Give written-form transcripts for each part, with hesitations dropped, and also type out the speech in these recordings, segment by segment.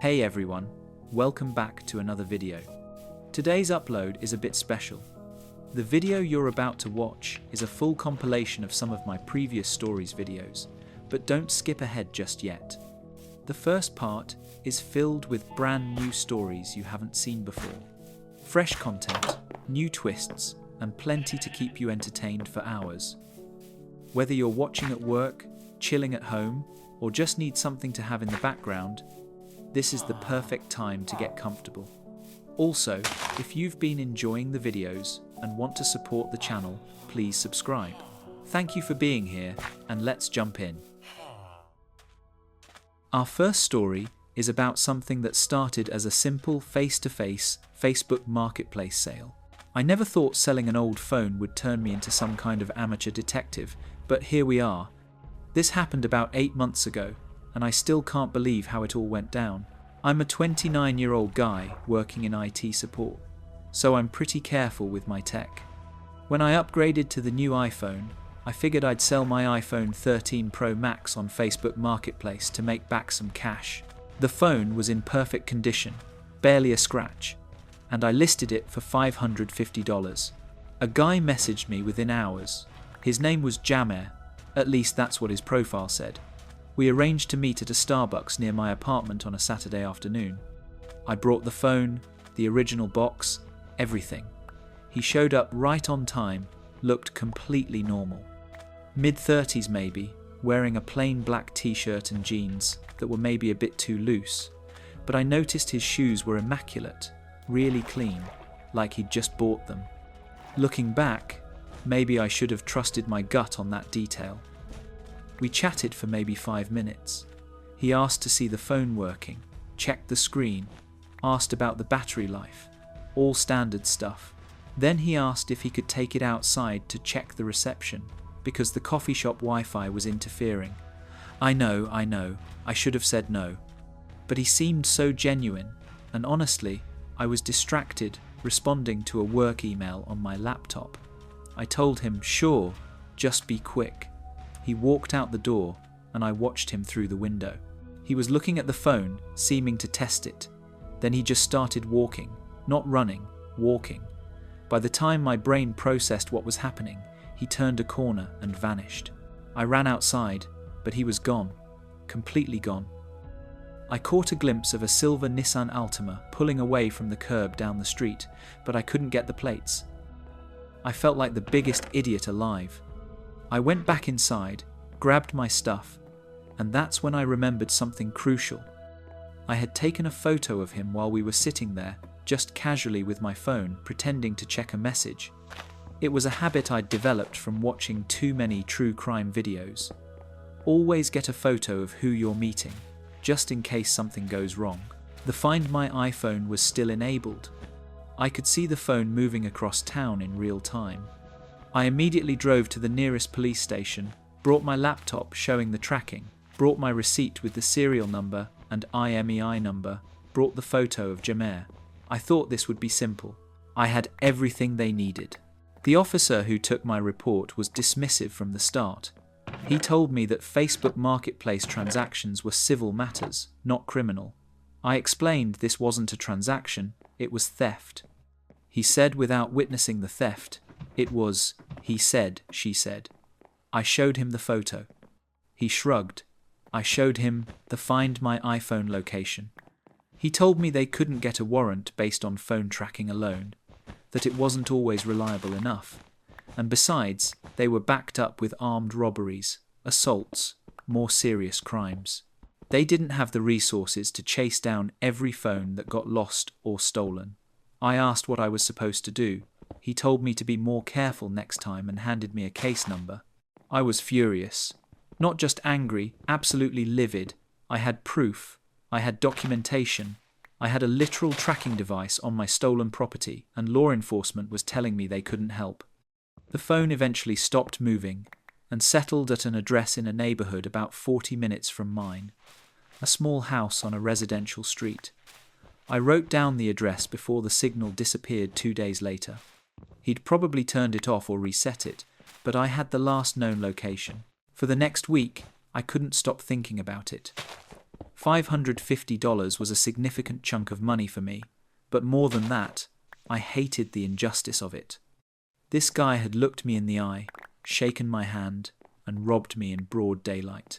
Hey everyone, welcome back to another video. Today's upload is a bit special. The video you're about to watch is a full compilation of some of my previous stories videos, but don't skip ahead just yet. The first part is filled with brand new stories you haven't seen before. Fresh content, new twists, and plenty to keep you entertained for hours. Whether you're watching at work, chilling at home, or just need something to have in the background, this is the perfect time to get comfortable. Also, if you've been enjoying the videos and want to support the channel, please subscribe. Thank you for being here, and let's jump in. Our first story is about something that started as a simple face-to-face Facebook marketplace sale. I never thought selling an old phone would turn me into some kind of amateur detective, but here we are. This happened about 8 months ago, and I still can't believe how it all went down. I'm a 29-year-old guy working in IT support, so I'm pretty careful with my tech. When I upgraded to the new iPhone, I figured I'd sell my iPhone 13 Pro Max on Facebook Marketplace to make back some cash. The phone was in perfect condition, barely a scratch, and I listed it for $550. A guy messaged me within hours. His name was Jamer, at least that's what his profile said. We arranged to meet at a Starbucks near my apartment on a Saturday afternoon. I brought the phone, the original box, everything. He showed up right on time, looked completely normal. Mid-30s maybe, wearing a plain black t-shirt and jeans that were maybe a bit too loose, but I noticed his shoes were immaculate, really clean, like he'd just bought them. Looking back, maybe I should have trusted my gut on that detail. We chatted for maybe 5 minutes. He asked to see the phone working, checked the screen, asked about the battery life, all standard stuff. Then he asked if he could take it outside to check the reception, because the coffee shop Wi-Fi was interfering. I know, I should have said no. But he seemed so genuine, and honestly, I was distracted responding to a work email on my laptop. I told him, sure, just be quick. He walked out the door, and I watched him through the window. He was looking at the phone, seeming to test it. Then he just started walking, not running, walking. By the time my brain processed what was happening, he turned a corner and vanished. I ran outside, but he was gone, completely gone. I caught a glimpse of a silver Nissan Altima pulling away from the curb down the street, but I couldn't get the plates. I felt like the biggest idiot alive. I went back inside, grabbed my stuff, and that's when I remembered something crucial. I had taken a photo of him while we were sitting there, just casually with my phone, pretending to check a message. It was a habit I'd developed from watching too many true crime videos. Always get a photo of who you're meeting, just in case something goes wrong. The Find My iPhone was still enabled. I could see the phone moving across town in real time. I immediately drove to the nearest police station, brought my laptop showing the tracking, brought my receipt with the serial number and IMEI number, brought the photo of Jamer. I thought this would be simple. I had everything they needed. The officer who took my report was dismissive from the start. He told me that Facebook Marketplace transactions were civil matters, not criminal. I explained this wasn't a transaction, it was theft. He said without witnessing the theft, it was, he said, she said. I showed him the photo. He shrugged. I showed him the Find My iPhone location. He told me they couldn't get a warrant based on phone tracking alone, that it wasn't always reliable enough, and besides, they were backed up with armed robberies, assaults, more serious crimes. They didn't have the resources to chase down every phone that got lost or stolen. I asked what I was supposed to do. He told me to be more careful next time and handed me a case number. I was furious. Not just angry, absolutely livid. I had proof. I had documentation. I had a literal tracking device on my stolen property, and law enforcement was telling me they couldn't help. The phone eventually stopped moving and settled at an address in a neighborhood about 40 minutes from mine, a small house on a residential street. I wrote down the address before the signal disappeared 2 days later. He'd probably turned it off or reset it, but I had the last known location. For the next week, I couldn't stop thinking about it. $550 was a significant chunk of money for me, but more than that, I hated the injustice of it. This guy had looked me in the eye, shaken my hand, and robbed me in broad daylight.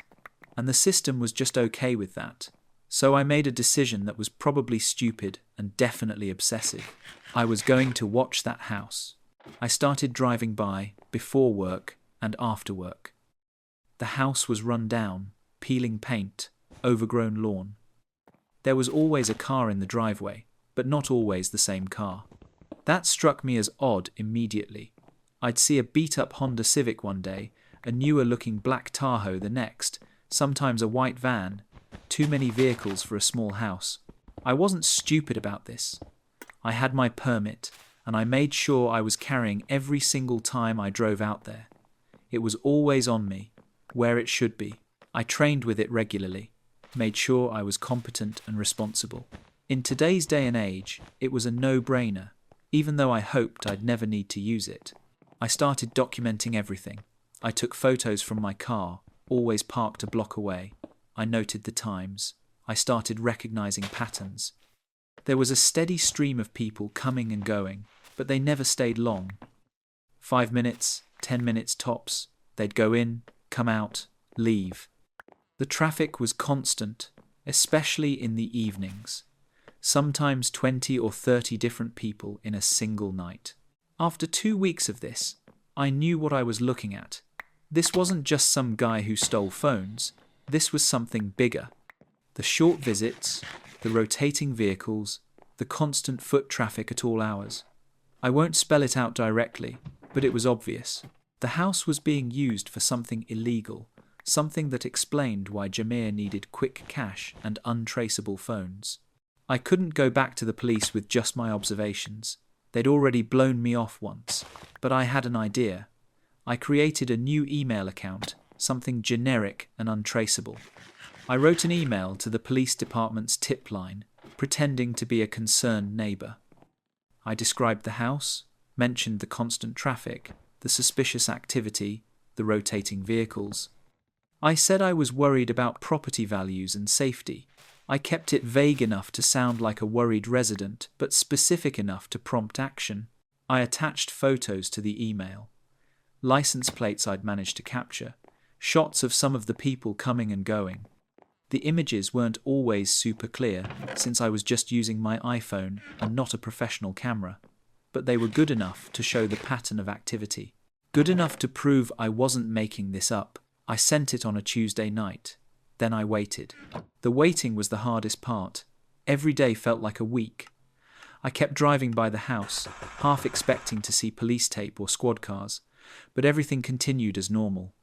And the system was just okay with that. So I made a decision that was probably stupid and definitely obsessive. I was going to watch that house. I started driving by before work and after work. The house was run down, peeling paint, overgrown lawn. There was always a car in the driveway, but not always the same car. That struck me as odd immediately. I'd see a beat-up Honda Civic one day, a newer-looking black Tahoe the next, sometimes a white van. Too many vehicles for a small house. I wasn't stupid about this. I had my permit, and I made sure I was carrying every single time I drove out there. It was always on me, where it should be. I trained with it regularly, made sure I was competent and responsible. In today's day and age, it was a no-brainer, even though I hoped I'd never need to use it. I started documenting everything. I took photos from my car, always parked a block away. I noted the times. I started recognizing patterns. There was a steady stream of people coming and going, but they never stayed long. 5 minutes, 10 minutes tops. They'd go in, come out, leave. The traffic was constant, especially in the evenings. Sometimes 20 or 30 different people in a single night. After 2 weeks of this, I knew what I was looking at. This wasn't just some guy who stole phones. This was something bigger. The short visits, the rotating vehicles, the constant foot traffic at all hours. I won't spell it out directly, but it was obvious. The house was being used for something illegal, something that explained why Jameer needed quick cash and untraceable phones. I couldn't go back to the police with just my observations. They'd already blown me off once, but I had an idea. I created a new email account, something generic and untraceable. I wrote an email to the police department's tip line, pretending to be a concerned neighbour. I described the house, mentioned the constant traffic, the suspicious activity, the rotating vehicles. I said I was worried about property values and safety. I kept it vague enough to sound like a worried resident, but specific enough to prompt action. I attached photos to the email. License plates I'd managed to capture. Shots of some of the people coming and going. The images weren't always super clear, since I was just using my iPhone and not a professional camera, but they were good enough to show the pattern of activity. Good enough to prove I wasn't making this up. I sent it on a Tuesday night. Then I waited. The waiting was the hardest part. Every day felt like a week. I kept driving by the house, half expecting to see police tape or squad cars, but everything continued as normal.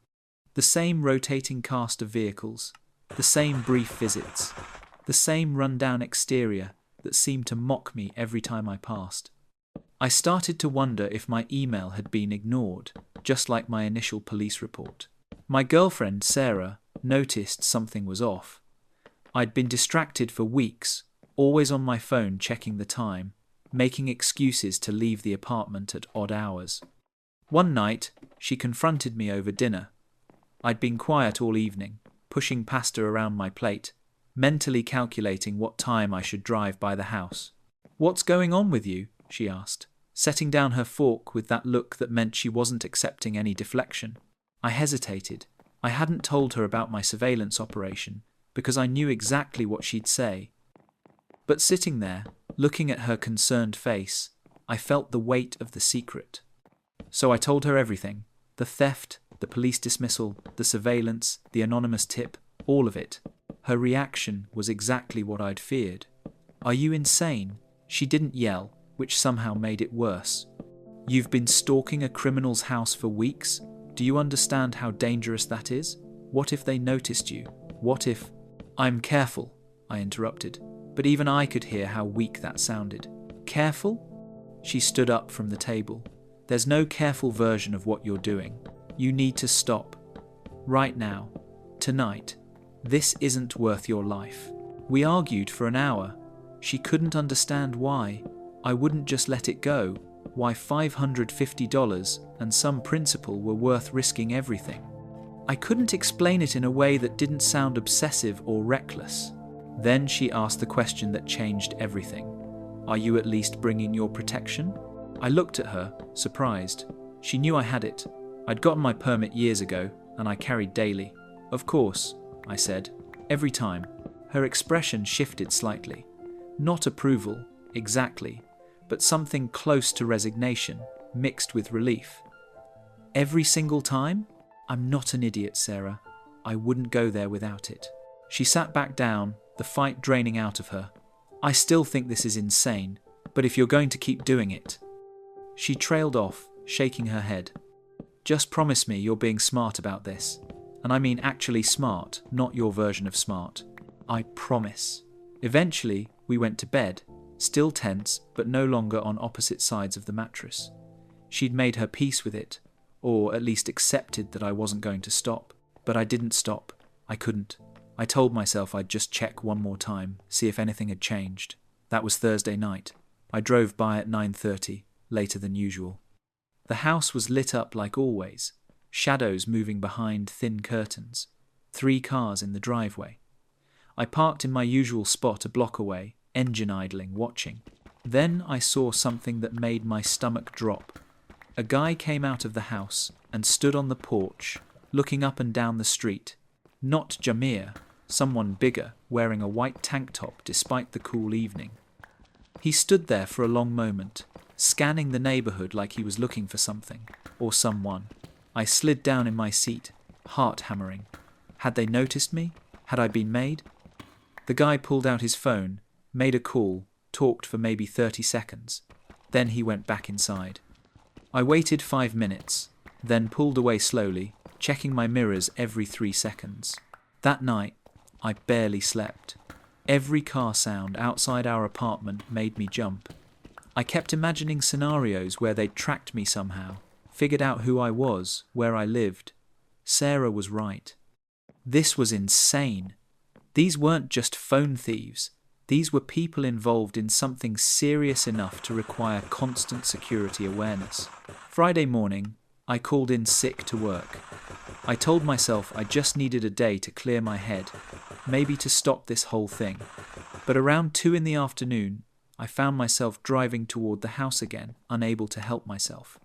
The same rotating cast of vehicles, the same brief visits, the same run-down exterior that seemed to mock me every time I passed. I started to wonder if my email had been ignored, just like my initial police report. My girlfriend, Sarah, noticed something was off. I'd been distracted for weeks, always on my phone checking the time, making excuses to leave the apartment at odd hours. One night, she confronted me over dinner. I'd been quiet all evening, pushing pasta around my plate, mentally calculating what time I should drive by the house. "What's going on with you?" she asked, setting down her fork with that look that meant she wasn't accepting any deflection. I hesitated. I hadn't told her about my surveillance operation, because I knew exactly what she'd say. But sitting there, looking at her concerned face, I felt the weight of the secret. So I told her everything. The theft, the police dismissal, the surveillance, the anonymous tip, all of it. Her reaction was exactly what I'd feared. "Are you insane?" She didn't yell, which somehow made it worse. "You've been stalking a criminal's house for weeks? Do you understand how dangerous that is? What if they noticed you? What if—" "I'm careful," I interrupted, but even I could hear how weak that sounded. "Careful?" She stood up from the table. "There's no careful version of what you're doing. You need to stop. Right now. Tonight. This isn't worth your life." We argued for an hour. She couldn't understand why. I wouldn't just let it go. Why $550 and some principal were worth risking everything. I couldn't explain it in a way that didn't sound obsessive or reckless. Then she asked the question that changed everything. "Are you at least bringing your protection?" I looked at her, surprised. She knew I had it. I'd gotten my permit years ago, and I carried daily. "Of course," I said, "every time." Her expression shifted slightly. Not approval, exactly, but something close to resignation, mixed with relief. "Every single time? I'm not an idiot, Sarah. I wouldn't go there without it." She sat back down, the fight draining out of her. "I still think this is insane, but if you're going to keep doing it..." She trailed off, shaking her head. "Just promise me you're being smart about this. And I mean actually smart, not your version of smart. I promise." Eventually, we went to bed, still tense, but no longer on opposite sides of the mattress. She'd made her peace with it, or at least accepted that I wasn't going to stop. But I didn't stop. I couldn't. I told myself I'd just check one more time, see if anything had changed. That was Thursday night. I drove by at 9:30, later than usual. The house was lit up like always, shadows moving behind thin curtains. 3 cars in the driveway. I parked in my usual spot a block away, engine idling, watching. Then I saw something that made my stomach drop. A guy came out of the house and stood on the porch, looking up and down the street. Not Jamir, someone bigger, wearing a white tank top despite the cool evening. He stood there for a long moment, scanning the neighborhood like he was looking for something, or someone. I slid down in my seat, heart hammering. Had they noticed me? Had I been made? The guy pulled out his phone, made a call, talked for maybe 30 seconds. Then he went back inside. I waited 5 minutes, then pulled away slowly, checking my mirrors every 3 seconds. That night, I barely slept. Every car sound outside our apartment made me jump. I kept imagining scenarios where they'd tracked me somehow, figured out who I was, where I lived. Sarah was right. This was insane. These weren't just phone thieves. These were people involved in something serious enough to require constant security awareness. Friday morning, I called in sick to work. I told myself I just needed a day to clear my head, maybe to stop this whole thing. But around 2 in the afternoon, I found myself driving toward the house again, unable to help myself.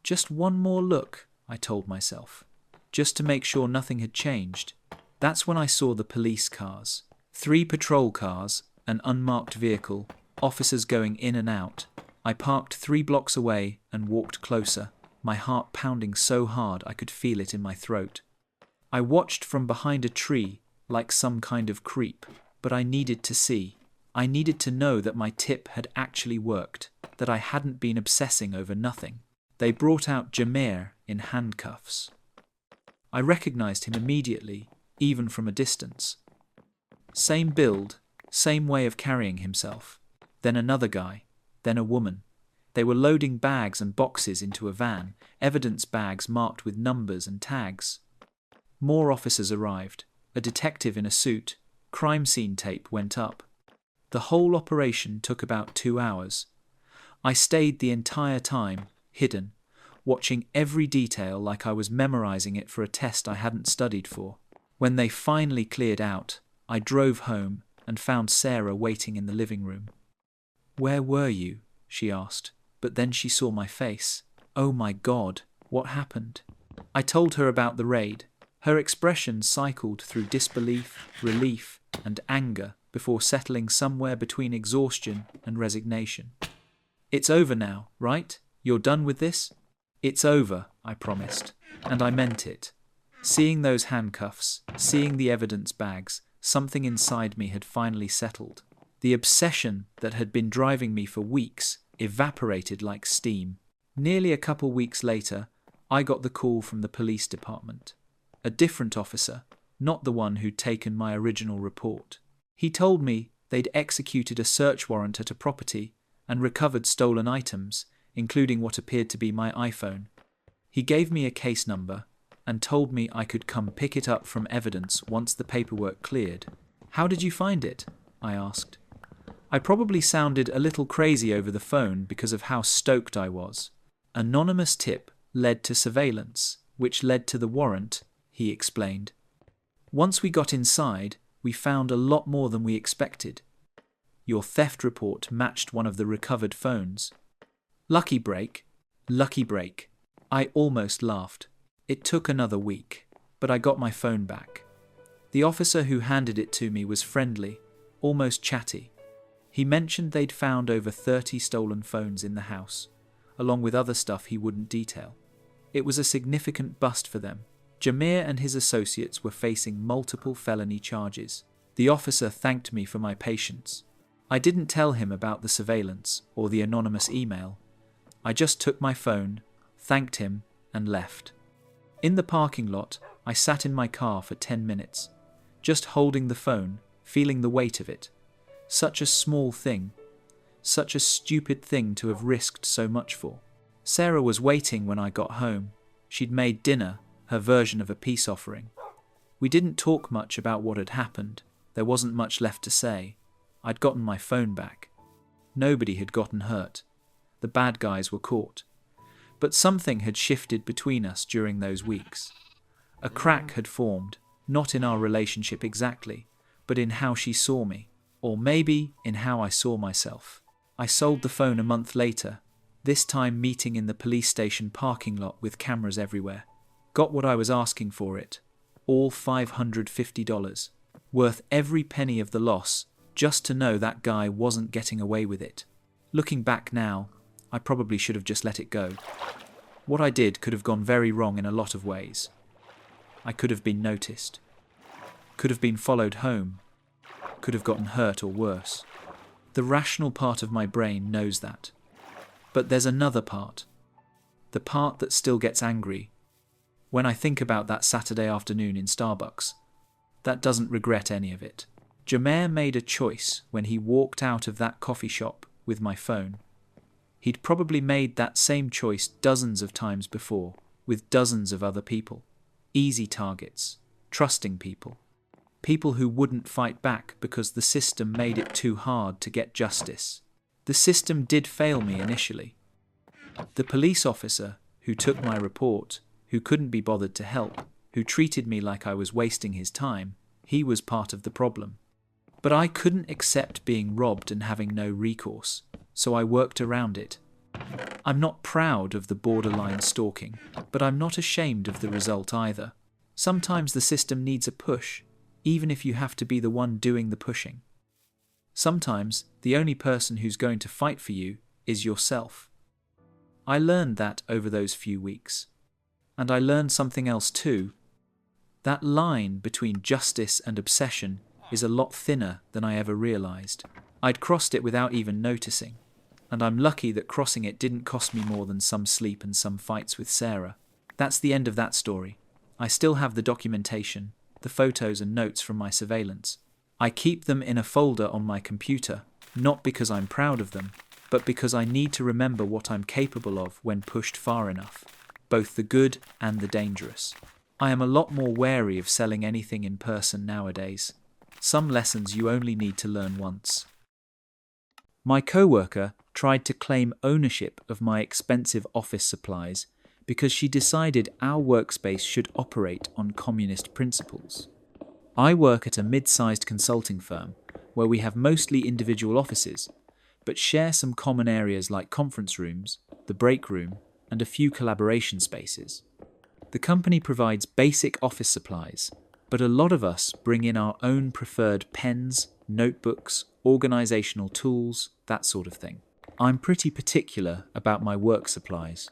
Just one more look, I told myself, just to make sure nothing had changed. That's when I saw the police cars. 3 patrol cars, an unmarked vehicle, officers going in and out. I parked 3 blocks away and walked closer, my heart pounding so hard I could feel it in my throat. I watched from behind a tree, like some kind of creep, but I needed to see. I needed to know that my tip had actually worked, that I hadn't been obsessing over nothing. They brought out Jamir in handcuffs. I recognized him immediately, even from a distance. Same build, same way of carrying himself. Then another guy, then a woman. They were loading bags and boxes into a van, evidence bags marked with numbers and tags. More officers arrived, a detective in a suit, crime scene tape went up. The whole operation took about 2 hours. I stayed the entire time, hidden, watching every detail like I was memorizing it for a test I hadn't studied for. When they finally cleared out, I drove home and found Sarah waiting in the living room. "Where were you?" she asked, but then she saw my face. Oh my God, what happened? I told her about the raid. Her expression cycled through disbelief, relief, and anger before settling somewhere between exhaustion and resignation. "It's over now, right? You're done with this?" "It's over," I promised, and I meant it. Seeing those handcuffs, seeing the evidence bags, something inside me had finally settled. The obsession that had been driving me for weeks evaporated like steam. Nearly a couple weeks later, I got the call from the police department. A different officer, not the one who'd taken my original report. He told me they'd executed a search warrant at a property and recovered stolen items, including what appeared to be my iPhone. He gave me a case number and told me I could come pick it up from evidence once the paperwork cleared. "How did you find it?" I asked. I probably sounded a little crazy over the phone because of how stoked I was. Anonymous tip led to surveillance, which led to the warrant, he explained. Once we got inside, We found a lot more than we expected. Your theft report matched one of the recovered phones. Lucky break. Lucky break. I almost laughed. It took another week, but I got my phone back. The officer who handed it to me was friendly, almost chatty. He mentioned they'd found over 30 stolen phones in the house, along with other stuff he wouldn't detail. It was a significant bust for them. Jameer and his associates were facing multiple felony charges. The officer thanked me for my patience. I didn't tell him about the surveillance or the anonymous email. I just took my phone, thanked him, and left. In the parking lot, I sat in my car for 10 minutes, just holding the phone, feeling the weight of it. Such a small thing. Such a stupid thing to have risked so much for. Sarah was waiting when I got home. She'd made dinner, her version of a peace offering. We didn't talk much about what had happened. There wasn't much left to say. I'd gotten my phone back. Nobody had gotten hurt. The bad guys were caught. But something had shifted between us during those weeks. A crack had formed, not in our relationship exactly, but in how she saw me, or maybe in how I saw myself. I sold the phone a month later, this time meeting in the police station parking lot with cameras everywhere. Got what I was asking for it, all $550, worth every penny of the loss, just to know that guy wasn't getting away with it. Looking back now, I probably should have just let it go. What I did could have gone very wrong in a lot of ways. I could have been noticed, could have been followed home, could have gotten hurt or worse. The rational part of my brain knows that. But there's another part, the part that still gets angry. When I think about that Saturday afternoon in Starbucks, that doesn't regret any of it. Jameer made a choice when he walked out of that coffee shop with my phone. He'd probably made that same choice dozens of times before, with dozens of other people. Easy targets, trusting people. People who wouldn't fight back because the system made it too hard to get justice. The system did fail me initially. The police officer who took my report, who couldn't be bothered to help, who treated me like I was wasting his time, he was part of the problem. But I couldn't accept being robbed and having no recourse, so I worked around it. I'm not proud of the borderline stalking, but I'm not ashamed of the result either. Sometimes the system needs a push, even if you have to be the one doing the pushing. Sometimes the only person who's going to fight for you is yourself. I learned that over those few weeks. And I learned something else too. That line between justice and obsession is a lot thinner than I ever realized. I'd crossed it without even noticing, and I'm lucky that crossing it didn't cost me more than some sleep and some fights with Sarah. That's the end of that story. I still have the documentation, the photos and notes from my surveillance. I keep them in a folder on my computer, not because I'm proud of them, but because I need to remember what I'm capable of when pushed far enough, both the good and the dangerous. I am a lot more wary of selling anything in person nowadays. Some lessons you only need to learn once. My coworker tried to claim ownership of my expensive office supplies because she decided our workspace should operate on communist principles. I work at a mid-sized consulting firm where we have mostly individual offices, but share some common areas like conference rooms, the break room, and a few collaboration spaces. The company provides basic office supplies, but a lot of us bring in our own preferred pens, notebooks, organizational tools, that sort of thing. I'm pretty particular about my work supplies.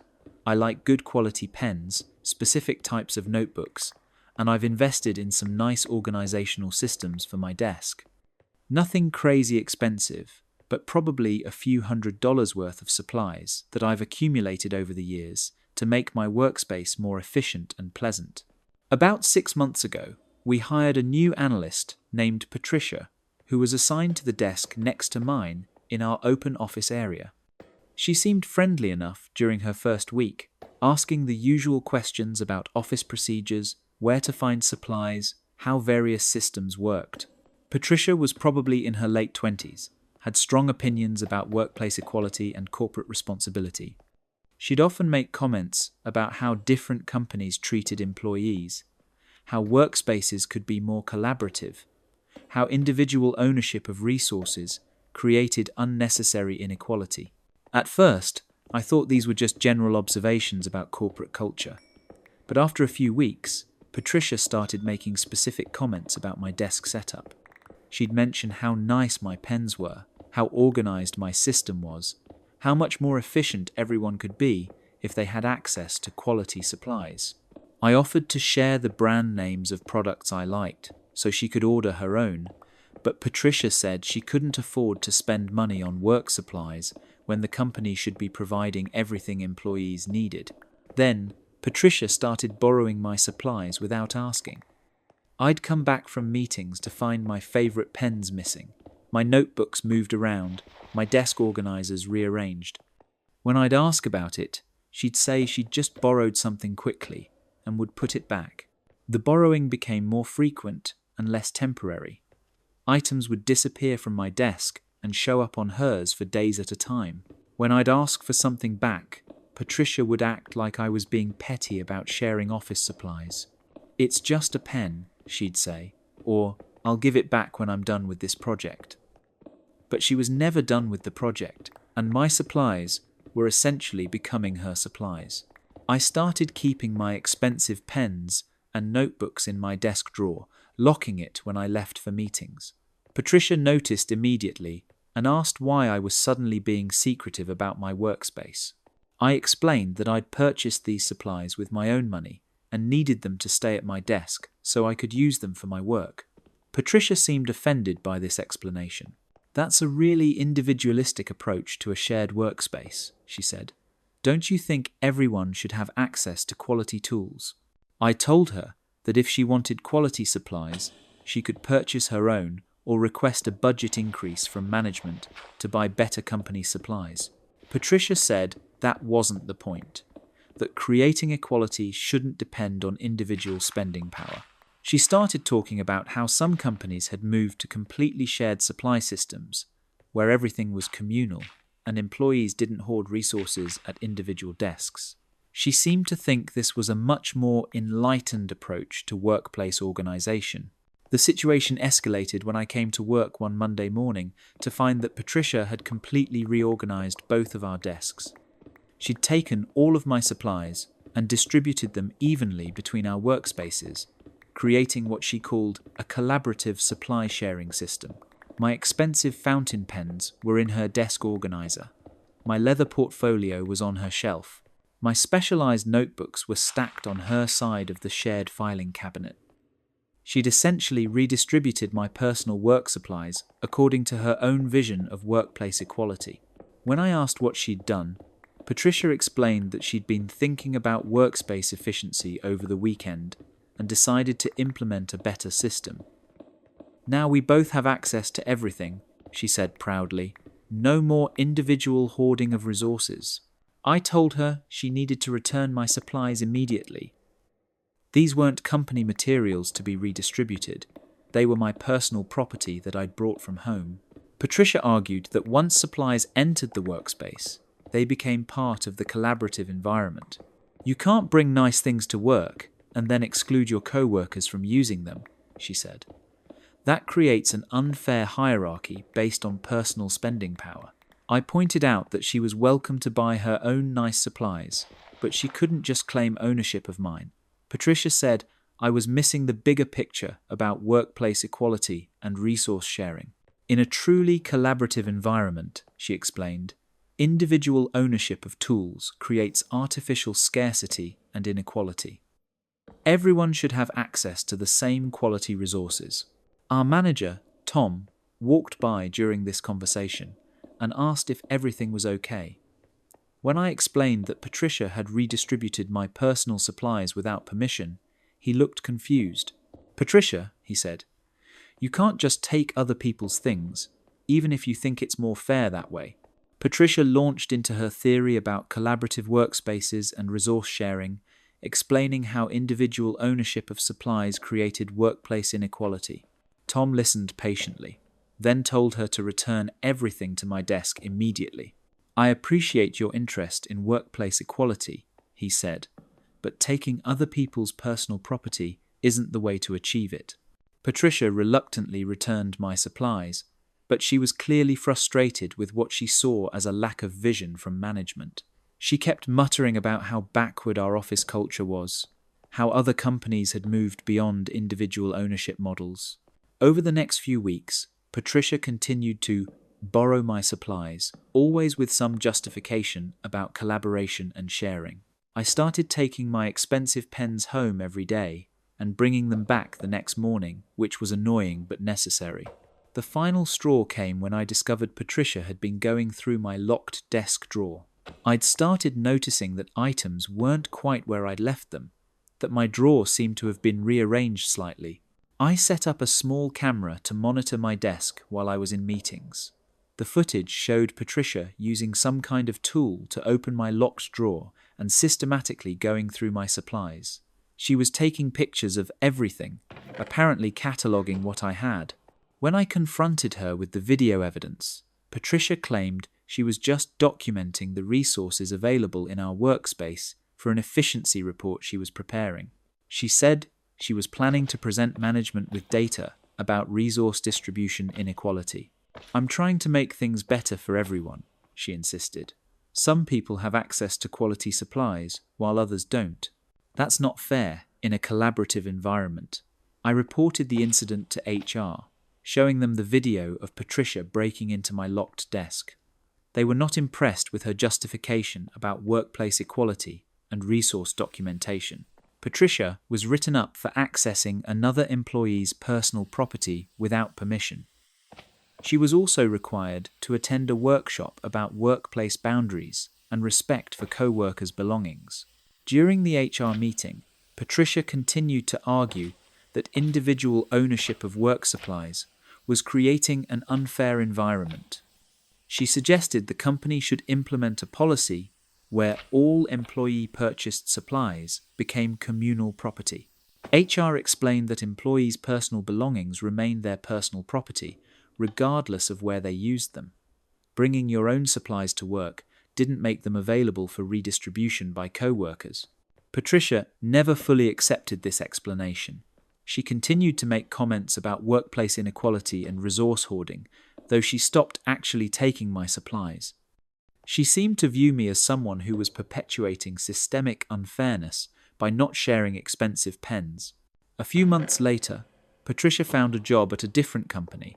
I like good quality pens, specific types of notebooks, and I've invested in some nice organizational systems for my desk. Nothing crazy expensive, but probably a few $100s worth of supplies that I've accumulated over the years to make my workspace more efficient and pleasant. About 6 months ago, we hired a new analyst named Patricia, who was assigned to the desk next to mine in our open office area. She seemed friendly enough during her first week, asking the usual questions about office procedures, where to find supplies, how various systems worked. Patricia was probably in her late 20s, had strong opinions about workplace equality and corporate responsibility. She'd often make comments about how different companies treated employees, how workspaces could be more collaborative, how individual ownership of resources created unnecessary inequality. At first, I thought these were just general observations about corporate culture. But after a few weeks, Patricia started making specific comments about my desk setup. She'd mention how nice my pens were, how organized my system was, how much more efficient everyone could be if they had access to quality supplies. I offered to share the brand names of products I liked, so she could order her own, but Patricia said she couldn't afford to spend money on work supplies when the company should be providing everything employees needed. Then, Patricia started borrowing my supplies without asking. I'd come back from meetings to find my favorite pens missing, my notebooks moved around, my desk organizers rearranged. When I'd ask about it, she'd say she'd just borrowed something quickly and would put it back. The borrowing became more frequent and less temporary. Items would disappear from my desk and show up on hers for days at a time. When I'd ask for something back, Patricia would act like I was being petty about sharing office supplies. "It's just a pen," she'd say, or "I'll give it back when I'm done with this project." But she was never done with the project, and my supplies were essentially becoming her supplies. I started keeping my expensive pens and notebooks in my desk drawer, locking it when I left for meetings. Patricia noticed immediately and asked why I was suddenly being secretive about my workspace. I explained that I'd purchased these supplies with my own money and needed them to stay at my desk so I could use them for my work. Patricia seemed offended by this explanation. "That's a really individualistic approach to a shared workspace," she said. "Don't you think everyone should have access to quality tools?" I told her that if she wanted quality supplies, she could purchase her own or request a budget increase from management to buy better company supplies. Patricia said that wasn't the point, that creating equality shouldn't depend on individual spending power. She started talking about how some companies had moved to completely shared supply systems, where everything was communal and employees didn't hoard resources at individual desks. She seemed to think this was a much more enlightened approach to workplace organization. The situation escalated when I came to work one Monday morning to find that Patricia had completely reorganized both of our desks. She'd taken all of my supplies and distributed them evenly between our workspaces, creating what she called a collaborative supply sharing system. My expensive fountain pens were in her desk organizer. My leather portfolio was on her shelf. My specialized notebooks were stacked on her side of the shared filing cabinet. She'd essentially redistributed my personal work supplies according to her own vision of workplace equality. When I asked what she'd done, Patricia explained that she'd been thinking about workspace efficiency over the weekend and decided to implement a better system. "Now we both have access to everything," she said proudly. "No more individual hoarding of resources." I told her she needed to return my supplies immediately. These weren't company materials to be redistributed. They were my personal property that I'd brought from home. Patricia argued that once supplies entered the workspace, they became part of the collaborative environment. "You can't bring nice things to work and then exclude your co-workers from using them," she said. "That creates an unfair hierarchy based on personal spending power." I pointed out that she was welcome to buy her own nice supplies, but she couldn't just claim ownership of mine. Patricia said I was missing the bigger picture about workplace equality and resource sharing. "In a truly collaborative environment," she explained, "individual ownership of tools creates artificial scarcity and inequality. Everyone should have access to the same quality resources." Our manager, Tom, walked by during this conversation and asked if everything was okay. When I explained that Patricia had redistributed my personal supplies without permission, he looked confused. "Patricia," he said, "you can't just take other people's things, even if you think it's more fair that way." Patricia launched into her theory about collaborative workspaces and resource sharing, explaining how individual ownership of supplies created workplace inequality. Tom listened patiently, then told her to return everything to my desk immediately. "I appreciate your interest in workplace equality," he said, "but taking other people's personal property isn't the way to achieve it." Patricia reluctantly returned my supplies, but she was clearly frustrated with what she saw as a lack of vision from management. She kept muttering about how backward our office culture was, how other companies had moved beyond individual ownership models. Over the next few weeks, Patricia continued to borrow my supplies, always with some justification about collaboration and sharing. I started taking my expensive pens home every day and bringing them back the next morning, which was annoying but necessary. The final straw came when I discovered Patricia had been going through my locked desk drawer. I'd started noticing that items weren't quite where I'd left them, that my drawer seemed to have been rearranged slightly. I set up a small camera to monitor my desk while I was in meetings. The footage showed Patricia using some kind of tool to open my locked drawer and systematically going through my supplies. She was taking pictures of everything, apparently cataloguing what I had. When I confronted her with the video evidence, Patricia claimed she was just documenting the resources available in our workspace for an efficiency report she was preparing. She said she was planning to present management with data about resource distribution inequality. "I'm trying to make things better for everyone," she insisted. "Some people have access to quality supplies, while others don't. That's not fair in a collaborative environment." I reported the incident to HR, showing them the video of Patricia breaking into my locked desk. They were not impressed with her justification about workplace equality and resource documentation. Patricia was written up for accessing another employee's personal property without permission. She was also required to attend a workshop about workplace boundaries and respect for co-workers' belongings. During the HR meeting, Patricia continued to argue that individual ownership of work supplies was creating an unfair environment. She suggested the company should implement a policy where all employee-purchased supplies became communal property. HR explained that employees' personal belongings remained their personal property, regardless of where they used them. Bringing your own supplies to work didn't make them available for redistribution by co-workers. Patricia never fully accepted this explanation. She continued to make comments about workplace inequality and resource hoarding, though she stopped actually taking my supplies. She seemed to view me as someone who was perpetuating systemic unfairness by not sharing expensive pens. A few months later, Patricia found a job at a different company,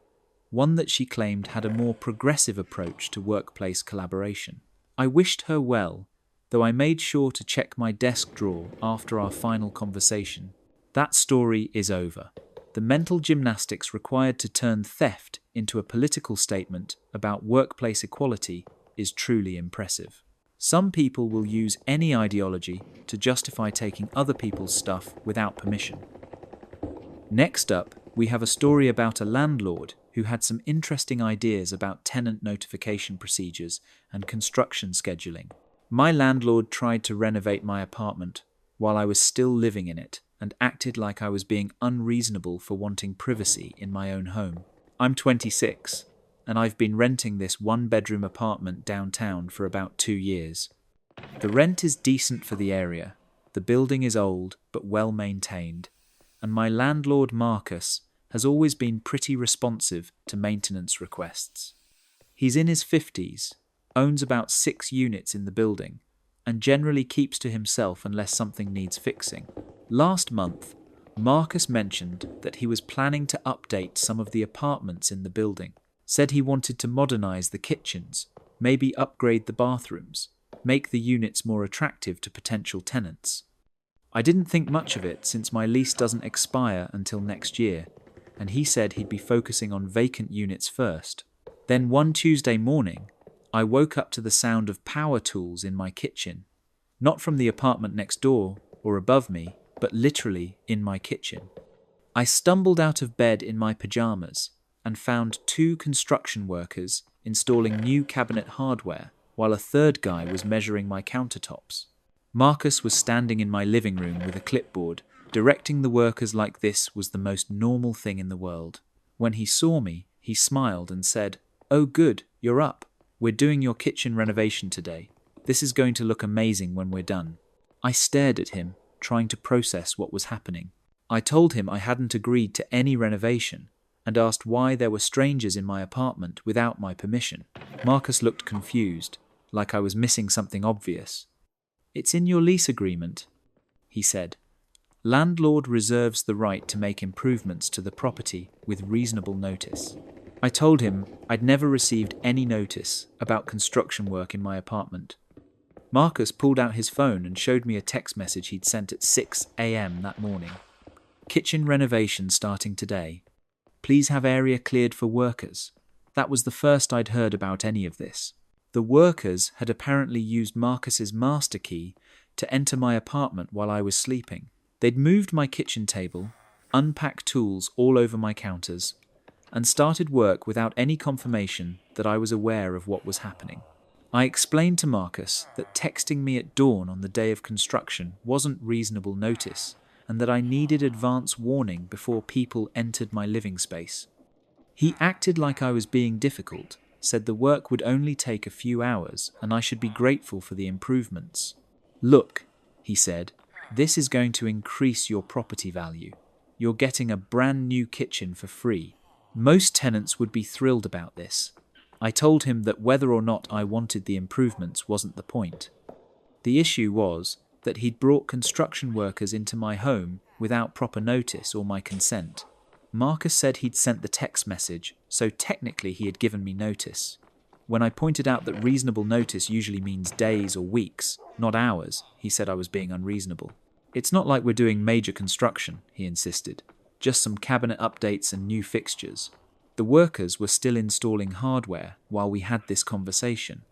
one that she claimed had a more progressive approach to workplace collaboration. I wished her well, though I made sure to check my desk drawer after our final conversation. That story is over. The mental gymnastics required to turn theft into a political statement about workplace equality is truly impressive. Some people will use any ideology to justify taking other people's stuff without permission. Next up, we have a story about a landlord who had some interesting ideas about tenant notification procedures and construction scheduling. My landlord tried to renovate my apartment while I was still living in it and acted like I was being unreasonable for wanting privacy in my own home. I'm 26, and I've been renting this one-bedroom apartment downtown for about 2 years. The rent is decent for the area, the building is old but well-maintained, and my landlord Marcus has always been pretty responsive to maintenance requests. He's in his 50s, owns about 6 units in the building, and generally keeps to himself unless something needs fixing. Last month, Marcus mentioned that he was planning to update some of the apartments in the building, said he wanted to modernize the kitchens, maybe upgrade the bathrooms, make the units more attractive to potential tenants. I didn't think much of it since my lease doesn't expire until next year, and he said he'd be focusing on vacant units first. Then one Tuesday morning, I woke up to the sound of power tools in my kitchen, not from the apartment next door or above me, but literally in my kitchen. I stumbled out of bed in my pajamas and found 2 construction workers installing new cabinet hardware while a third guy was measuring my countertops. Marcus was standing in my living room with a clipboard, directing the workers like this was the most normal thing in the world. When he saw me, he smiled and said, "Oh good, you're up. We're doing your kitchen renovation today. This is going to look amazing when we're done." I stared at him, trying to process what was happening. I told him I hadn't agreed to any renovation and asked why there were strangers in my apartment without my permission. Marcus looked confused, like I was missing something obvious. "It's in your lease agreement," he said. "Landlord reserves the right to make improvements to the property with reasonable notice." I told him I'd never received any notice about construction work in my apartment. Marcus pulled out his phone and showed me a text message he'd sent at 6 a.m. that morning. "Kitchen renovation starting today. Please have area cleared for workers." That was the first I'd heard about any of this. The workers had apparently used Marcus's master key to enter my apartment while I was sleeping. They'd moved my kitchen table, unpacked tools all over my counters, and started work without any confirmation that I was aware of what was happening. I explained to Marcus that texting me at dawn on the day of construction wasn't reasonable notice, and that I needed advance warning before people entered my living space. He acted like I was being difficult, said the work would only take a few hours and I should be grateful for the improvements. "Look," he said, "this is going to increase your property value. You're getting a brand new kitchen for free. Most tenants would be thrilled about this." I told him that whether or not I wanted the improvements wasn't the point. The issue was that he'd brought construction workers into my home without proper notice or my consent. Marcus said he'd sent the text message, so technically he had given me notice. When I pointed out that reasonable notice usually means days or weeks, not hours, he said I was being unreasonable. "It's not like we're doing major construction," he insisted. "Just some cabinet updates and new fixtures." The workers were still installing hardware while we had this conversation.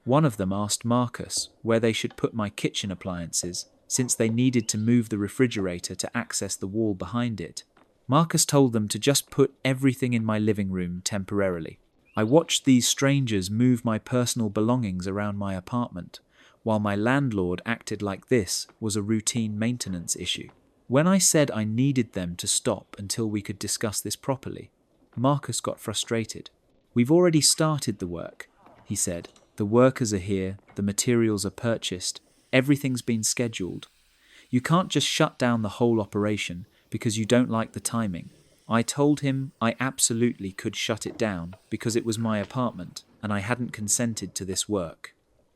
One of them asked Marcus where they should put my kitchen appliances, since they needed to move the refrigerator to access the wall behind it. Marcus told them to just put everything in my living room temporarily. I watched these strangers move my personal belongings around my apartment, while my landlord acted like this was a routine maintenance issue. When I said I needed them to stop until we could discuss this properly, Marcus got frustrated. "We've already started the work," he said. "The workers are here, the materials are purchased, everything's been scheduled. You can't just shut down the whole operation because you don't like the timing." I told him I absolutely could shut it down because it was my apartment and I hadn't consented to this work.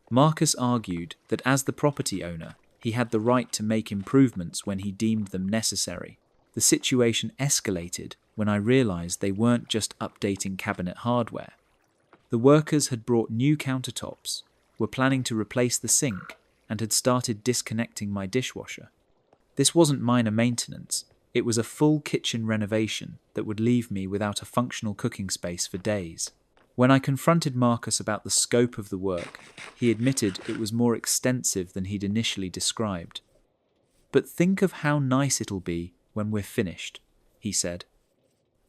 Marcus argued that as the property owner, he had the right to make improvements when he deemed them necessary. The situation escalated when I realized they weren't just updating cabinet hardware. The workers had brought new countertops, were planning to replace the sink, and had started disconnecting my dishwasher. This wasn't minor maintenance, it was a full kitchen renovation that would leave me without a functional cooking space for days. When I confronted Marcus about the scope of the work, he admitted it was more extensive than he'd initially described. "But think of how nice it'll be when we're finished," he said.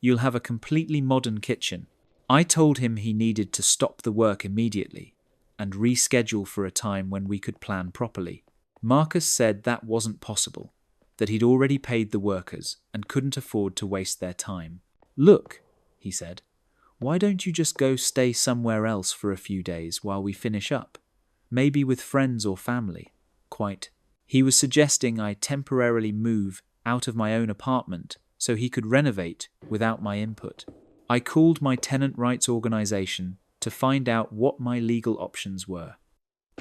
"You'll have a completely modern kitchen." I told him he needed to stop the work immediately and reschedule for a time when we could plan properly. Marcus said that wasn't possible, that he'd already paid the workers and couldn't afford to waste their time. "Look," he said, "why don't you just go stay somewhere else for a few days while we finish up? Maybe with friends or family." He was suggesting I temporarily move out of my own apartment so he could renovate without my input. I called my tenant rights organization to find out what my legal options were.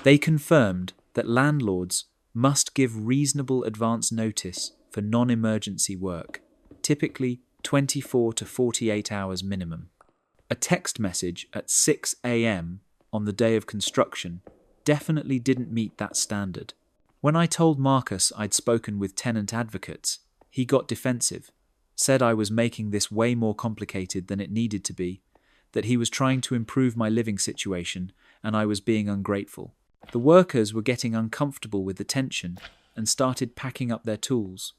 They confirmed that landlords must give reasonable advance notice for non-emergency work, typically 24 to 48 hours minimum. A text message at 6 a.m. on the day of construction definitely didn't meet that standard. When I told Marcus I'd spoken with tenant advocates, he got defensive, said I was making this way more complicated than it needed to be, that he was trying to improve my living situation and I was being ungrateful. The workers were getting uncomfortable with the tension and started packing up their tools.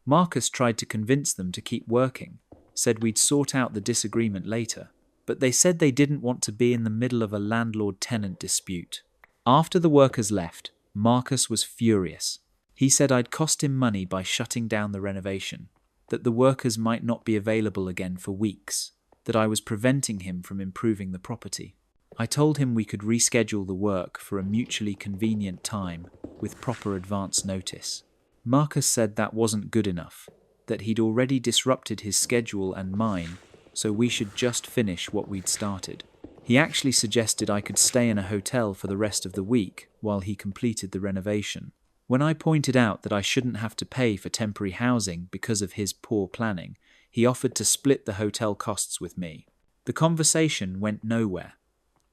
Marcus tried to convince them to keep working, said we'd sort out the disagreement later, but they said they didn't want to be in the middle of a landlord-tenant dispute. After the workers left, Marcus was furious. He said I'd cost him money by shutting down the renovation, that the workers might not be available again for weeks, that I was preventing him from improving the property. I told him we could reschedule the work for a mutually convenient time with proper advance notice. Marcus said that wasn't good enough, that he'd already disrupted his schedule and mine, so we should just finish what we'd started. He actually suggested I could stay in a hotel for the rest of the week while he completed the renovation. When I pointed out that I shouldn't have to pay for temporary housing because of his poor planning, he offered to split the hotel costs with me. The conversation went nowhere.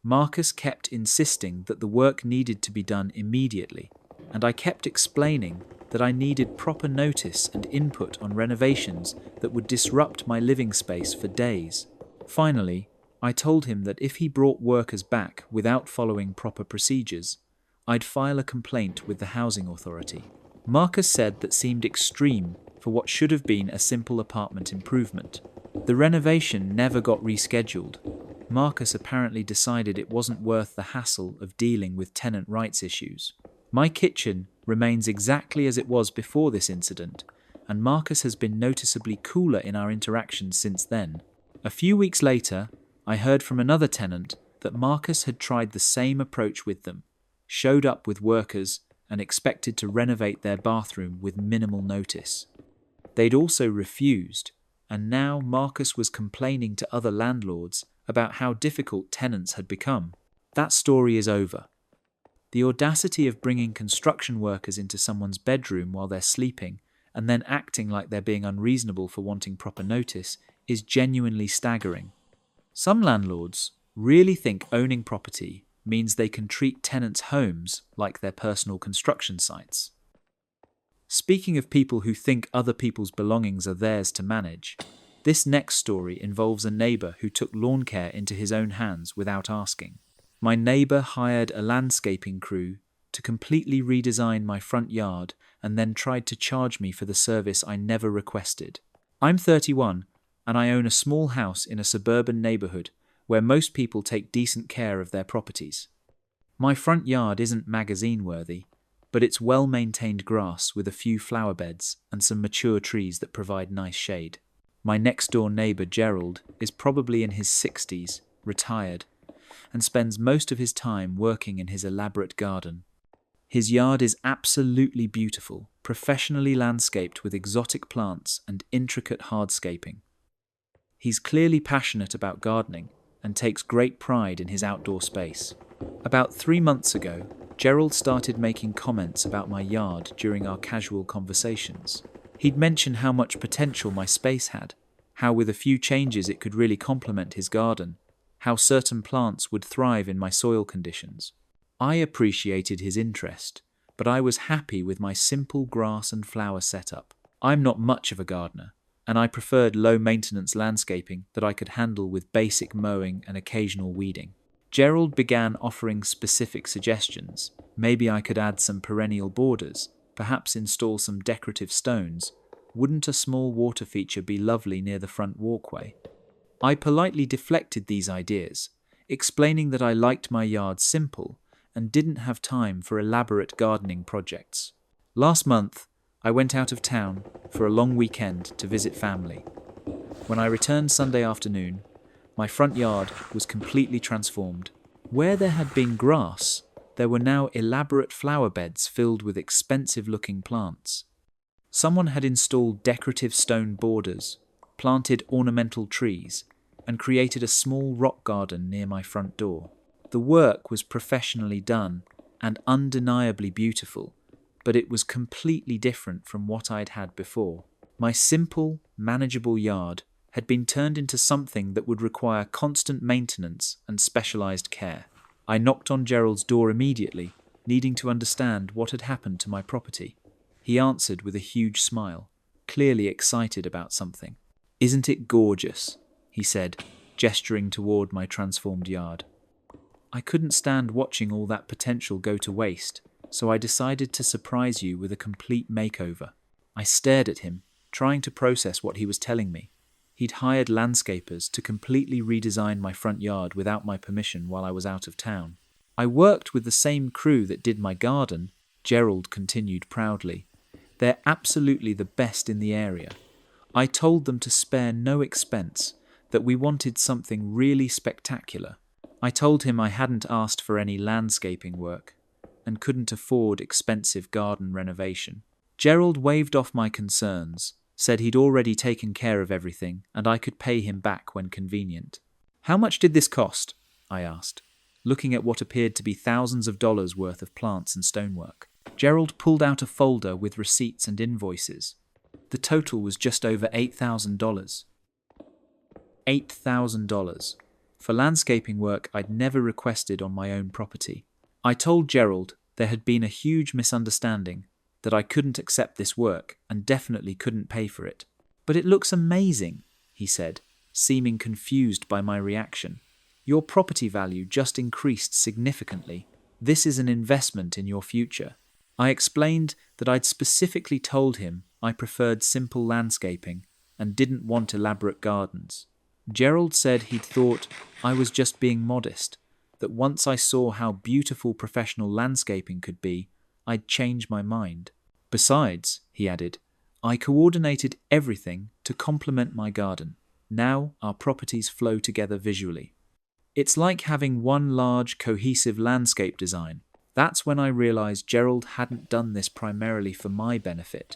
Marcus kept insisting that the work needed to be done immediately, and I kept explaining that I needed proper notice and input on renovations that would disrupt my living space for days. Finally, I told him that if he brought workers back without following proper procedures, I'd file a complaint with the housing authority. Marcus said that seemed extreme for what should have been a simple apartment improvement. The renovation never got rescheduled. Marcus apparently decided it wasn't worth the hassle of dealing with tenant rights issues. My kitchen remains exactly as it was before this incident, and Marcus has been noticeably cooler in our interactions since then. A few weeks later, I heard from another tenant that Marcus had tried the same approach with them, showed up with workers, and expected to renovate their bathroom with minimal notice. They'd also refused, and now Marcus was complaining to other landlords about how difficult tenants had become. That story is over. The audacity of bringing construction workers into someone's bedroom while they're sleeping and then acting like they're being unreasonable for wanting proper notice is genuinely staggering. Some landlords really think owning property means they can treat tenants' homes like their personal construction sites. Speaking of people who think other people's belongings are theirs to manage, this next story involves a neighbour who took lawn care into his own hands without asking. My neighbour hired a landscaping crew to completely redesign my front yard and then tried to charge me for the service I never requested. I'm 31 and I own a small house in a suburban neighbourhood where most people take decent care of their properties. My front yard isn't magazine-worthy, but it's well-maintained grass with a few flower beds and some mature trees that provide nice shade. My next-door neighbour Gerald is probably in his 60s, retired, and spends most of his time working in his elaborate garden. His yard is absolutely beautiful, professionally landscaped with exotic plants and intricate hardscaping. He's clearly passionate about gardening and takes great pride in his outdoor space. About 3 months ago, Gerald started making comments about my yard during our casual conversations. He'd mentioned how much potential my space had, how with a few changes it could really complement his garden, how certain plants would thrive in my soil conditions. I appreciated his interest, but I was happy with my simple grass and flower setup. I'm not much of a gardener, and I preferred low-maintenance landscaping that I could handle with basic mowing and occasional weeding. Gerald began offering specific suggestions. Maybe I could add some perennial borders, perhaps install some decorative stones. Wouldn't a small water feature be lovely near the front walkway? I politely deflected these ideas, explaining that I liked my yard simple and didn't have time for elaborate gardening projects. Last month, I went out of town for a long weekend to visit family. When I returned Sunday afternoon, my front yard was completely transformed. Where there had been grass, there were now elaborate flower beds filled with expensive-looking plants. Someone had installed decorative stone borders, planted ornamental trees, and created a small rock garden near my front door. The work was professionally done and undeniably beautiful, but it was completely different from what I'd had before. My simple, manageable yard had been turned into something that would require constant maintenance and specialized care. I knocked on Gerald's door immediately, needing to understand what had happened to my property. He answered with a huge smile, clearly excited about something. "Isn't it gorgeous?" he said, gesturing toward my transformed yard. I couldn't stand watching all that potential go to waste, so I decided to surprise you with a complete makeover. I stared at him, trying to process what he was telling me. He'd hired landscapers to completely redesign my front yard without my permission while I was out of town. I worked with the same crew that did my garden, Gerald continued proudly. They're absolutely the best in the area. I told them to spare no expense, that we wanted something really spectacular. I told him I hadn't asked for any landscaping work and couldn't afford expensive garden renovation. Gerald waved off my concerns, said he'd already taken care of everything and I could pay him back when convenient. "How much did this cost?" I asked, looking at what appeared to be thousands of dollars worth of plants and stonework. Gerald pulled out a folder with receipts and invoices. The total was just over $8,000. $8,000 for landscaping work I'd never requested on my own property. I told Gerald there had been a huge misunderstanding, that I couldn't accept this work and definitely couldn't pay for it. "But it looks amazing," he said, seeming confused by my reaction. "Your property value just increased significantly. This is an investment in your future." I explained that I'd specifically told him I preferred simple landscaping and didn't want elaborate gardens. Gerald said he'd thought I was just being modest, that once I saw how beautiful professional landscaping could be, I'd change my mind. "Besides," he added, "I coordinated everything to complement my garden. Now our properties flow together visually. It's like having one large, cohesive landscape design." That's when I realized Gerald hadn't done this primarily for my benefit.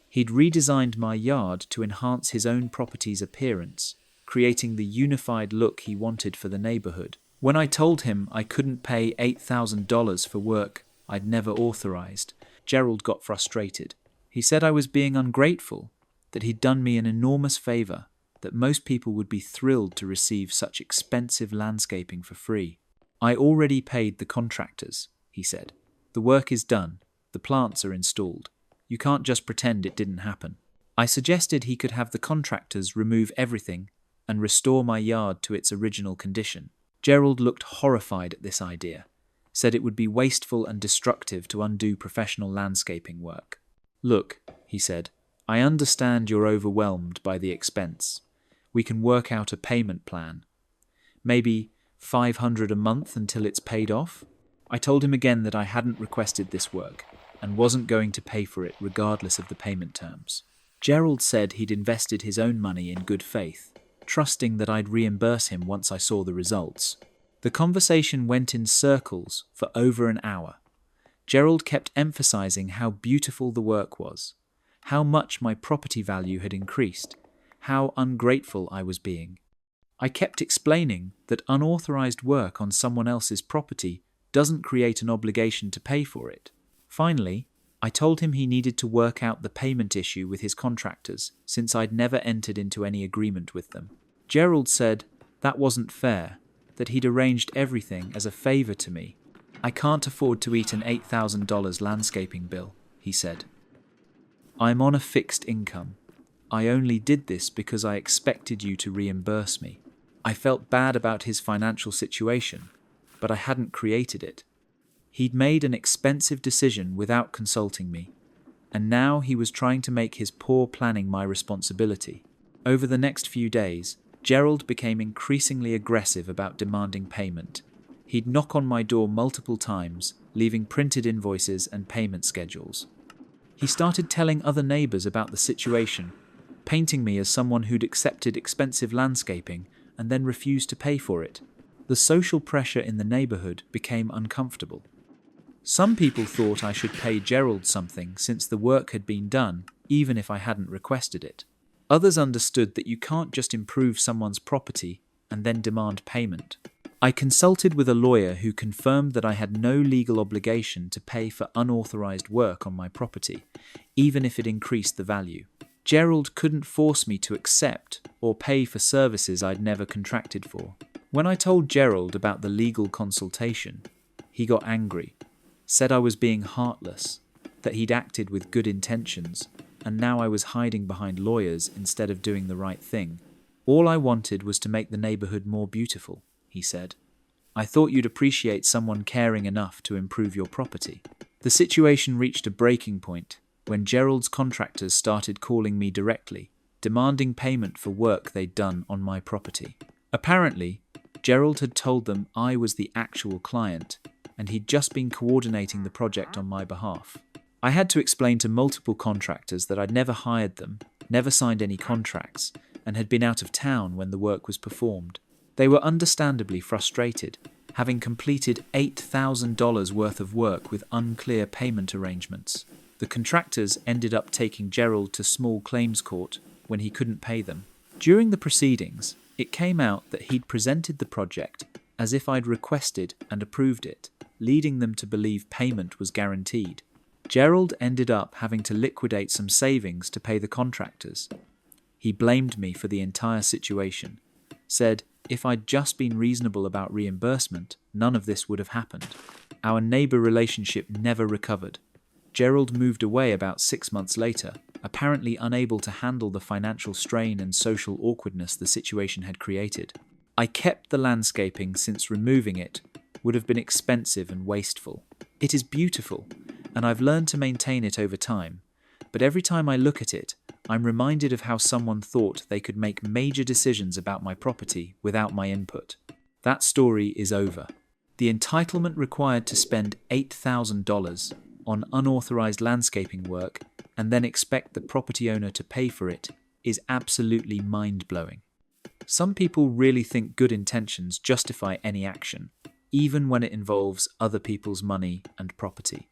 He'd redesigned my yard to enhance his own property's appearance, creating the unified look he wanted for the neighborhood. When I told him I couldn't pay $8,000 for work I'd never authorized, Gerald got frustrated. He said I was being ungrateful, that he'd done me an enormous favor, that most people would be thrilled to receive such expensive landscaping for free. "I already paid the contractors," he said. "The work is done. The plants are installed. You can't just pretend it didn't happen." I suggested he could have the contractors remove everything and restore my yard to its original condition. Gerald looked horrified at this idea, said it would be wasteful and destructive to undo professional landscaping work. "Look," he said, "I understand you're overwhelmed by the expense. We can work out a payment plan. Maybe $500 a month until it's paid off?" I told him again that I hadn't requested this work and wasn't going to pay for it regardless of the payment terms. Gerald said he'd invested his own money in good faith, trusting that I'd reimburse him once I saw the results. The conversation went in circles for over an hour. Gerald kept emphasizing how beautiful the work was, how much my property value had increased, how ungrateful I was being. I kept explaining that unauthorized work on someone else's property doesn't create an obligation to pay for it. Finally, I told him he needed to work out the payment issue with his contractors, since I'd never entered into any agreement with them. Gerald said that wasn't fair, that he'd arranged everything as a favor to me. "I can't afford to eat an $8,000 landscaping bill," he said. "I'm on a fixed income. I only did this because I expected you to reimburse me." I felt bad about his financial situation, but I hadn't created it. He'd made an expensive decision without consulting me, and now he was trying to make his poor planning my responsibility. Over the next few days, Gerald became increasingly aggressive about demanding payment. He'd knock on my door multiple times, leaving printed invoices and payment schedules. He started telling other neighbors about the situation, painting me as someone who'd accepted expensive landscaping and then refused to pay for it. The social pressure in the neighborhood became uncomfortable. Some people thought I should pay Gerald something since the work had been done, even if I hadn't requested it. Others understood that you can't just improve someone's property and then demand payment. I consulted with a lawyer who confirmed that I had no legal obligation to pay for unauthorized work on my property, even if it increased the value. Gerald couldn't force me to accept or pay for services I'd never contracted for. When I told Gerald about the legal consultation, he got angry, said I was being heartless, that he'd acted with good intentions, and now I was hiding behind lawyers instead of doing the right thing. "All I wanted was to make the neighborhood more beautiful," he said. "I thought you'd appreciate someone caring enough to improve your property." The situation reached a breaking point when Gerald's contractors started calling me directly, demanding payment for work they'd done on my property. Apparently, Gerald had told them I was the actual client, and he'd just been coordinating the project on my behalf. I had to explain to multiple contractors that I'd never hired them, never signed any contracts, and had been out of town when the work was performed. They were understandably frustrated, having completed $8,000 worth of work with unclear payment arrangements. The contractors ended up taking Gerald to small claims court when he couldn't pay them. During the proceedings, it came out that he'd presented the project as if I'd requested and approved it, leading them to believe payment was guaranteed. Gerald ended up having to liquidate some savings to pay the contractors. He blamed me for the entire situation, said if I'd just been reasonable about reimbursement, none of this would have happened. Our neighbour relationship never recovered. Gerald moved away about 6 months later, apparently unable to handle the financial strain and social awkwardness the situation had created. I kept the landscaping since removing it would have been expensive and wasteful. It is beautiful, and I've learned to maintain it over time, but every time I look at it, I'm reminded of how someone thought they could make major decisions about my property without my input. That story is over. The entitlement required to spend $8,000 on unauthorized landscaping work and then expect the property owner to pay for it is absolutely mind-blowing. Some people really think good intentions justify any action, even when it involves other people's money and property.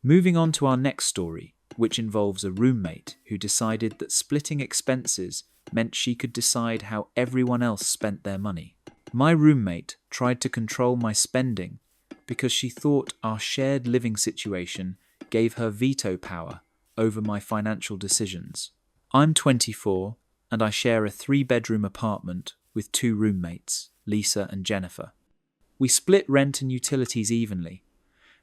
Moving on to our next story, which involves a roommate who decided that splitting expenses meant she could decide how everyone else spent their money. My roommate tried to control my spending because she thought our shared living situation gave her veto power over my financial decisions. I'm 24 and I share a 3-bedroom apartment with 2 roommates, Lisa and Jennifer. We split rent and utilities evenly,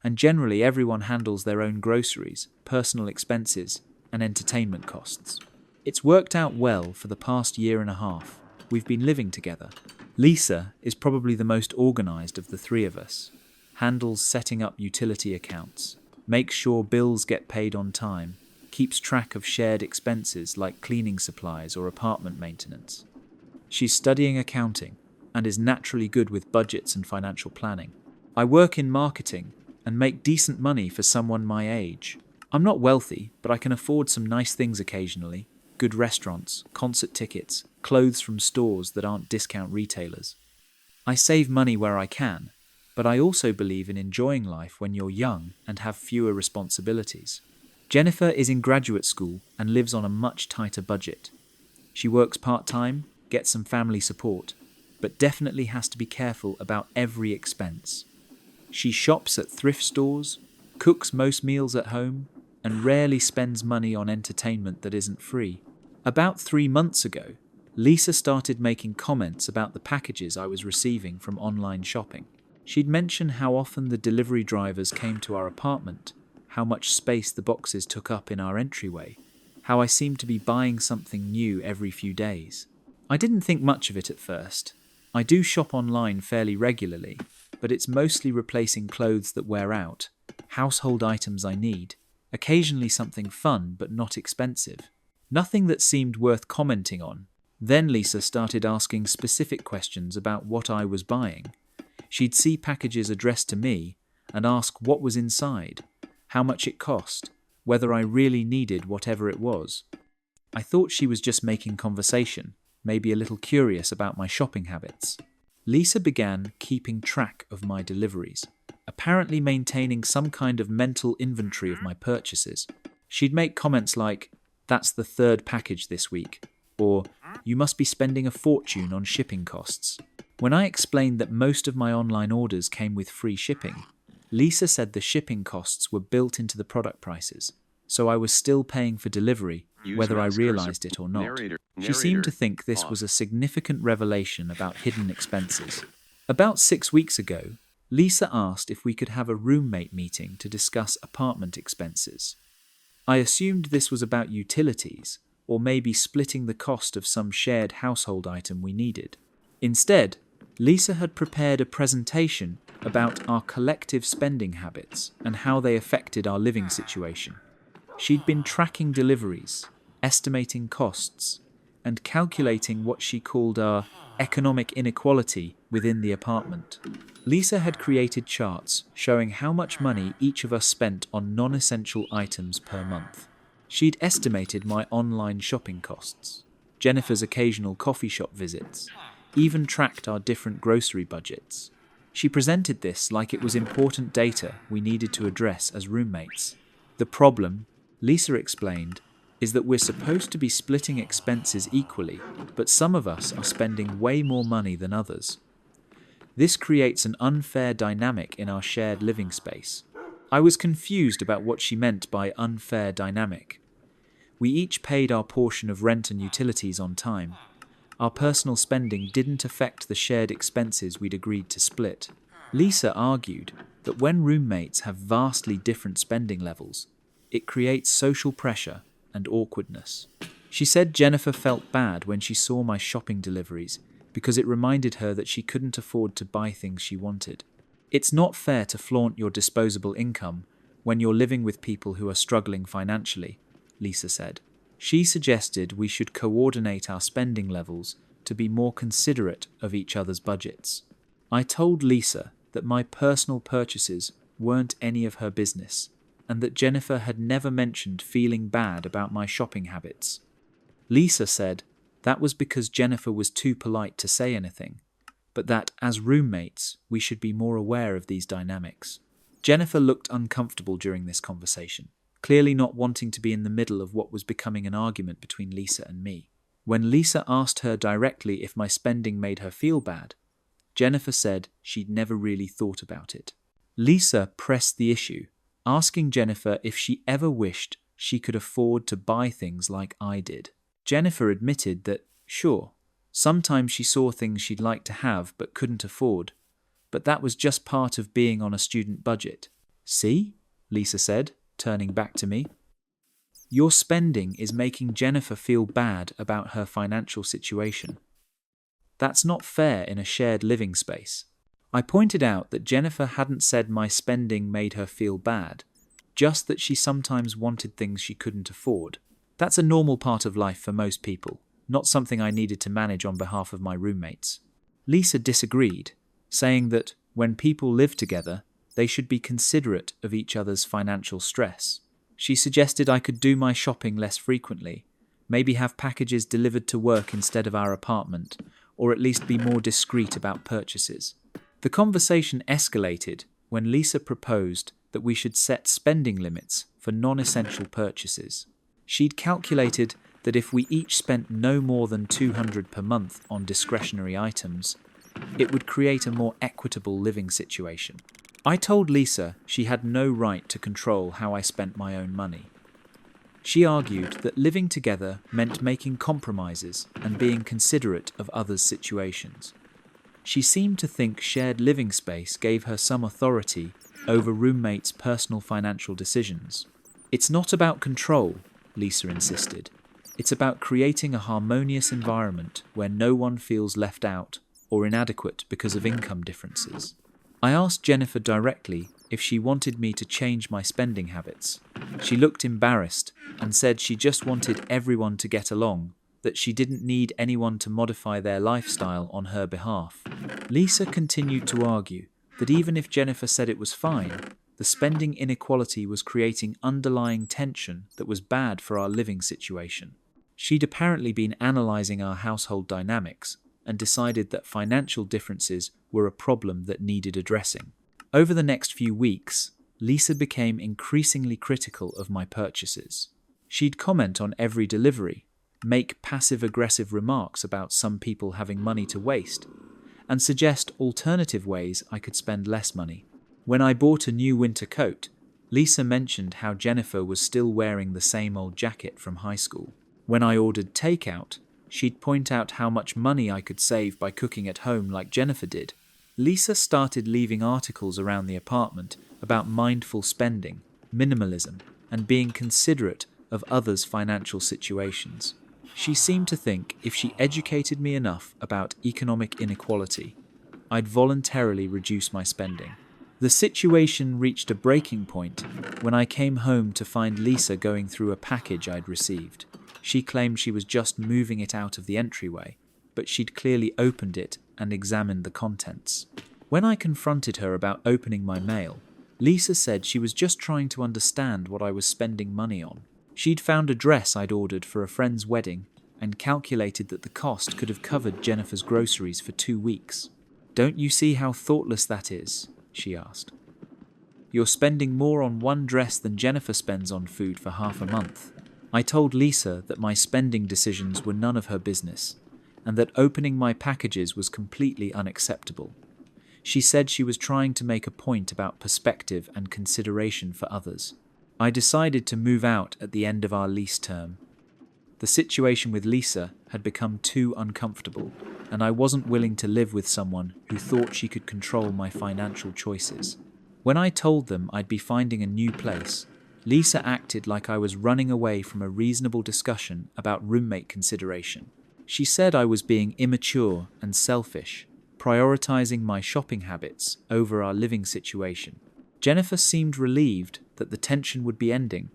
and generally everyone handles their own groceries, personal expenses, and entertainment costs. It's worked out well for the past year and a half. We've been living together. Lisa is probably the most organised of the 3 of us, handles setting up utility accounts, makes sure bills get paid on time, keeps track of shared expenses like cleaning supplies or apartment maintenance. She's studying accounting and is naturally good with budgets and financial planning. I work in marketing and make decent money for someone my age. I'm not wealthy, but I can afford some nice things occasionally, good restaurants, concert tickets, clothes from stores that aren't discount retailers. I save money where I can, but I also believe in enjoying life when you're young and have fewer responsibilities. Jennifer is in graduate school and lives on a much tighter budget. She works part-time, gets some family support, but definitely has to be careful about every expense. She shops at thrift stores, cooks most meals at home, and rarely spends money on entertainment that isn't free. About 3 months ago, Lisa started making comments about the packages I was receiving from online shopping. She'd mention how often the delivery drivers came to our apartment, how much space the boxes took up in our entryway, how I seemed to be buying something new every few days. I didn't think much of it at first. I do shop online fairly regularly, but it's mostly replacing clothes that wear out, household items I need, occasionally something fun but not expensive. Nothing that seemed worth commenting on. Then Lisa started asking specific questions about what I was buying. She'd see packages addressed to me and ask what was inside, how much it cost, whether I really needed whatever it was. I thought she was just making conversation, maybe a little curious about my shopping habits. Lisa began keeping track of my deliveries, apparently maintaining some kind of mental inventory of my purchases. She'd make comments like, "That's the 3rd package this week," or "You must be spending a fortune on shipping costs." When I explained that most of my online orders came with free shipping, Lisa said the shipping costs were built into the product prices, so I was still paying for delivery, whether I realized it or not. She seemed to think this was a significant revelation about hidden expenses. About 6 weeks ago, Lisa asked if we could have a roommate meeting to discuss apartment expenses. I assumed this was about utilities, or maybe splitting the cost of some shared household item we needed. Instead, Lisa had prepared a presentation about our collective spending habits and how they affected our living situation. She'd been tracking deliveries, estimating costs, and calculating what she called our economic inequality within the apartment. Lisa had created charts showing how much money each of us spent on non-essential items per month. She'd estimated my online shopping costs, Jennifer's occasional coffee shop visits, even tracked our different grocery budgets. She presented this like it was important data we needed to address as roommates. The problem, Lisa explained, is that we're supposed to be splitting expenses equally, but some of us are spending way more money than others. This creates an unfair dynamic in our shared living space. I was confused about what she meant by unfair dynamic. We each paid our portion of rent and utilities on time. Our personal spending didn't affect the shared expenses we'd agreed to split. Lisa argued that when roommates have vastly different spending levels, it creates social pressure and awkwardness. She said Jennifer felt bad when she saw my shopping deliveries because it reminded her that she couldn't afford to buy things she wanted. It's not fair to flaunt your disposable income when you're living with people who are struggling financially, Lisa said. She suggested we should coordinate our spending levels to be more considerate of each other's budgets. I told Lisa that my personal purchases weren't any of her business, and that Jennifer had never mentioned feeling bad about my shopping habits. Lisa said that was because Jennifer was too polite to say anything, but that as roommates we should be more aware of these dynamics. Jennifer looked uncomfortable during this conversation, clearly not wanting to be in the middle of what was becoming an argument between Lisa and me. When Lisa asked her directly if my spending made her feel bad, Jennifer said she'd never really thought about it. Lisa pressed the issue, asking Jennifer if she ever wished she could afford to buy things like I did. Jennifer admitted that, sure, sometimes she saw things she'd like to have but couldn't afford, but that was just part of being on a student budget. See? Lisa said, turning back to me. Your spending is making Jennifer feel bad about her financial situation. That's not fair in a shared living space. I pointed out that Jennifer hadn't said my spending made her feel bad, just that she sometimes wanted things she couldn't afford. That's a normal part of life for most people, not something I needed to manage on behalf of my roommates. Lisa disagreed, saying that when people live together, they should be considerate of each other's financial stress. She suggested I could do my shopping less frequently, maybe have packages delivered to work instead of our apartment, or at least be more discreet about purchases. The conversation escalated when Lisa proposed that we should set spending limits for non-essential purchases. She'd calculated that if we each spent no more than $200 per month on discretionary items, it would create a more equitable living situation. I told Lisa she had no right to control how I spent my own money. She argued that living together meant making compromises and being considerate of others' situations. She seemed to think shared living space gave her some authority over roommates' personal financial decisions. It's not about control, Lisa insisted. It's about creating a harmonious environment where no one feels left out or inadequate because of income differences. I asked Jennifer directly if she wanted me to change my spending habits. She looked embarrassed and said she just wanted everyone to get along, that she didn't need anyone to modify their lifestyle on her behalf. Lisa continued to argue that even if Jennifer said it was fine, the spending inequality was creating underlying tension that was bad for our living situation. She'd apparently been analysing our household dynamics and decided that financial differences were a problem that needed addressing. Over the next few weeks, Lisa became increasingly critical of my purchases. She'd comment on every delivery, make passive-aggressive remarks about some people having money to waste, and suggest alternative ways I could spend less money. When I bought a new winter coat, Lisa mentioned how Jennifer was still wearing the same old jacket from high school. When I ordered takeout, she'd point out how much money I could save by cooking at home like Jennifer did. Lisa started leaving articles around the apartment about mindful spending, minimalism, and being considerate of others' financial situations. She seemed to think if she educated me enough about economic inequality, I'd voluntarily reduce my spending. The situation reached a breaking point when I came home to find Lisa going through a package I'd received. She claimed she was just moving it out of the entryway, but she'd clearly opened it and examined the contents. When I confronted her about opening my mail, Lisa said she was just trying to understand what I was spending money on. She'd found a dress I'd ordered for a friend's wedding and calculated that the cost could have covered Jennifer's groceries for 2 weeks. "Don't you see how thoughtless that is?" she asked. You're spending more on one dress than Jennifer spends on food for half a month. I told Lisa that my spending decisions were none of her business, and that opening my packages was completely unacceptable. She said she was trying to make a point about perspective and consideration for others. I decided to move out at the end of our lease term. The situation with Lisa had become too uncomfortable, and I wasn't willing to live with someone who thought she could control my financial choices. When I told them I'd be finding a new place, Lisa acted like I was running away from a reasonable discussion about roommate consideration. She said I was being immature and selfish, prioritizing my shopping habits over our living situation. Jennifer seemed relieved that the tension would be ending,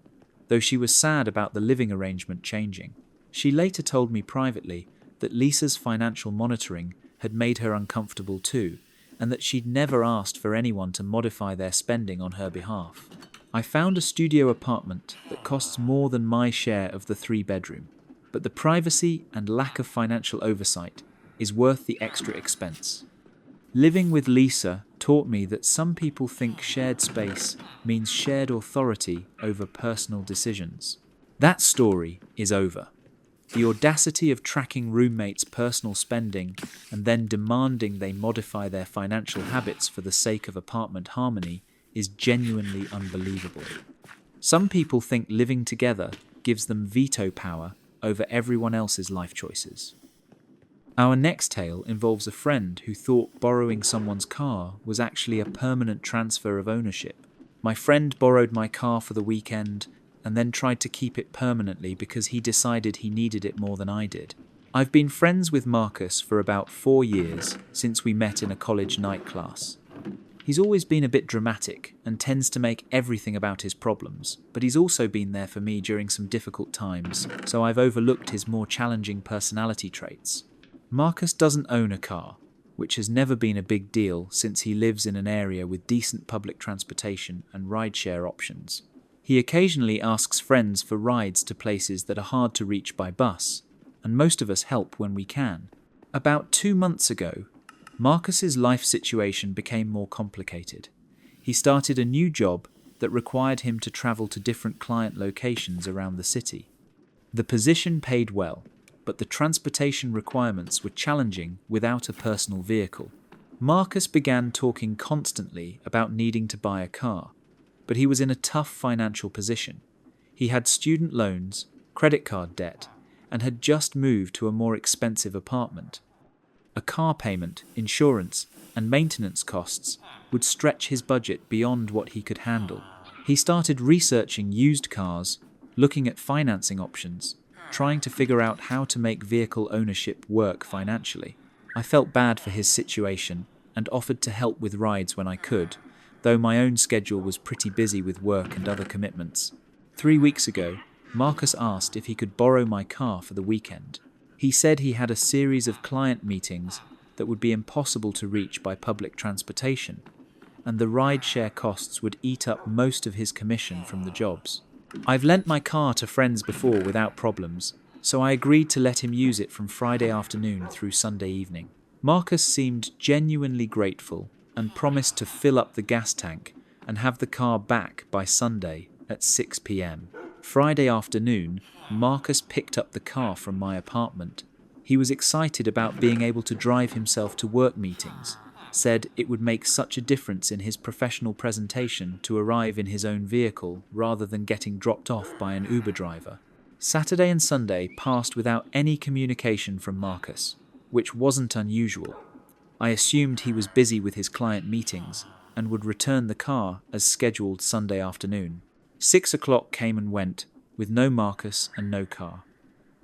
though she was sad about the living arrangement changing. She later told me privately that Lisa's financial monitoring had made her uncomfortable too, and that she'd never asked for anyone to modify their spending on her behalf. I found a studio apartment that costs more than my share of the 3-bedroom, but the privacy and lack of financial oversight is worth the extra expense. Living with Lisa taught me that some people think shared space means shared authority over personal decisions. That story is over. The audacity of tracking roommates' personal spending and then demanding they modify their financial habits for the sake of apartment harmony is genuinely unbelievable. Some people think living together gives them veto power over everyone else's life choices. Our next tale involves a friend who thought borrowing someone's car was actually a permanent transfer of ownership. My friend borrowed my car for the weekend and then tried to keep it permanently because he decided he needed it more than I did. I've been friends with Marcus for about 4 years since we met in a college night class. He's always been a bit dramatic and tends to make everything about his problems, but he's also been there for me during some difficult times, so I've overlooked his more challenging personality traits. Marcus doesn't own a car, which has never been a big deal since he lives in an area with decent public transportation and rideshare options. He occasionally asks friends for rides to places that are hard to reach by bus, and most of us help when we can. About 2 months ago, Marcus's life situation became more complicated. He started a new job that required him to travel to different client locations around the city. The position paid well, but the transportation requirements were challenging without a personal vehicle. Marcus began talking constantly about needing to buy a car, but he was in a tough financial position. He had student loans, credit card debt, and had just moved to a more expensive apartment. A car payment, insurance, and maintenance costs would stretch his budget beyond what he could handle. He started researching used cars, looking at financing options, trying to figure out how to make vehicle ownership work financially. I felt bad for his situation and offered to help with rides when I could, though my own schedule was pretty busy with work and other commitments. 3 weeks ago, Marcus asked if he could borrow my car for the weekend. He said he had a series of client meetings that would be impossible to reach by public transportation, and the rideshare costs would eat up most of his commission from the jobs. I've lent my car to friends before without problems, so I agreed to let him use it from Friday afternoon through Sunday evening. Marcus seemed genuinely grateful and promised to fill up the gas tank and have the car back by Sunday at 6 p.m. Friday afternoon, Marcus picked up the car from my apartment. He was excited about being able to drive himself to work meetings, said it would make such a difference in his professional presentation to arrive in his own vehicle rather than getting dropped off by an Uber driver. Saturday and Sunday passed without any communication from Marcus, which wasn't unusual. I assumed he was busy with his client meetings and would return the car as scheduled Sunday afternoon. 6 o'clock came and went, with no Marcus and no car.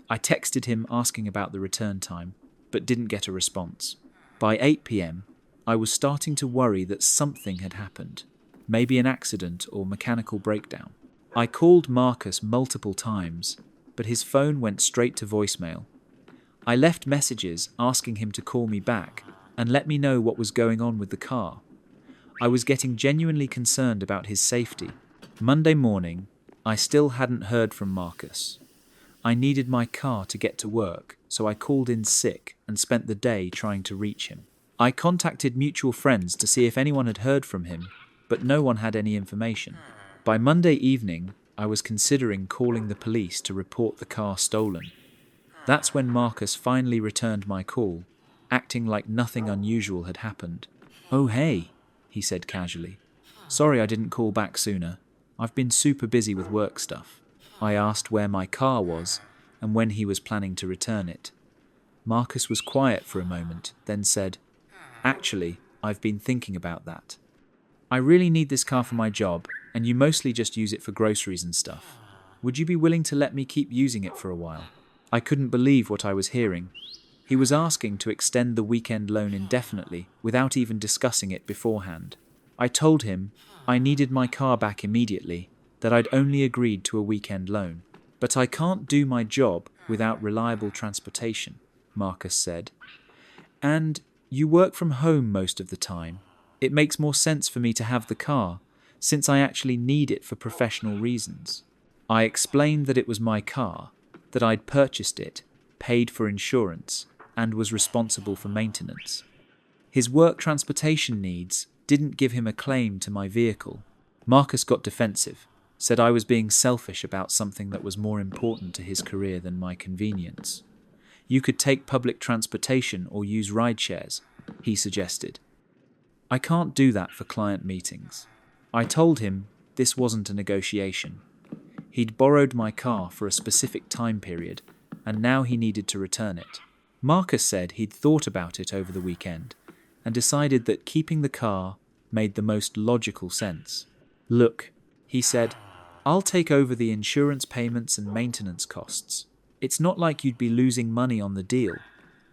I texted him asking about the return time, but didn't get a response. By 8 p.m, I was starting to worry that something had happened, maybe an accident or mechanical breakdown. I called Marcus multiple times, but his phone went straight to voicemail. I left messages asking him to call me back and let me know what was going on with the car. I was getting genuinely concerned about his safety. Monday morning, I still hadn't heard from Marcus. I needed my car to get to work, so I called in sick and spent the day trying to reach him. I contacted mutual friends to see if anyone had heard from him, but no one had any information. By Monday evening, I was considering calling the police to report the car stolen. That's when Marcus finally returned my call, acting like nothing unusual had happened. "Oh hey," he said casually. "Sorry I didn't call back sooner. I've been super busy with work stuff." I asked where my car was and when he was planning to return it. Marcus was quiet for a moment, then said, "Actually, I've been thinking about that. I really need this car for my job, and you mostly just use it for groceries and stuff. Would you be willing to let me keep using it for a while?" I couldn't believe what I was hearing. He was asking to extend the weekend loan indefinitely without even discussing it beforehand. I told him I needed my car back immediately, that I'd only agreed to a weekend loan. "But I can't do my job without reliable transportation," Marcus said. "And you work from home most of the time. It makes more sense for me to have the car, since I actually need it for professional reasons." I explained that it was my car, that I'd purchased it, paid for insurance, and was responsible for maintenance. His work transportation needs didn't give him a claim to my vehicle. Marcus got defensive, said I was being selfish about something that was more important to his career than my convenience. "You could take public transportation or use ride shares," he suggested. "I can't do that for client meetings." I told him this wasn't a negotiation. He'd borrowed my car for a specific time period, and now he needed to return it. Marcus said he'd thought about it over the weekend and decided that keeping the car made the most logical sense. "Look," he said, "I'll take over the insurance payments and maintenance costs. It's not like you'd be losing money on the deal.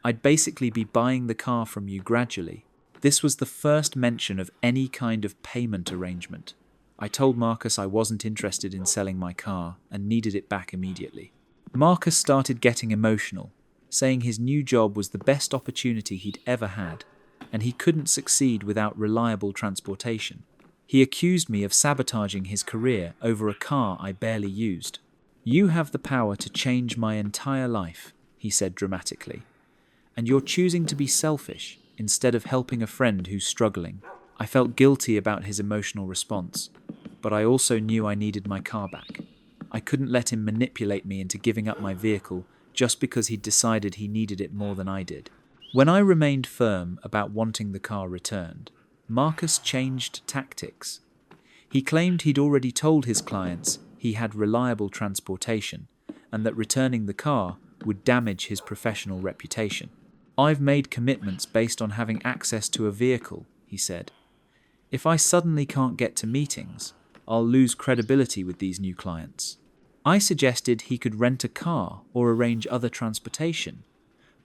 I'd basically be buying the car from you gradually." This was the first mention of any kind of payment arrangement. I told Marcus I wasn't interested in selling my car and needed it back immediately. Marcus started getting emotional, saying his new job was the best opportunity he'd ever had, and he couldn't succeed without reliable transportation. He accused me of sabotaging his career over a car I barely used. "You have the power to change my entire life," he said dramatically, "and you're choosing to be selfish instead of helping a friend who's struggling." I felt guilty about his emotional response, but I also knew I needed my car back. I couldn't let him manipulate me into giving up my vehicle just because he'd decided he needed it more than I did. When I remained firm about wanting the car returned, Marcus changed tactics. He claimed he'd already told his clients he had reliable transportation and that returning the car would damage his professional reputation. "I've made commitments based on having access to a vehicle," he said. "If I suddenly can't get to meetings, I'll lose credibility with these new clients." I suggested he could rent a car or arrange other transportation,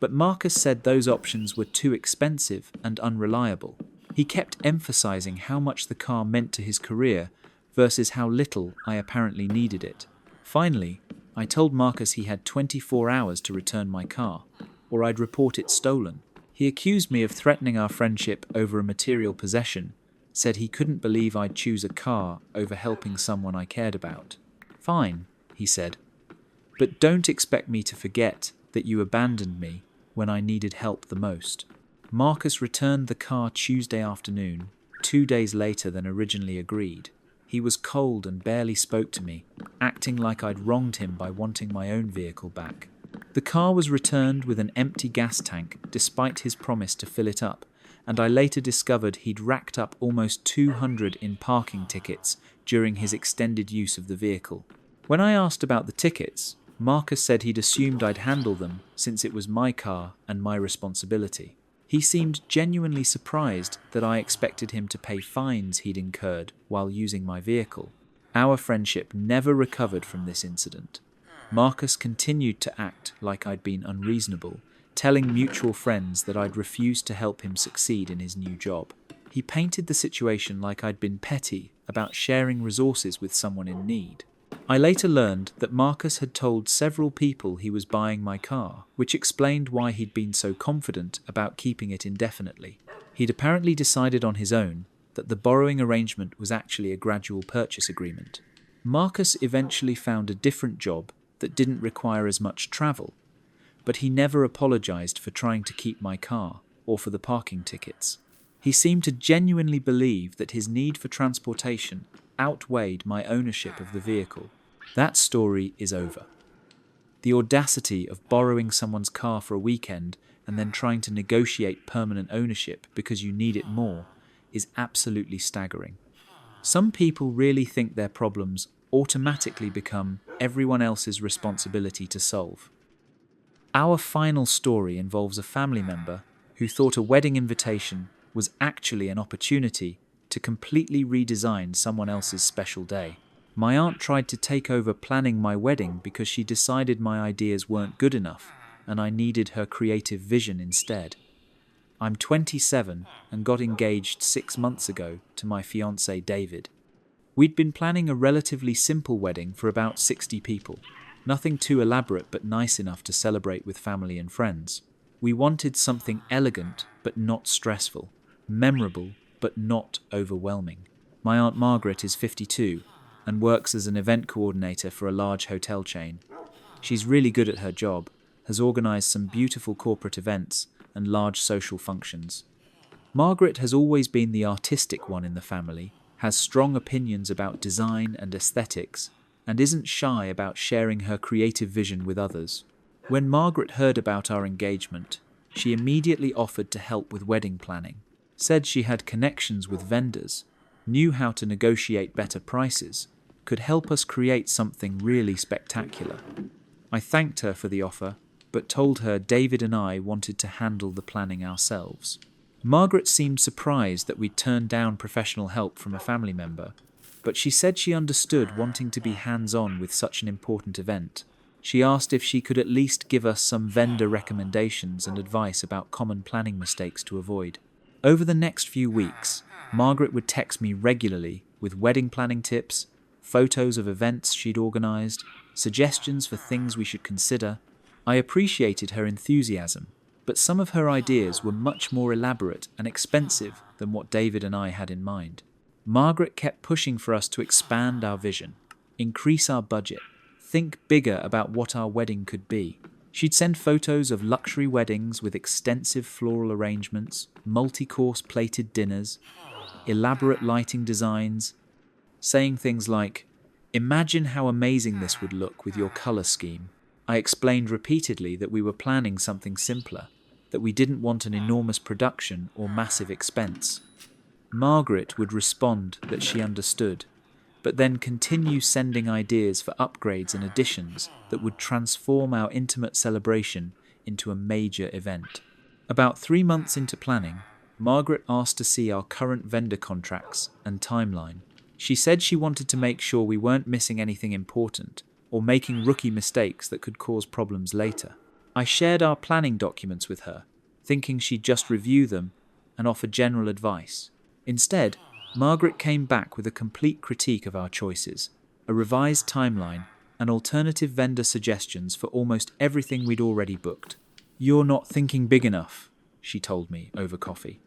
but Marcus said those options were too expensive and unreliable. He kept emphasizing how much the car meant to his career versus how little I apparently needed it. Finally, I told Marcus he had 24 hours to return my car, or I'd report it stolen. He accused me of threatening our friendship over a material possession, said he couldn't believe I'd choose a car over helping someone I cared about. "Fine," he said, "but don't expect me to forget that you abandoned me when I needed help the most." Marcus returned the car Tuesday afternoon, 2 days later than originally agreed. He was cold and barely spoke to me, acting like I'd wronged him by wanting my own vehicle back. The car was returned with an empty gas tank despite his promise to fill it up, and I later discovered he'd racked up almost 200 in parking tickets during his extended use of the vehicle. When I asked about the tickets, Marcus said he'd assumed I'd handle them since it was my car and my responsibility. He seemed genuinely surprised that I expected him to pay fines he'd incurred while using my vehicle. Our friendship never recovered from this incident. Marcus continued to act like I'd been unreasonable, telling mutual friends that I'd refused to help him succeed in his new job. He painted the situation like I'd been petty about sharing resources with someone in need. I later learned that Marcus had told several people he was buying my car, which explained why he'd been so confident about keeping it indefinitely. He'd apparently decided on his own that the borrowing arrangement was actually a gradual purchase agreement. Marcus eventually found a different job that didn't require as much travel, but he never apologized for trying to keep my car or for the parking tickets. He seemed to genuinely believe that his need for transportation outweighed my ownership of the vehicle. That story is over. The audacity of borrowing someone's car for a weekend and then trying to negotiate permanent ownership because you need it more is absolutely staggering. Some people really think their problems automatically become everyone else's responsibility to solve. Our final story involves a family member who thought a wedding invitation was actually an opportunity to completely redesign someone else's special day. My aunt tried to take over planning my wedding because she decided my ideas weren't good enough and I needed her creative vision instead. I'm 27 and got engaged 6 months ago to my fiancé David. We'd been planning a relatively simple wedding for about 60 people. Nothing too elaborate but nice enough to celebrate with family and friends. We wanted something elegant but not stressful, memorable but not overwhelming. My Aunt Margaret is 52 and works as an event coordinator for a large hotel chain. She's really good at her job, has organised some beautiful corporate events and large social functions. Margaret has always been the artistic one in the family, has strong opinions about design and aesthetics, and isn't shy about sharing her creative vision with others. When Margaret heard about our engagement, she immediately offered to help with wedding planning, said she had connections with vendors, knew how to negotiate better prices, could help us create something really spectacular. I thanked her for the offer, but told her David and I wanted to handle the planning ourselves. Margaret seemed surprised that we'd turned down professional help from a family member, but she said she understood wanting to be hands-on with such an important event. She asked if she could at least give us some vendor recommendations and advice about common planning mistakes to avoid. Over the next few weeks, Margaret would text me regularly with wedding planning tips, photos of events she'd organised, suggestions for things we should consider. I appreciated her enthusiasm, but some of her ideas were much more elaborate and expensive than what David and I had in mind. Margaret kept pushing for us to expand our vision, increase our budget, think bigger about what our wedding could be. She'd send photos of luxury weddings with extensive floral arrangements, multi-course plated dinners, elaborate lighting designs, saying things like, "Imagine how amazing this would look with your colour scheme." I explained repeatedly that we were planning something simpler, that we didn't want an enormous production or massive expense. Margaret would respond that she understood, but then continue sending ideas for upgrades and additions that would transform our intimate celebration into a major event. About 3 months into planning, Margaret asked to see our current vendor contracts and timeline. She said she wanted to make sure we weren't missing anything important or making rookie mistakes that could cause problems later. I shared our planning documents with her, thinking she'd just review them and offer general advice. Instead, Margaret came back with a complete critique of our choices, a revised timeline, and alternative vendor suggestions for almost everything we'd already booked. "You're not thinking big enough," she told me over coffee.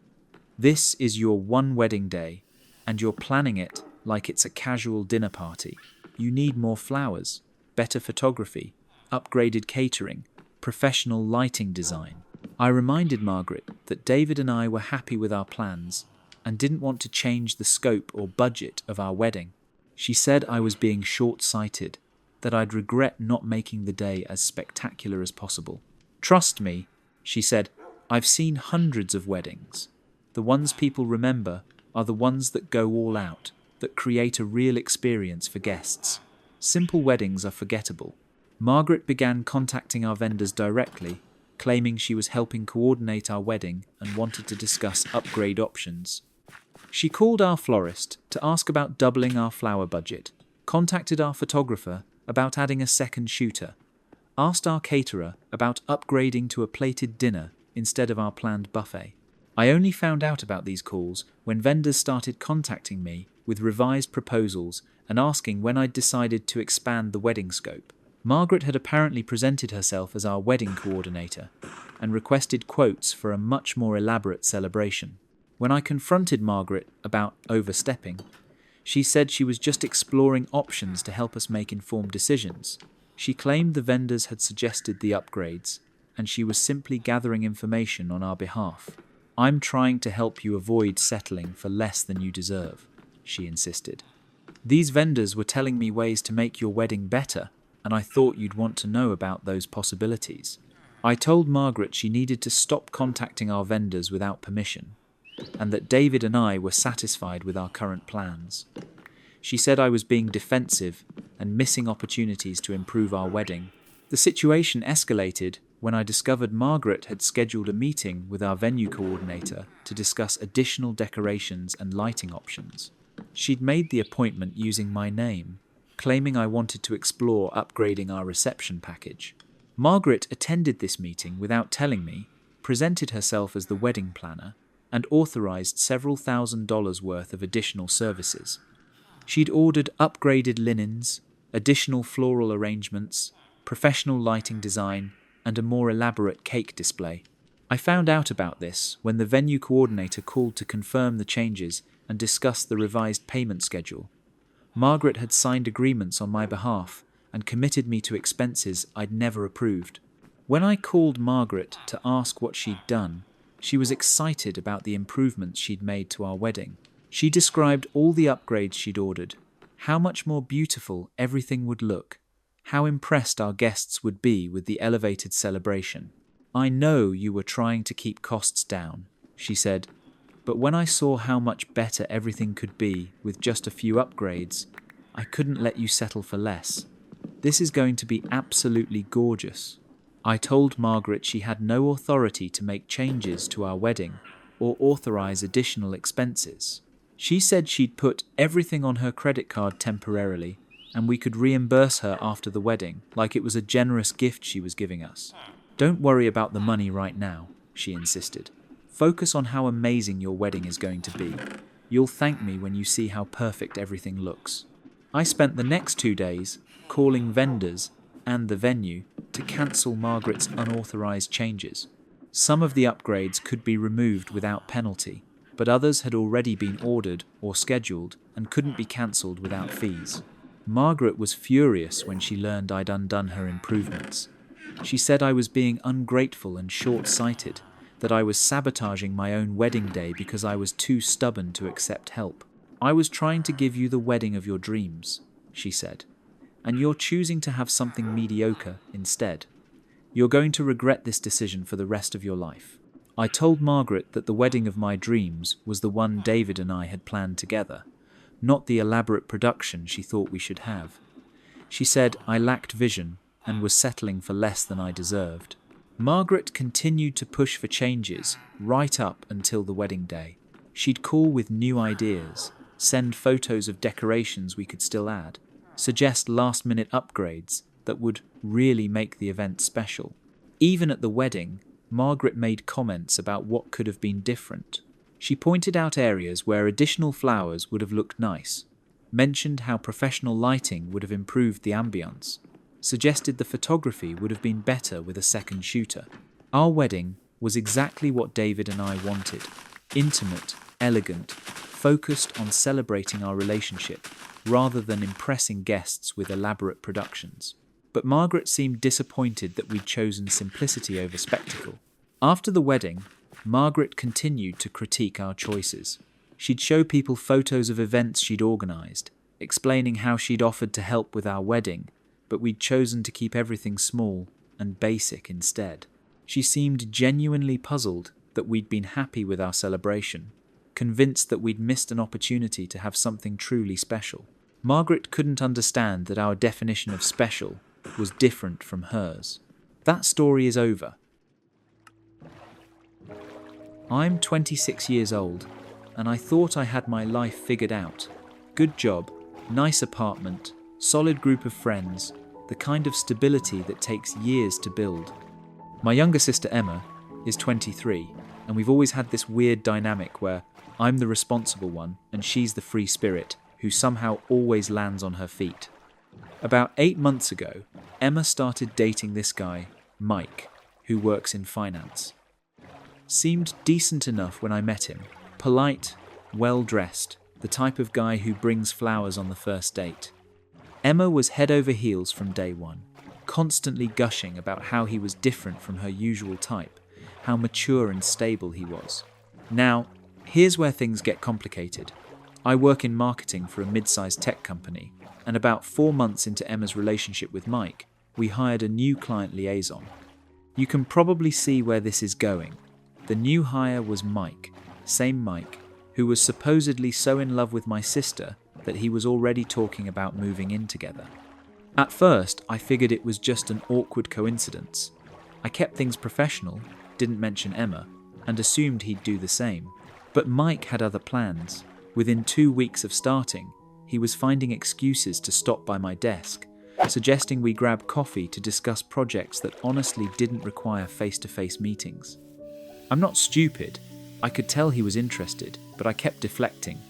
"This is your one wedding day, and you're planning it like it's a casual dinner party. You need more flowers, better photography, upgraded catering, professional lighting design." I reminded Margaret that David and I were happy with our plans and didn't want to change the scope or budget of our wedding. She said I was being short-sighted, that I'd regret not making the day as spectacular as possible. "Trust me," she said, "I've seen hundreds of weddings. The ones people remember are the ones that go all out, that create a real experience for guests. Simple weddings are forgettable." Margaret began contacting our vendors directly, claiming she was helping coordinate our wedding and wanted to discuss upgrade options. She called our florist to ask about doubling our flower budget, contacted our photographer about adding a second shooter, asked our caterer about upgrading to a plated dinner instead of our planned buffet. I only found out about these calls when vendors started contacting me with revised proposals and asking when I'd decided to expand the wedding scope. Margaret had apparently presented herself as our wedding coordinator and requested quotes for a much more elaborate celebration. When I confronted Margaret about overstepping, she said she was just exploring options to help us make informed decisions. She claimed the vendors had suggested the upgrades, and she was simply gathering information on our behalf. "I'm trying to help you avoid settling for less than you deserve," she insisted. "These vendors were telling me ways to make your wedding better, and I thought you'd want to know about those possibilities." I told Margaret she needed to stop contacting our vendors without permission, and that David and I were satisfied with our current plans. She said I was being defensive and missing opportunities to improve our wedding. The situation escalated when I discovered Margaret had scheduled a meeting with our venue coordinator to discuss additional decorations and lighting options. She'd made the appointment using my name, claiming I wanted to explore upgrading our reception package. Margaret attended this meeting without telling me, presented herself as the wedding planner, and authorized several $1,000s worth of additional services. She'd ordered upgraded linens, additional floral arrangements, professional lighting design, and a more elaborate cake display. I found out about this when the venue coordinator called to confirm the changes and discuss the revised payment schedule. Margaret had signed agreements on my behalf and committed me to expenses I'd never approved. When I called Margaret to ask what she'd done, she was excited about the improvements she'd made to our wedding. She described all the upgrades she'd ordered, how much more beautiful everything would look, how impressed our guests would be with the elevated celebration. "I know you were trying to keep costs down," she said, "but when I saw how much better everything could be with just a few upgrades, I couldn't let you settle for less. This is going to be absolutely gorgeous." I told Margaret she had no authority to make changes to our wedding or authorize additional expenses. She said she'd put everything on her credit card temporarily and we could reimburse her after the wedding, like it was a generous gift she was giving us. "Don't worry about the money right now," she insisted. "Focus on how amazing your wedding is going to be. You'll thank me when you see how perfect everything looks." I spent the next 2 days calling vendors and the venue to cancel Margaret's unauthorized changes. Some of the upgrades could be removed without penalty, but others had already been ordered or scheduled and couldn't be cancelled without fees. Margaret was furious when she learned I'd undone her improvements. She said I was being ungrateful and short-sighted, that I was sabotaging my own wedding day because I was too stubborn to accept help. "I was trying to give you the wedding of your dreams," she said, "and you're choosing to have something mediocre instead. You're going to regret this decision for the rest of your life." I told Margaret that the wedding of my dreams was the one David and I had planned together, not the elaborate production she thought we should have. She said I lacked vision and was settling for less than I deserved. Margaret continued to push for changes right up until the wedding day. She'd call with new ideas, send photos of decorations we could still add, suggest last-minute upgrades that would really make the event special. Even at the wedding, Margaret made comments about what could have been different. She pointed out areas where additional flowers would have looked nice, mentioned how professional lighting would have improved the ambience, suggested the photography would have been better with a second shooter. Our wedding was exactly what David and I wanted: intimate, elegant, focused on celebrating our relationship rather than impressing guests with elaborate productions. But Margaret seemed disappointed that we'd chosen simplicity over spectacle. After the wedding, Margaret continued to critique our choices. She'd show people photos of events she'd organised, explaining how she'd offered to help with our wedding, but we'd chosen to keep everything small and basic instead. She seemed genuinely puzzled that we'd been happy with our celebration, convinced that we'd missed an opportunity to have something truly special. Margaret couldn't understand that our definition of special was different from hers. That story is over. I'm 26 years old, and I thought I had my life figured out. Good job, nice apartment, solid group of friends, the kind of stability that takes years to build. My younger sister Emma is 23, and we've always had this weird dynamic where I'm the responsible one and she's the free spirit who somehow always lands on her feet. About 8 months ago, Emma started dating this guy, Mike, who works in finance. Seemed decent enough when I met him, polite, well-dressed, the type of guy who brings flowers on the first date. Emma was head over heels from day one, constantly gushing about how he was different from her usual type, how mature and stable he was. Now, here's where things get complicated. I work in marketing for a mid-sized tech company, and about 4 months into Emma's relationship with Mike, we hired a new client liaison. You can probably see where this is going. The new hire was Mike, same Mike, who was supposedly so in love with my sister that he was already talking about moving in together. At first, I figured it was just an awkward coincidence. I kept things professional, didn't mention Emma, and assumed he'd do the same. But Mike had other plans. Within 2 weeks of starting, he was finding excuses to stop by my desk, suggesting we grab coffee to discuss projects that honestly didn't require face-to-face meetings. I'm not stupid. I could tell he was interested, but I kept deflecting.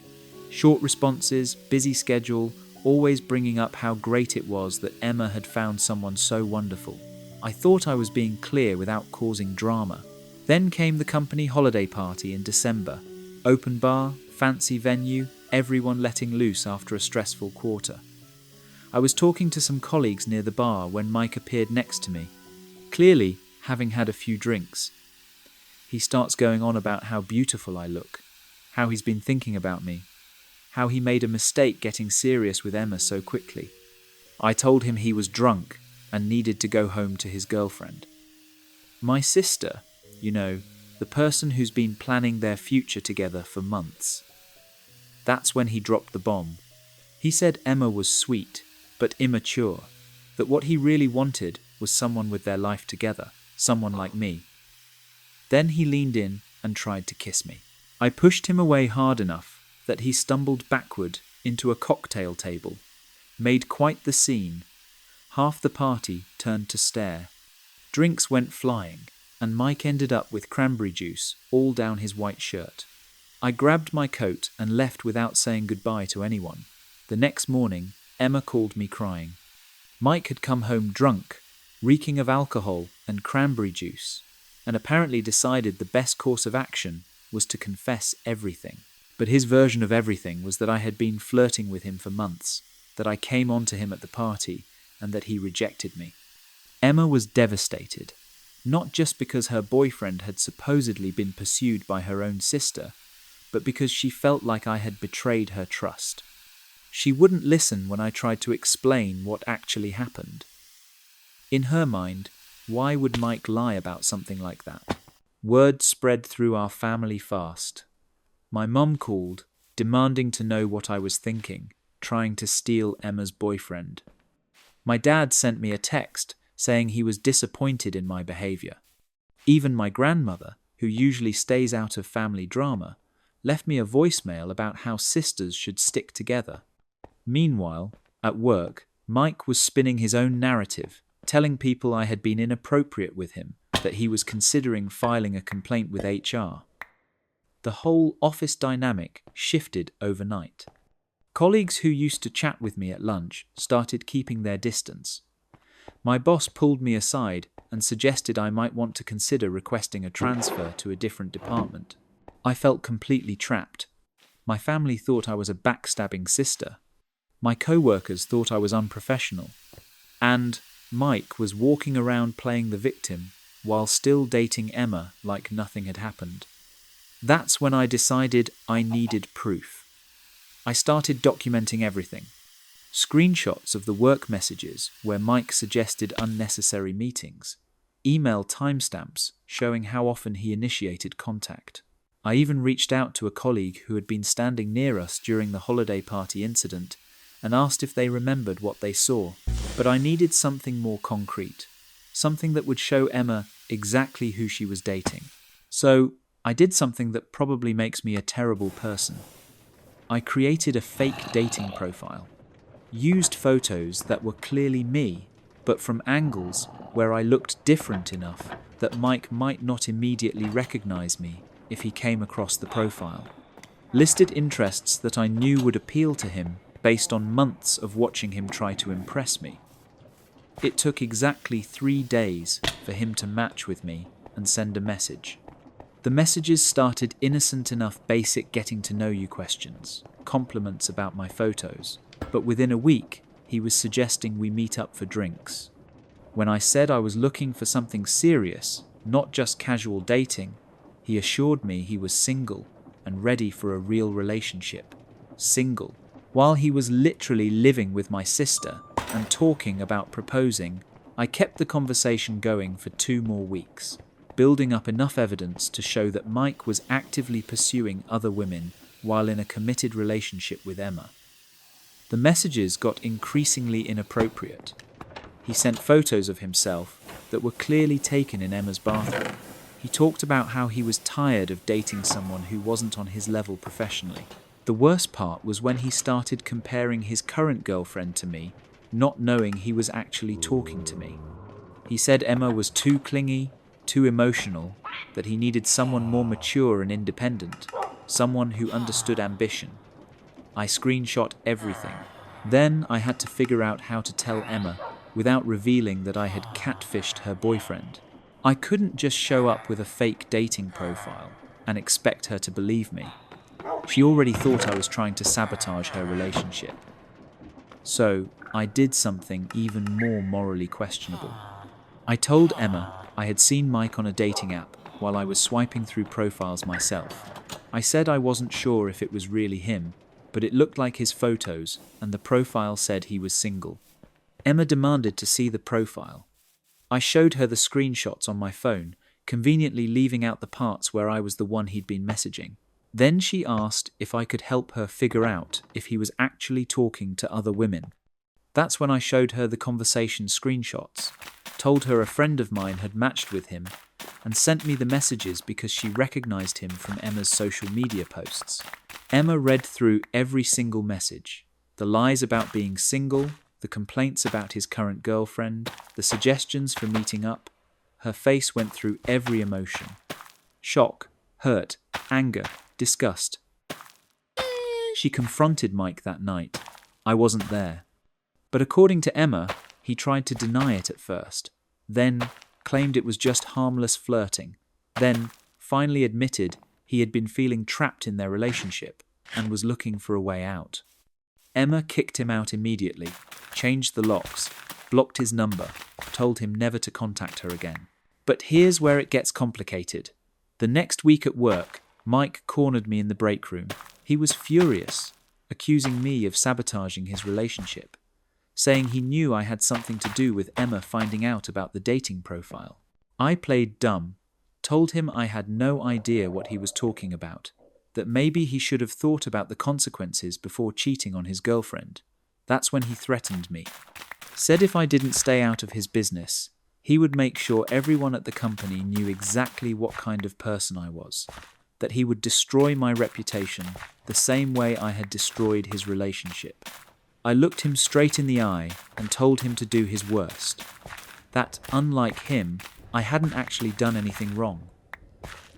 Short responses, busy schedule, always bringing up how great it was that Emma had found someone so wonderful. I thought I was being clear without causing drama. Then came the company holiday party in December. Open bar, fancy venue, everyone letting loose after a stressful quarter. I was talking to some colleagues near the bar when Mike appeared next to me, clearly having had a few drinks. He starts going on about how beautiful I look, how he's been thinking about me, how he made a mistake getting serious with Emma so quickly. I told him he was drunk and needed to go home to his girlfriend. My sister, the person who's been planning their future together for months. That's when he dropped the bomb. He said Emma was sweet, but immature, that what he really wanted was someone with their life together, someone like me. Then he leaned in and tried to kiss me. I pushed him away hard enough that he stumbled backward into a cocktail table, made quite the scene. Half the party turned to stare. Drinks went flying, and Mike ended up with cranberry juice all down his white shirt. I grabbed my coat and left without saying goodbye to anyone. The next morning, Emma called me crying. Mike had come home drunk, reeking of alcohol and cranberry juice, and apparently decided the best course of action was to confess everything. But his version of everything was that I had been flirting with him for months, that I came on to him at the party, and that he rejected me. Emma was devastated, not just because her boyfriend had supposedly been pursued by her own sister, but because she felt like I had betrayed her trust. She wouldn't listen when I tried to explain what actually happened. In her mind, why would Mike lie about something like that? Word spread through our family fast. My mum called, demanding to know what I was thinking, trying to steal Emma's boyfriend. My dad sent me a text saying he was disappointed in my behavior. Even my grandmother, who usually stays out of family drama, left me a voicemail about how sisters should stick together. Meanwhile, at work, Mike was spinning his own narrative, telling people I had been inappropriate with him, that he was considering filing a complaint with HR. The whole office dynamic shifted overnight. Colleagues who used to chat with me at lunch started keeping their distance. My boss pulled me aside and suggested I might want to consider requesting a transfer to a different department. I felt completely trapped. My family thought I was a backstabbing sister. My co-workers thought I was unprofessional. And Mike was walking around playing the victim while still dating Emma like nothing had happened. That's when I decided I needed proof. I started documenting everything. Screenshots of the work messages where Mike suggested unnecessary meetings. Email timestamps showing how often he initiated contact. I even reached out to a colleague who had been standing near us during the holiday party incident and asked if they remembered what they saw. But I needed something more concrete, something that would show Emma exactly who she was dating. So I did something that probably makes me a terrible person. I created a fake dating profile. Used photos that were clearly me, but from angles where I looked different enough that Mike might not immediately recognize me if he came across the profile. Listed interests that I knew would appeal to him based on months of watching him try to impress me. It took exactly 3 days for him to match with me and send a message. The messages started innocent enough basic getting-to-know-you questions, compliments about my photos, but within a week, he was suggesting we meet up for drinks. When I said I was looking for something serious, not just casual dating, He assured me he was single and ready for a real relationship. Single, while he was literally living with my sister and talking about proposing. I kept the conversation going for 2 more weeks, building up enough evidence to show that Mike was actively pursuing other women while in a committed relationship with Emma. The messages got increasingly inappropriate. He sent photos of himself that were clearly taken in Emma's bathroom. He talked about how he was tired of dating someone who wasn't on his level professionally. The worst part was when he started comparing his current girlfriend to me, not knowing he was actually talking to me. He said Emma was too clingy, too emotional, that he needed someone more mature and independent, someone who understood ambition. I screenshot everything. Then I had to figure out how to tell Emma without revealing that I had catfished her boyfriend. I couldn't just show up with a fake dating profile and expect her to believe me. She already thought I was trying to sabotage her relationship. So I did something even more morally questionable. I told Emma I had seen Mike on a dating app while I was swiping through profiles myself. I said I wasn't sure if it was really him, but it looked like his photos and the profile said he was single. Emma demanded to see the profile. I showed her the screenshots on my phone, conveniently leaving out the parts where I was the one he'd been messaging. Then she asked if I could help her figure out if he was actually talking to other women. That's when I showed her the conversation screenshots, told her a friend of mine had matched with him, and sent me the messages because she recognized him from Emma's social media posts. Emma read through every single message. The lies about being single, the complaints about his current girlfriend, the suggestions for meeting up. Her face went through every emotion. Shock, hurt, anger, disgust. She confronted Mike that night. I wasn't there. But according to Emma, he tried to deny it at first, then claimed it was just harmless flirting, then finally admitted he had been feeling trapped in their relationship and was looking for a way out. Emma kicked him out immediately, changed the locks, blocked his number, told him never to contact her again. But here's where it gets complicated. The next week at work, Mike cornered me in the break room. He was furious, accusing me of sabotaging his relationship, saying he knew I had something to do with Emma finding out about the dating profile. I played dumb, told him I had no idea what he was talking about, that maybe he should have thought about the consequences before cheating on his girlfriend. That's when he threatened me. Said if I didn't stay out of his business, he would make sure everyone at the company knew exactly what kind of person I was, that he would destroy my reputation the same way I had destroyed his relationship. I looked him straight in the eye and told him to do his worst. That, unlike him, I hadn't actually done anything wrong.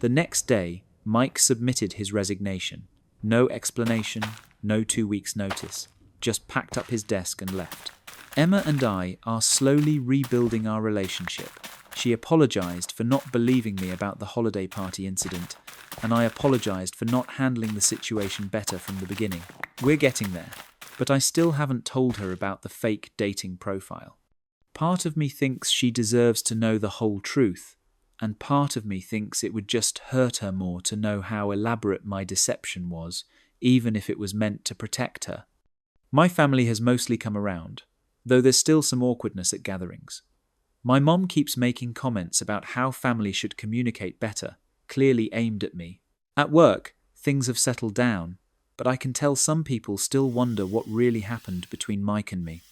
The next day, Mike submitted his resignation. No explanation, no 2 weeks' notice. Just packed up his desk and left. Emma and I are slowly rebuilding our relationship. She apologized for not believing me about the holiday party incident, and I apologized for not handling the situation better from the beginning. We're getting there, but I still haven't told her about the fake dating profile. Part of me thinks she deserves to know the whole truth, and part of me thinks it would just hurt her more to know how elaborate my deception was, even if it was meant to protect her. My family has mostly come around, though there's still some awkwardness at gatherings. My mom keeps making comments about how family should communicate better, clearly aimed at me. At work, things have settled down, but I can tell some people still wonder what really happened between Mike and me.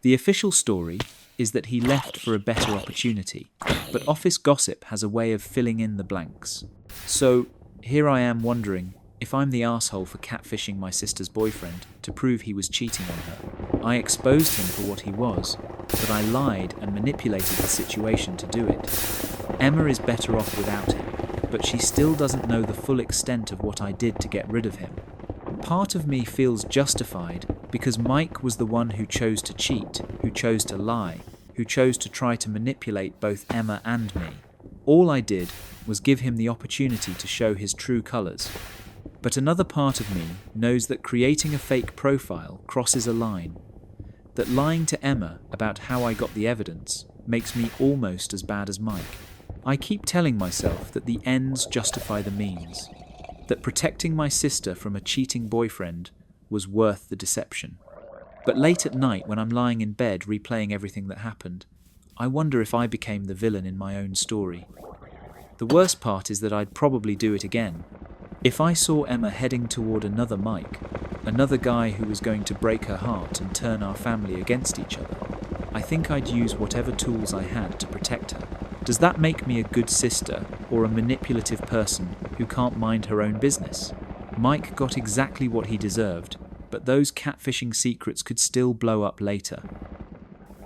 The official story is that he left for a better opportunity, but office gossip has a way of filling in the blanks. So, here I am wondering if I'm the arsehole for catfishing my sister's boyfriend to prove he was cheating on her. I exposed him for what he was, but I lied and manipulated the situation to do it. Emma is better off without him, but she still doesn't know the full extent of what I did to get rid of him. Part of me feels justified because Mike was the one who chose to cheat, who chose to lie, who chose to try to manipulate both Emma and me. All I did was give him the opportunity to show his true colours. But another part of me knows that creating a fake profile crosses a line, that lying to Emma about how I got the evidence makes me almost as bad as Mike. I keep telling myself that the ends justify the means, that protecting my sister from a cheating boyfriend was worth the deception. But late at night, when I'm lying in bed replaying everything that happened, I wonder if I became the villain in my own story. The worst part is that I'd probably do it again. If I saw Emma heading toward another Mike, another guy who was going to break her heart and turn our family against each other, I think I'd use whatever tools I had to protect her. Does that make me a good sister or a manipulative person who can't mind her own business? Mike got exactly what he deserved, but those catfishing secrets could still blow up later.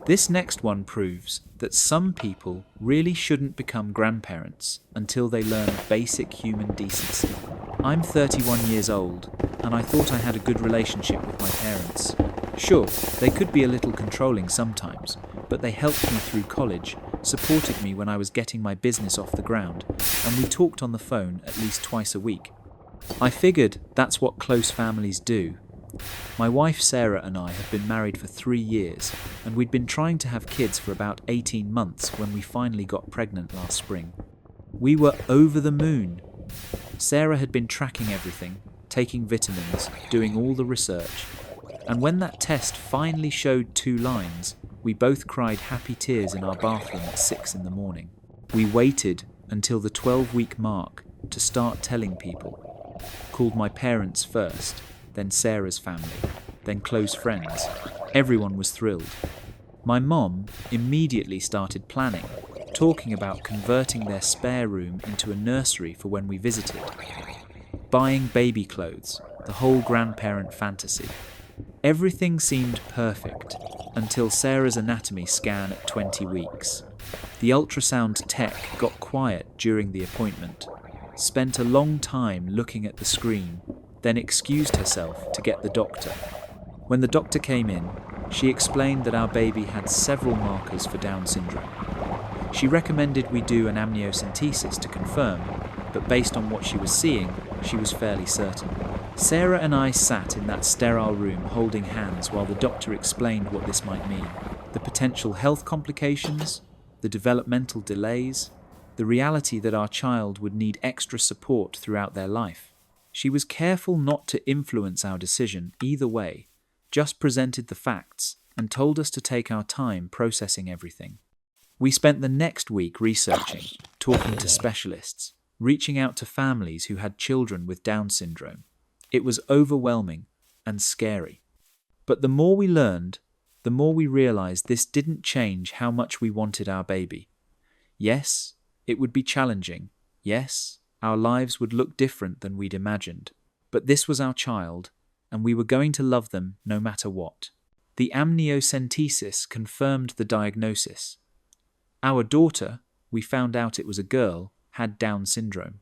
This next one proves that some people really shouldn't become grandparents until they learn basic human decency. I'm 31 years old, and I thought I had a good relationship with my parents. Sure, they could be a little controlling sometimes, but they helped me through college, supported me when I was getting my business off the ground, and we talked on the phone at least twice a week. I figured that's what close families do. My wife Sarah and I have been married for 3 years, and we'd been trying to have kids for about 18 months when we finally got pregnant last spring. We were over the moon. Sarah had been tracking everything, taking vitamins, doing all the research, and when that test finally showed 2 lines, we both cried happy tears in our bathroom at 6 in the morning. We waited until the 12-week mark to start telling people. Called my parents first, then Sarah's family, then close friends. Everyone was thrilled. My mom immediately started planning, talking about converting their spare room into a nursery for when we visited, buying baby clothes, the whole grandparent fantasy. Everything seemed perfect until Sarah's anatomy scan at 20 weeks. The ultrasound tech got quiet during the appointment, spent a long time looking at the screen, then excused herself to get the doctor. When the doctor came in, she explained that our baby had several markers for Down syndrome. She recommended we do an amniocentesis to confirm, but based on what she was seeing, she was fairly certain. Sarah and I sat in that sterile room holding hands while the doctor explained what this might mean. The potential health complications, the developmental delays, the reality that our child would need extra support throughout their life. She was careful not to influence our decision either way, just presented the facts and told us to take our time processing everything. We spent the next week researching, talking to specialists, reaching out to families who had children with Down syndrome. It was overwhelming and scary. But the more we learned, the more we realized this didn't change how much we wanted our baby. Yes, it would be challenging. Yes, our lives would look different than we'd imagined. But this was our child, and we were going to love them no matter what. The amniocentesis confirmed the diagnosis. Our daughter, we found out it was a girl, had Down syndrome.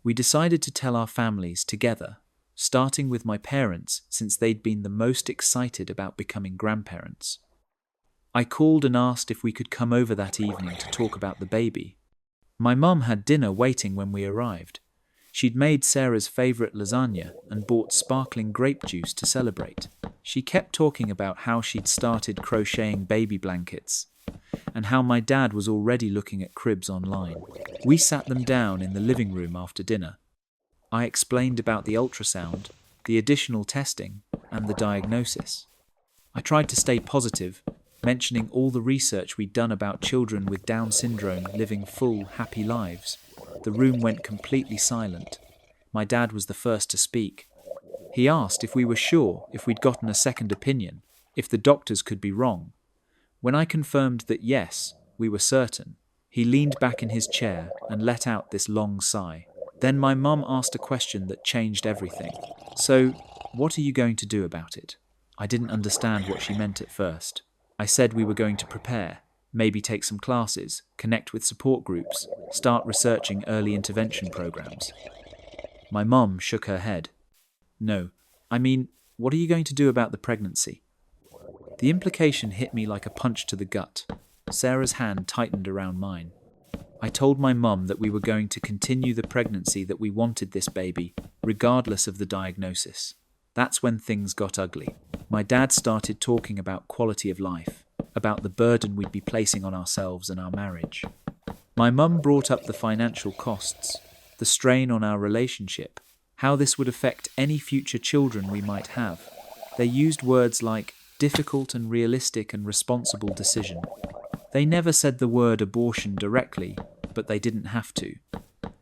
We decided to tell our families together, starting with my parents since they'd been the most excited about becoming grandparents. I called and asked if we could come over that evening to talk about the baby. My mum had dinner waiting when we arrived. She'd made Sarah's favourite lasagna and bought sparkling grape juice to celebrate. She kept talking about how she'd started crocheting baby blankets and how my dad was already looking at cribs online. We sat them down in the living room after dinner. I explained about the ultrasound, the additional testing, and the diagnosis. I tried to stay positive, mentioning all the research we'd done about children with Down syndrome living full, happy lives. The room went completely silent. My dad was the first to speak. He asked if we were sure if we'd gotten a second opinion, if the doctors could be wrong. When I confirmed that yes, we were certain, he leaned back in his chair and let out this long sigh. Then my mum asked a question that changed everything. So, what are you going to do about it? I didn't understand what she meant at first. I said we were going to prepare, maybe take some classes, connect with support groups, start researching early intervention programs. My mum shook her head. No, I mean, what are you going to do about the pregnancy? The implication hit me like a punch to the gut. Sarah's hand tightened around mine. I told my mum that we were going to continue the pregnancy, that we wanted this baby, regardless of the diagnosis. That's when things got ugly. My dad started talking about quality of life, about the burden we'd be placing on ourselves and our marriage. My mum brought up the financial costs, the strain on our relationship, how this would affect any future children we might have. They used words like difficult and realistic and responsible decision. They never said the word abortion directly, but they didn't have to.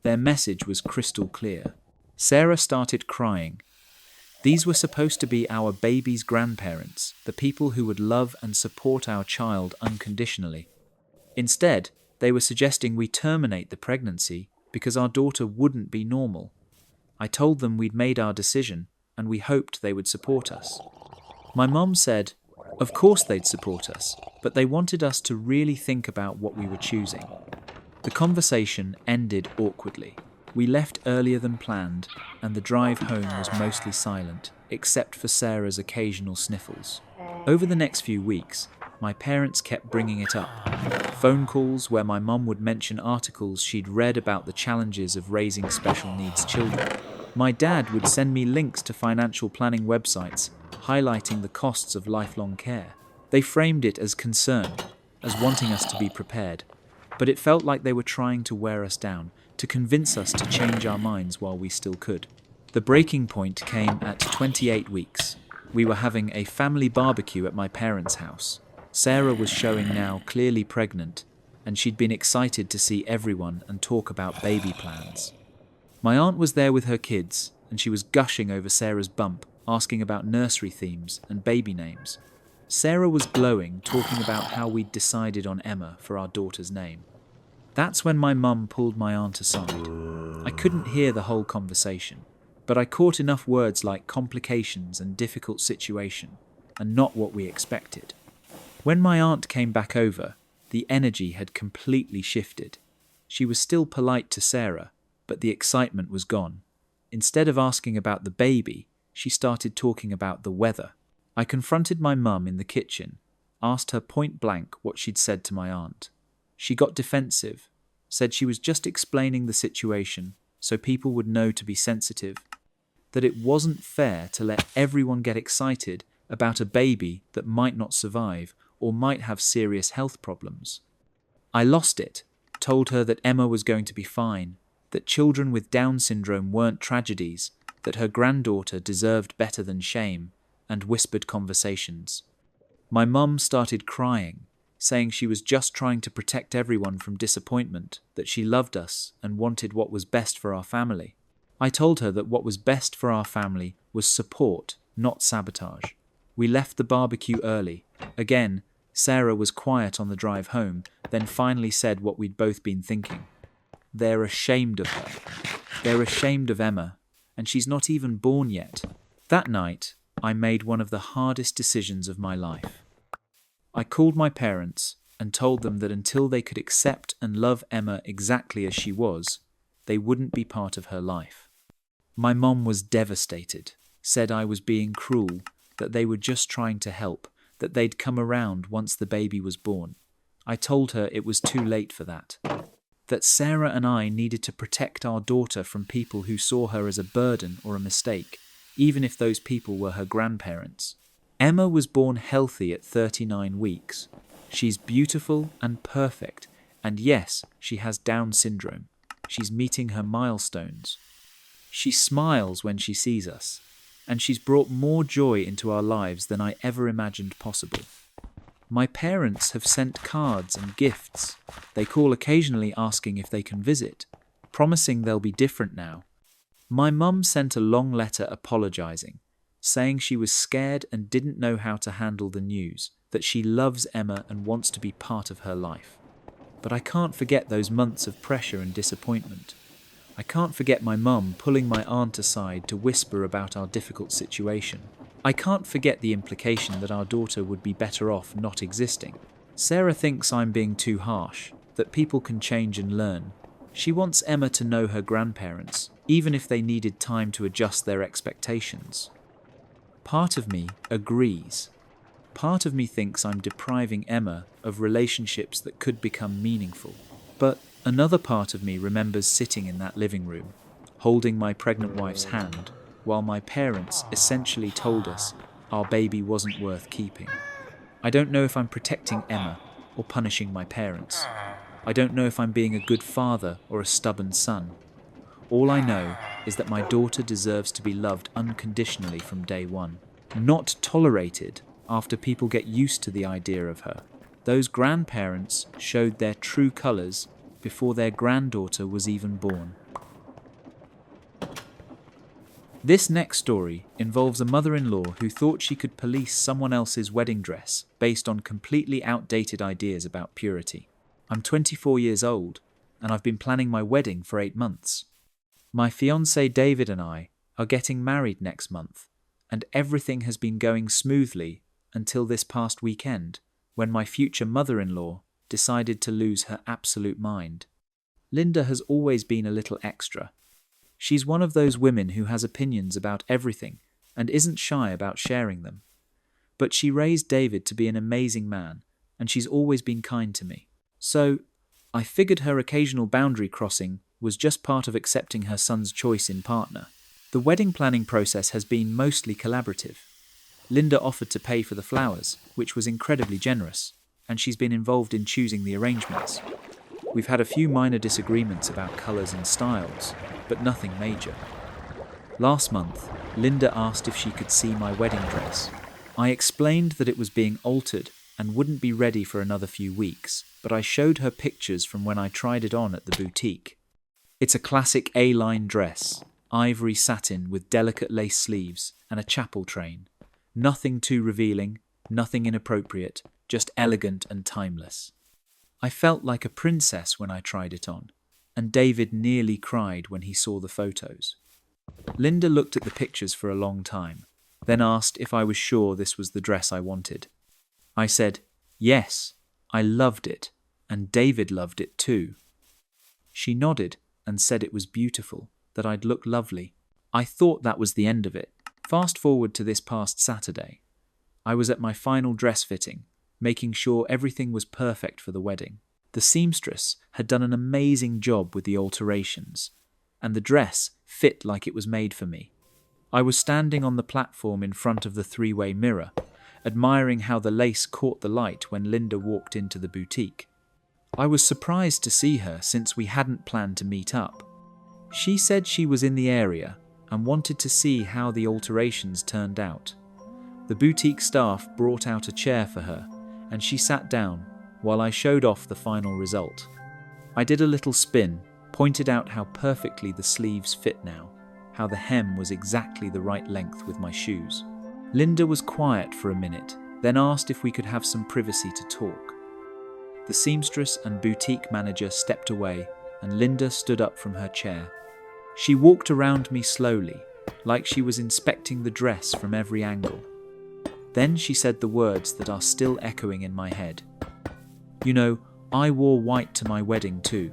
Their message was crystal clear. Sarah started crying. These were supposed to be our baby's grandparents, the people who would love and support our child unconditionally. Instead, they were suggesting we terminate the pregnancy because our daughter wouldn't be normal. I told them we'd made our decision and we hoped they would support us. My mum said, of course they'd support us, but they wanted us to really think about what we were choosing. The conversation ended awkwardly. We left earlier than planned, and the drive home was mostly silent, except for Sarah's occasional sniffles. Over the next few weeks, my parents kept bringing it up. Phone calls where my mum would mention articles she'd read about the challenges of raising special needs children. My dad would send me links to financial planning websites highlighting the costs of lifelong care. They framed it as concern, as wanting us to be prepared, but it felt like they were trying to wear us down, to convince us to change our minds while we still could. The breaking point came at 28 weeks. We were having a family barbecue at my parents' house. Sarah was showing now clearly pregnant, and she'd been excited to see everyone and talk about baby plans. My aunt was there with her kids, and she was gushing over Sarah's bump, asking about nursery themes and baby names. Sarah was glowing, talking about how we'd decided on Emma for our daughter's name. That's when my mum pulled my aunt aside. I couldn't hear the whole conversation, but I caught enough words like complications and difficult situation, and not what we expected. When my aunt came back over, the energy had completely shifted. She was still polite to Sarah, but the excitement was gone. Instead of asking about the baby, she started talking about the weather. I confronted my mum in the kitchen, asked her point blank what she'd said to my aunt. She got defensive, said she was just explaining the situation so people would know to be sensitive, that it wasn't fair to let everyone get excited about a baby that might not survive or might have serious health problems. I lost it, told her that Emma was going to be fine, that children with Down syndrome weren't tragedies, that her granddaughter deserved better than shame, and whispered conversations. My mum started crying, saying she was just trying to protect everyone from disappointment, that she loved us and wanted what was best for our family. I told her that what was best for our family was support, not sabotage. We left the barbecue early. Again, Sarah was quiet on the drive home, then finally said what we'd both been thinking. They're ashamed of her. They're ashamed of Emma, and she's not even born yet. That night, I made one of the hardest decisions of my life. I called my parents and told them that until they could accept and love Emma exactly as she was, they wouldn't be part of her life. My mom was devastated, said I was being cruel, that they were just trying to help, that they'd come around once the baby was born. I told her it was too late for that. That Sarah and I needed to protect our daughter from people who saw her as a burden or a mistake, even if those people were her grandparents. Emma was born healthy at 39 weeks. She's beautiful and perfect, and yes, she has Down syndrome. She's meeting her milestones. She smiles when she sees us, and she's brought more joy into our lives than I ever imagined possible. My parents have sent cards and gifts. They call occasionally asking if they can visit, promising they'll be different now. My mum sent a long letter apologising, saying she was scared and didn't know how to handle the news, that she loves Emma and wants to be part of her life. But I can't forget those months of pressure and disappointment. I can't forget my mum pulling my aunt aside to whisper about our difficult situation. I can't forget the implication that our daughter would be better off not existing. Sarah thinks I'm being too harsh, that people can change and learn. She wants Emma to know her grandparents, even if they needed time to adjust their expectations. Part of me agrees. Part of me thinks I'm depriving Emma of relationships that could become meaningful. But another part of me remembers sitting in that living room, holding my pregnant wife's hand, while my parents essentially told us our baby wasn't worth keeping. I don't know if I'm protecting Emma or punishing my parents. I don't know if I'm being a good father or a stubborn son. All I know is that my daughter deserves to be loved unconditionally from day one, not tolerated after people get used to the idea of her. Those grandparents showed their true colours before their granddaughter was even born. This next story involves a mother-in-law who thought she could police someone else's wedding dress based on completely outdated ideas about purity. I'm 24 years old, and I've been planning my wedding for 8 months. My fiancé David and I are getting married next month, and everything has been going smoothly until this past weekend, when my future mother-in-law decided to lose her absolute mind. Linda has always been a little extra. She's one of those women who has opinions about everything and isn't shy about sharing them. But she raised David to be an amazing man, and she's always been kind to me. So, I figured her occasional boundary crossing was just part of accepting her son's choice in partner. The wedding planning process has been mostly collaborative. Linda offered to pay for the flowers, which was incredibly generous, and she's been involved in choosing the arrangements. We've had a few minor disagreements about colours and styles, but nothing major. Last month, Linda asked if she could see my wedding dress. I explained that it was being altered and wouldn't be ready for another few weeks, but I showed her pictures from when I tried it on at the boutique. It's a classic A-line dress, ivory satin with delicate lace sleeves and a chapel train. Nothing too revealing, nothing inappropriate, just elegant and timeless. I felt like a princess when I tried it on, and David nearly cried when he saw the photos. Linda looked at the pictures for a long time, then asked if I was sure this was the dress I wanted. I said, yes, I loved it, and David loved it too. She nodded and said it was beautiful, that I'd look lovely. I thought that was the end of it. Fast forward to this past Saturday. I was at my final dress fitting, making sure everything was perfect for the wedding. The seamstress had done an amazing job with the alterations, and the dress fit like it was made for me. I was standing on the platform in front of the three-way mirror, admiring how the lace caught the light when Linda walked into the boutique. I was surprised to see her since we hadn't planned to meet up. She said she was in the area and wanted to see how the alterations turned out. The boutique staff brought out a chair for her, and she sat down while I showed off the final result. I did a little spin, pointed out how perfectly the sleeves fit now, how the hem was exactly the right length with my shoes. Linda was quiet for a minute, then asked if we could have some privacy to talk. The seamstress and boutique manager stepped away, and Linda stood up from her chair. She walked around me slowly, like she was inspecting the dress from every angle. Then she said the words that are still echoing in my head. You know, I wore white to my wedding too.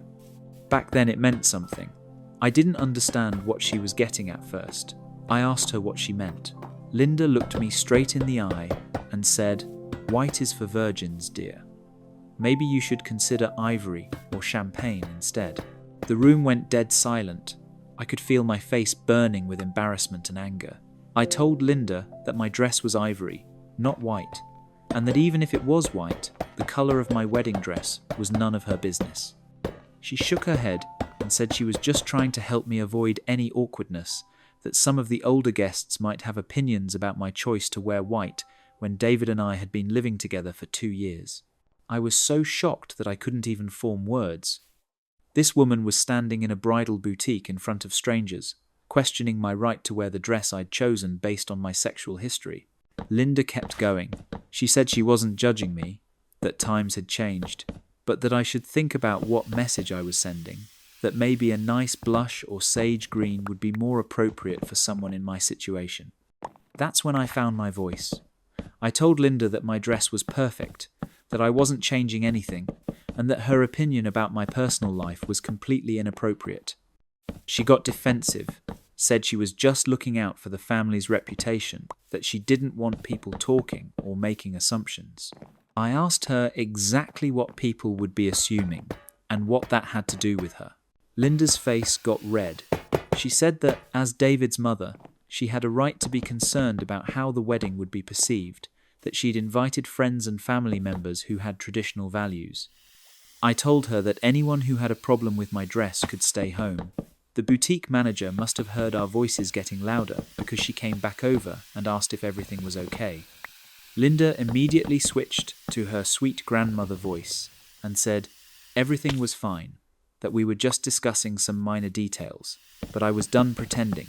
Back then it meant something. I didn't understand what she was getting at first. I asked her what she meant. Linda looked me straight in the eye and said, "White is for virgins, dear. Maybe you should consider ivory or champagne instead." The room went dead silent. I could feel my face burning with embarrassment and anger. I told Linda that my dress was ivory, not white, and that even if it was white, the colour of my wedding dress was none of her business. She shook her head and said she was just trying to help me avoid any awkwardness, that some of the older guests might have opinions about my choice to wear white when David and I had been living together for 2 years. I was so shocked that I couldn't even form words. This woman was standing in a bridal boutique in front of strangers, questioning my right to wear the dress I'd chosen based on my sexual history. Linda kept going. She said she wasn't judging me, that times had changed, but that I should think about what message I was sending, that maybe a nice blush or sage green would be more appropriate for someone in my situation. That's when I found my voice. I told Linda that my dress was perfect, that I wasn't changing anything, and that her opinion about my personal life was completely inappropriate. She got defensive, said she was just looking out for the family's reputation, that she didn't want people talking or making assumptions. I asked her exactly what people would be assuming and what that had to do with her. Linda's face got red. She said that, as David's mother, she had a right to be concerned about how the wedding would be perceived, that she'd invited friends and family members who had traditional values. I told her that anyone who had a problem with my dress could stay home. The boutique manager must have heard our voices getting louder because she came back over and asked if everything was okay. Linda immediately switched to her sweet grandmother voice and said everything was fine, that we were just discussing some minor details, but I was done pretending.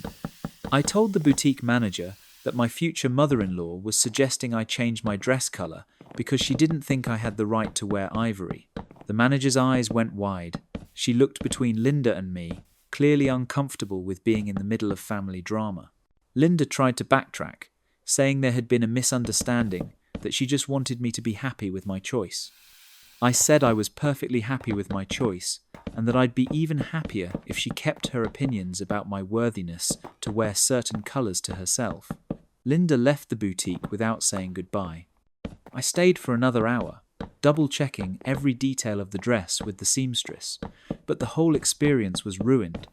I told the boutique manager that my future mother-in-law was suggesting I change my dress colour because she didn't think I had the right to wear ivory. The manager's eyes went wide. She looked between Linda and me, clearly uncomfortable with being in the middle of family drama. Linda tried to backtrack, saying there had been a misunderstanding, that she just wanted me to be happy with my choice. I said I was perfectly happy with my choice, and that I'd be even happier if she kept her opinions about my worthiness to wear certain colours to herself. Linda left the boutique without saying goodbye. I stayed for another hour, double-checking every detail of the dress with the seamstress, but the whole experience was ruined.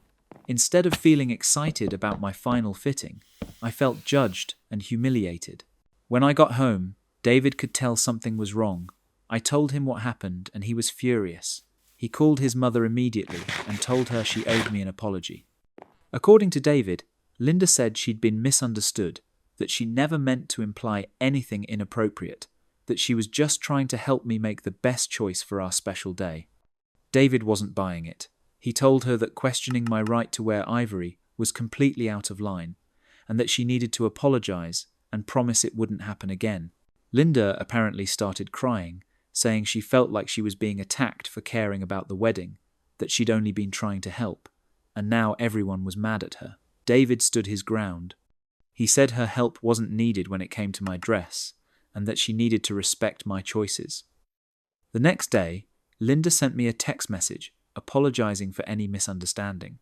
Instead of feeling excited about my final fitting, I felt judged and humiliated. When I got home, David could tell something was wrong. I told him what happened and he was furious. He called his mother immediately and told her she owed me an apology. According to David, Linda said she'd been misunderstood, that she never meant to imply anything inappropriate, that she was just trying to help me make the best choice for our special day. David wasn't buying it. He told her that questioning my right to wear ivory was completely out of line, and that she needed to apologize and promise it wouldn't happen again. Linda apparently started crying, saying she felt like she was being attacked for caring about the wedding, that she'd only been trying to help, and now everyone was mad at her. David stood his ground. He said her help wasn't needed when it came to my dress, and that she needed to respect my choices. The next day, Linda sent me a text message apologizing for any misunderstanding.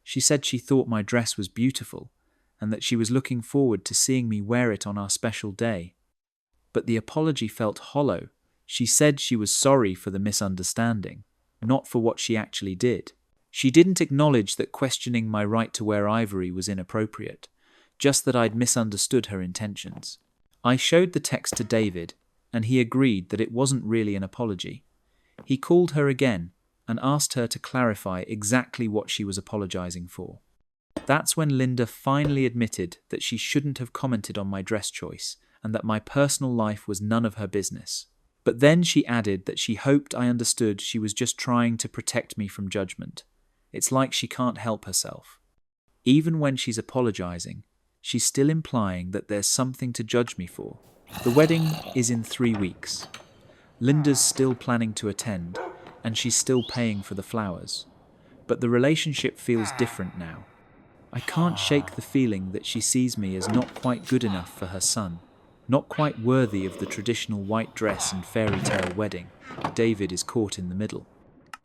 She said she thought my dress was beautiful, and that she was looking forward to seeing me wear it on our special day. But the apology felt hollow. She said she was sorry for the misunderstanding, not for what she actually did. She didn't acknowledge that questioning my right to wear ivory was inappropriate, just that I'd misunderstood her intentions. I showed the text to David, and he agreed that it wasn't really an apology. He called her again and asked her to clarify exactly what she was apologizing for. That's when Linda finally admitted that she shouldn't have commented on my dress choice and that my personal life was none of her business. But then she added that she hoped I understood she was just trying to protect me from judgment. It's like she can't help herself. Even when she's apologizing, she's still implying that there's something to judge me for. The wedding is in 3 weeks. Linda's still planning to attend, and she's still paying for the flowers. But the relationship feels different now. I can't shake the feeling that she sees me as not quite good enough for her son, not quite worthy of the traditional white dress and fairy tale wedding. David is caught in the middle.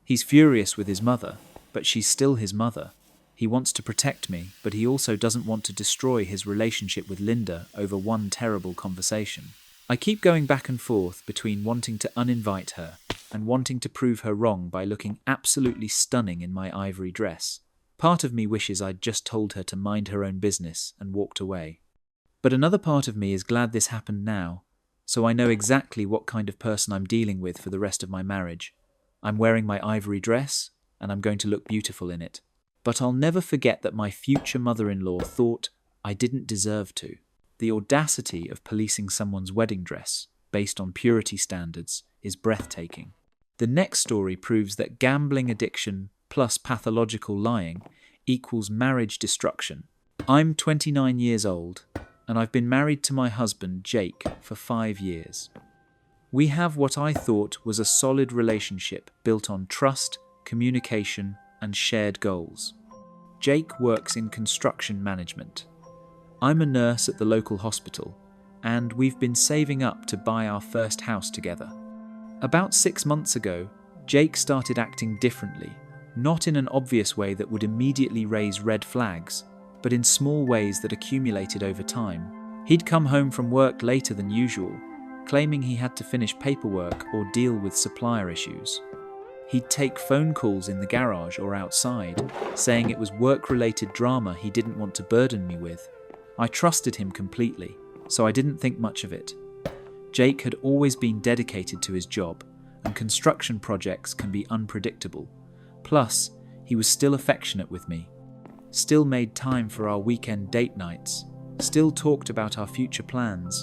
He's furious with his mother, but she's still his mother. He wants to protect me, but he also doesn't want to destroy his relationship with Linda over one terrible conversation. I keep going back and forth between wanting to uninvite her and wanting to prove her wrong by looking absolutely stunning in my ivory dress. Part of me wishes I'd just told her to mind her own business and walked away. But another part of me is glad this happened now, so I know exactly what kind of person I'm dealing with for the rest of my marriage. I'm wearing my ivory dress, and I'm going to look beautiful in it. But I'll never forget that my future mother-in-law thought I didn't deserve to. The audacity of policing someone's wedding dress, based on purity standards, is breathtaking. The next story proves that gambling addiction plus pathological lying equals marriage destruction. I'm 29 years old, and I've been married to my husband, Jake, for 5 years. We have what I thought was a solid relationship built on trust, communication, and shared goals. Jake works in construction management. I'm a nurse at the local hospital, and we've been saving up to buy our first house together. About 6 months ago, Jake started acting differently, not in an obvious way that would immediately raise red flags, but in small ways that accumulated over time. He'd come home from work later than usual, claiming he had to finish paperwork or deal with supplier issues. He'd take phone calls in the garage or outside, saying it was work-related drama he didn't want to burden me with. I trusted him completely, so I didn't think much of it. Jake had always been dedicated to his job, and construction projects can be unpredictable. Plus, he was still affectionate with me, still made time for our weekend date nights, still talked about our future plans.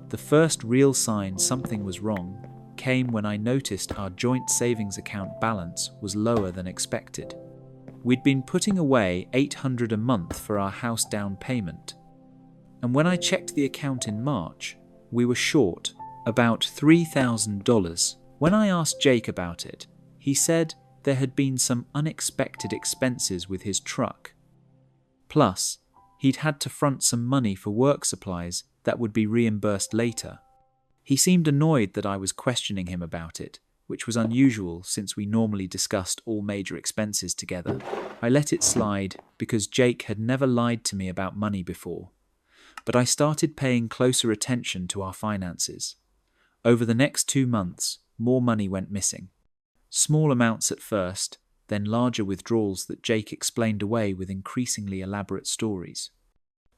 The first real sign something was wrong came when I noticed our joint savings account balance was lower than expected. We'd been putting away $800 a month for our house down payment, and when I checked the account in March, we were short about $3,000. When I asked Jake about it, he said there had been some unexpected expenses with his truck. Plus, he'd had to front some money for work supplies that would be reimbursed later. He seemed annoyed that I was questioning him about it, which was unusual since we normally discussed all major expenses together. I let it slide because Jake had never lied to me about money before, but I started paying closer attention to our finances. Over the next 2 months, more money went missing. Small amounts at first, then larger withdrawals that Jake explained away with increasingly elaborate stories.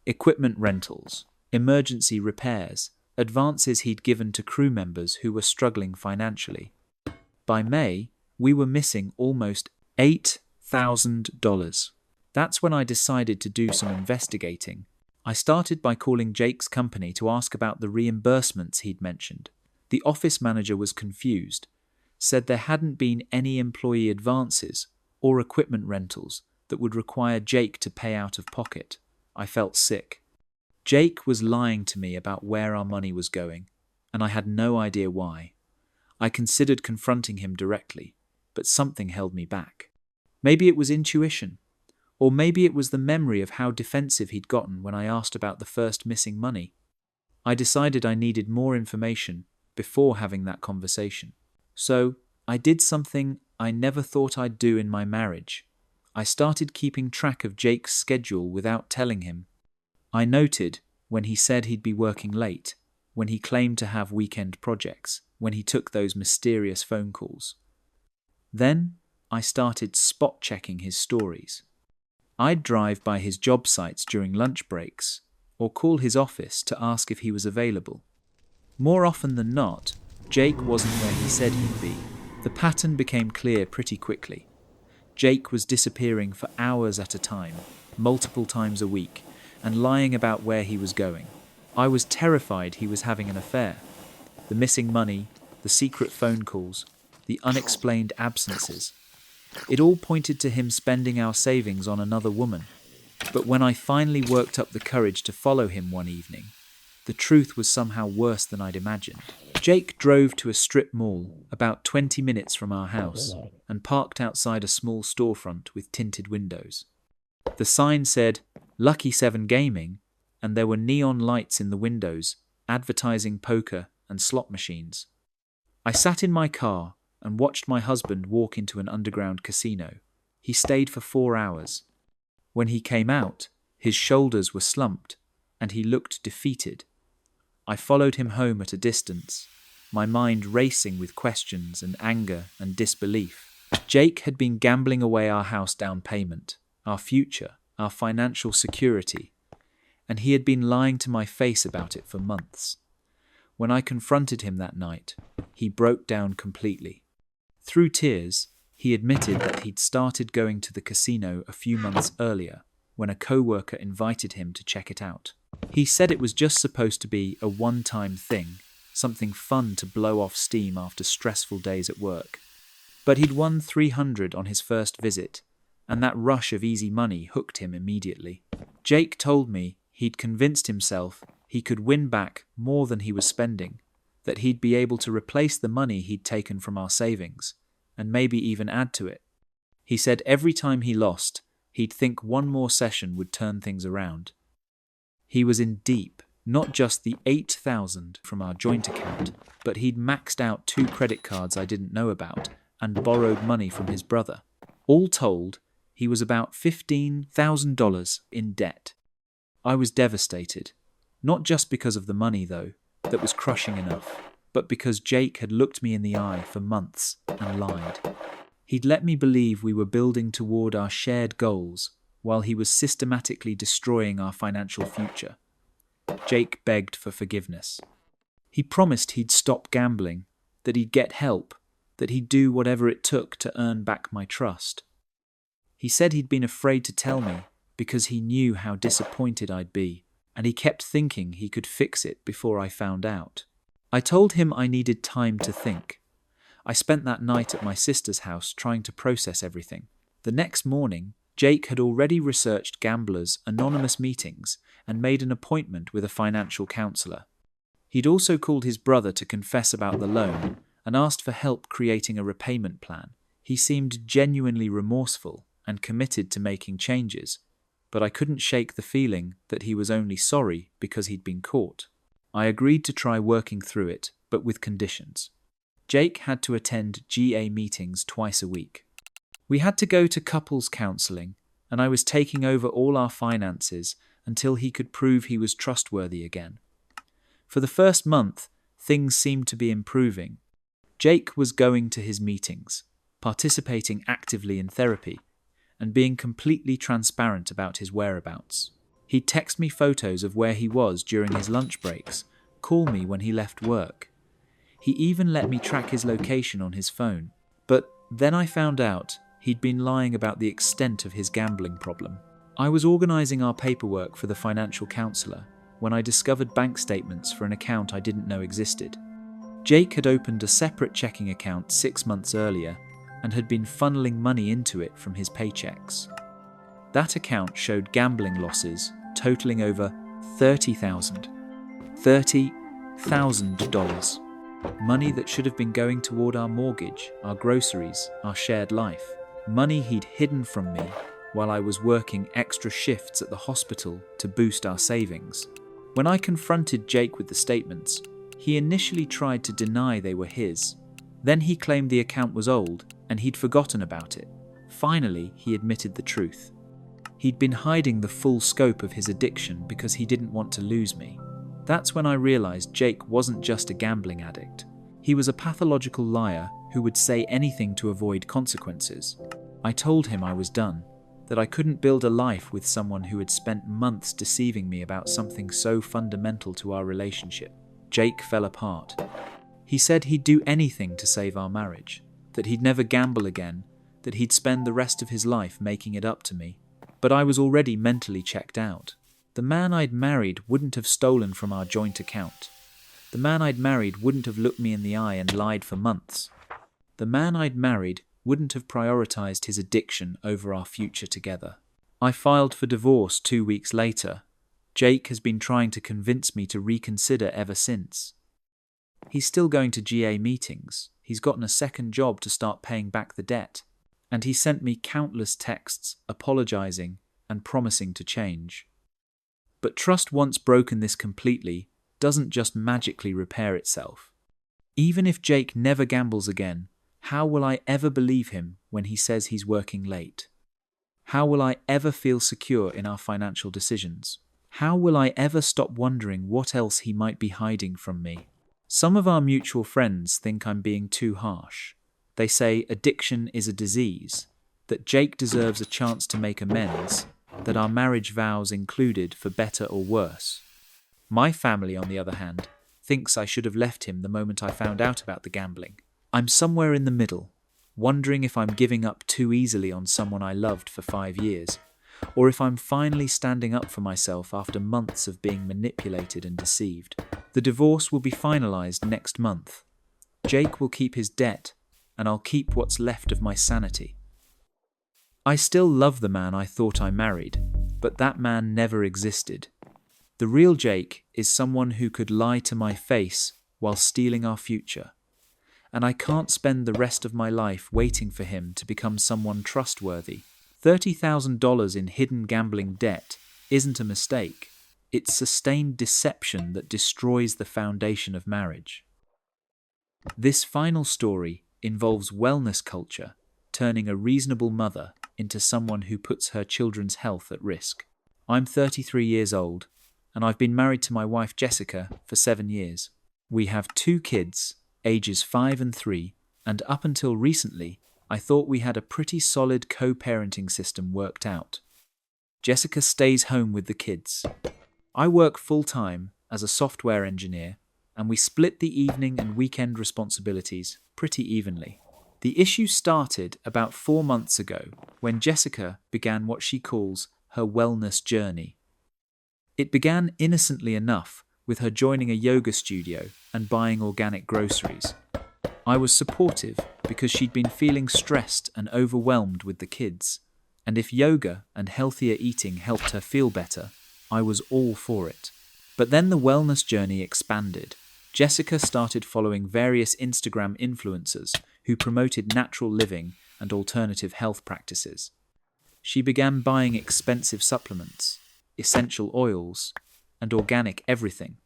Equipment rentals, emergency repairs, advances he'd given to crew members who were struggling financially. By May, we were missing almost $8,000. That's when I decided to do some investigating. I started by calling Jake's company to ask about the reimbursements he'd mentioned. The office manager was confused, said there hadn't been any employee advances or equipment rentals that would require Jake to pay out of pocket. I felt sick. Jake was lying to me about where our money was going, and I had no idea why. I considered confronting him directly, but something held me back. Maybe it was intuition, or maybe it was the memory of how defensive he'd gotten when I asked about the first missing money. I decided I needed more information before having that conversation. So, I did something I never thought I'd do in my marriage. I started keeping track of Jake's schedule without telling him. I noted when he said he'd be working late, when he claimed to have weekend projects, when he took those mysterious phone calls. Then, I started spot-checking his stories. I'd drive by his job sites during lunch breaks, or call his office to ask if he was available. More often than not, Jake wasn't where he said he'd be. The pattern became clear pretty quickly. Jake was disappearing for hours at a time, multiple times a week, and lying about where he was going. I was terrified he was having an affair. The missing money, the secret phone calls, the unexplained absences. It all pointed to him spending our savings on another woman. But when I finally worked up the courage to follow him one evening, the truth was somehow worse than I'd imagined. Jake drove to a strip mall about 20 minutes from our house and parked outside a small storefront with tinted windows. The sign said, Lucky 7 Gaming, and there were neon lights in the windows, advertising poker and slot machines. I sat in my car and watched my husband walk into an underground casino. He stayed for 4 hours. When he came out, his shoulders were slumped, and he looked defeated. I followed him home at a distance, my mind racing with questions and anger and disbelief. Jake had been gambling away our house down payment, our future, our financial security, and he had been lying to my face about it for months. When I confronted him that night, he broke down completely. Through tears, he admitted that he'd started going to the casino a few months earlier, when a co-worker invited him to check it out. He said it was just supposed to be a one-time thing, something fun to blow off steam after stressful days at work. But he'd won $300 on his first visit, and that rush of easy money hooked him immediately. Jake told me he'd convinced himself he could win back more than he was spending, that he'd be able to replace the money he'd taken from our savings, and maybe even add to it. He said every time he lost, he'd think one more session would turn things around. He was in deep, not just the $8,000 from our joint account, but he'd maxed out 2 credit cards I didn't know about and borrowed money from his brother. All told, he was about $15,000 in debt. I was devastated, not just because of the money, though, that was crushing enough, but because Jake had looked me in the eye for months and lied. He'd let me believe we were building toward our shared goals while he was systematically destroying our financial future. Jake begged for forgiveness. He promised he'd stop gambling, that he'd get help, that he'd do whatever it took to earn back my trust. He said he'd been afraid to tell me because he knew how disappointed I'd be, and he kept thinking he could fix it before I found out. I told him I needed time to think. I spent that night at my sister's house trying to process everything. The next morning, Jake had already researched gamblers' anonymous meetings and made an appointment with a financial counselor. He'd also called his brother to confess about the loan and asked for help creating a repayment plan. He seemed genuinely remorseful and committed to making changes, but I couldn't shake the feeling that he was only sorry because he'd been caught. I agreed to try working through it, but with conditions. Jake had to attend GA meetings twice a week. We had to go to couples counseling, and I was taking over all our finances until he could prove he was trustworthy again. For the first month, things seemed to be improving. Jake was going to his meetings, participating actively in therapy, and being completely transparent about his whereabouts. He'd text me photos of where he was during his lunch breaks, call me when he left work. He even let me track his location on his phone. But then I found out he'd been lying about the extent of his gambling problem. I was organising our paperwork for the financial counsellor when I discovered bank statements for an account I didn't know existed. Jake had opened a separate checking account 6 months earlier and had been funneling money into it from his paychecks. That account showed gambling losses totaling over $30,000. Money that should have been going toward our mortgage, our groceries, our shared life. Money he'd hidden from me while I was working extra shifts at the hospital to boost our savings. When I confronted Jake with the statements, he initially tried to deny they were his. Then he claimed the account was old and he'd forgotten about it. Finally, he admitted the truth. He'd been hiding the full scope of his addiction because he didn't want to lose me. That's when I realized Jake wasn't just a gambling addict. He was a pathological liar who would say anything to avoid consequences. I told him I was done, that I couldn't build a life with someone who had spent months deceiving me about something so fundamental to our relationship. Jake fell apart. He said he'd do anything to save our marriage, that he'd never gamble again, that he'd spend the rest of his life making it up to me. But I was already mentally checked out. The man I'd married wouldn't have stolen from our joint account. The man I'd married wouldn't have looked me in the eye and lied for months. The man I'd married wouldn't have prioritized his addiction over our future together. I filed for divorce 2 weeks later. Jake has been trying to convince me to reconsider ever since. He's still going to GA meetings. He's gotten a second job to start paying back the debt. And he sent me countless texts apologizing and promising to change. But trust once broken this completely doesn't just magically repair itself. Even if Jake never gambles again, how will I ever believe him when he says he's working late? How will I ever feel secure in our financial decisions? How will I ever stop wondering what else he might be hiding from me? Some of our mutual friends think I'm being too harsh. They say addiction is a disease, that Jake deserves a chance to make amends, that our marriage vows included for better or worse. My family, on the other hand, thinks I should have left him the moment I found out about the gambling. I'm somewhere in the middle, wondering if I'm giving up too easily on someone I loved for 5 years, or if I'm finally standing up for myself after months of being manipulated and deceived. The divorce will be finalized next month. Jake will keep his debt, and I'll keep what's left of my sanity. I still love the man I thought I married, but that man never existed. The real Jake is someone who could lie to my face while stealing our future. And I can't spend the rest of my life waiting for him to become someone trustworthy. $30,000 in hidden gambling debt isn't a mistake. It's sustained deception that destroys the foundation of marriage. This final story involves wellness culture turning a reasonable mother into someone who puts her children's health at risk. I'm 33 years old, and I've been married to my wife Jessica for 7 years. We have 2 kids, ages 5 and 3, and up until recently, I thought we had a pretty solid co-parenting system worked out. Jessica stays home with the kids. I work full-time as a software engineer, and we split the evening and weekend responsibilities pretty evenly. The issue started about 4 months ago when Jessica began what she calls her wellness journey. It began innocently enough with her joining a yoga studio and buying organic groceries. I was supportive because she'd been feeling stressed and overwhelmed with the kids, and if yoga and healthier eating helped her feel better, I was all for it. But then the wellness journey expanded. Jessica started following various Instagram influencers who promoted natural living and alternative health practices. She began buying expensive supplements, essential oils, and organic everything.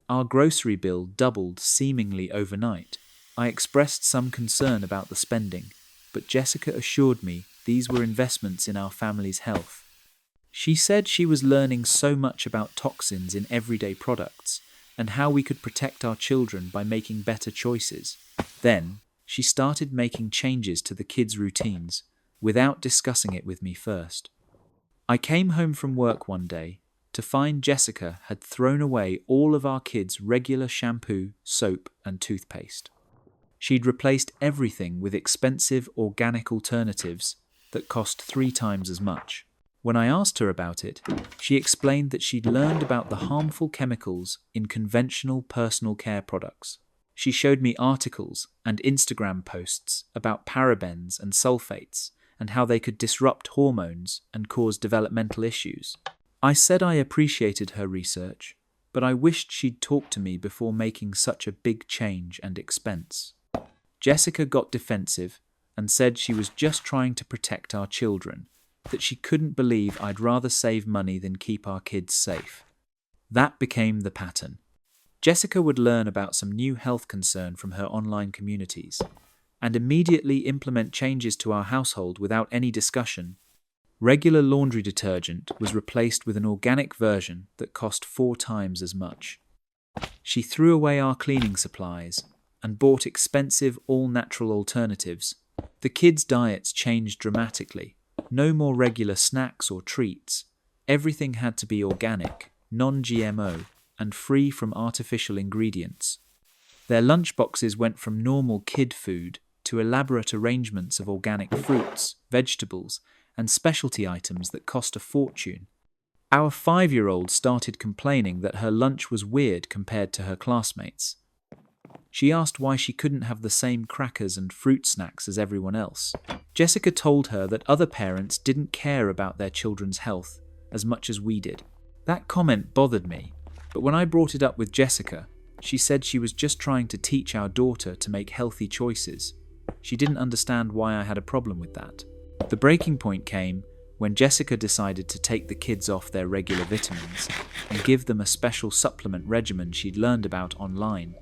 Our grocery bill doubled seemingly overnight. I expressed some concern about the spending, but Jessica assured me these were investments in our family's health. She said she was learning so much about toxins in everyday products and how we could protect our children by making better choices. Then, she started making changes to the kids' routines without discussing it with me first. I came home from work one day to find Jessica had thrown away all of our kids' regular shampoo, soap, and toothpaste. She'd replaced everything with expensive organic alternatives that cost 3 times as much. When I asked her about it, she explained that she'd learned about the harmful chemicals in conventional personal care products. She showed me articles and Instagram posts about parabens and sulfates and how they could disrupt hormones and cause developmental issues. I said I appreciated her research, but I wished she'd talked to me before making such a big change and expense. Jessica got defensive and said she was just trying to protect our children, that she couldn't believe I'd rather save money than keep our kids safe. That became the pattern. Jessica would learn about some new health concern from her online communities and immediately implement changes to our household without any discussion. Regular laundry detergent was replaced with an organic version that cost 4 times as much. She threw away our cleaning supplies and bought expensive all-natural alternatives. The kids' diets changed dramatically. No more regular snacks or treats. Everything had to be organic, non-GMO, and free from artificial ingredients. Their lunchboxes went from normal kid food to elaborate arrangements of organic fruits, vegetables, and specialty items that cost a fortune. Our 5-year-old started complaining that her lunch was weird compared to her classmates. She asked why she couldn't have the same crackers and fruit snacks as everyone else. Jessica told her that other parents didn't care about their children's health as much as we did. That comment bothered me, but when I brought it up with Jessica, she said she was just trying to teach our daughter to make healthy choices. She didn't understand why I had a problem with that. The breaking point came when Jessica decided to take the kids off their regular vitamins and give them a special supplement regimen she'd learned about online.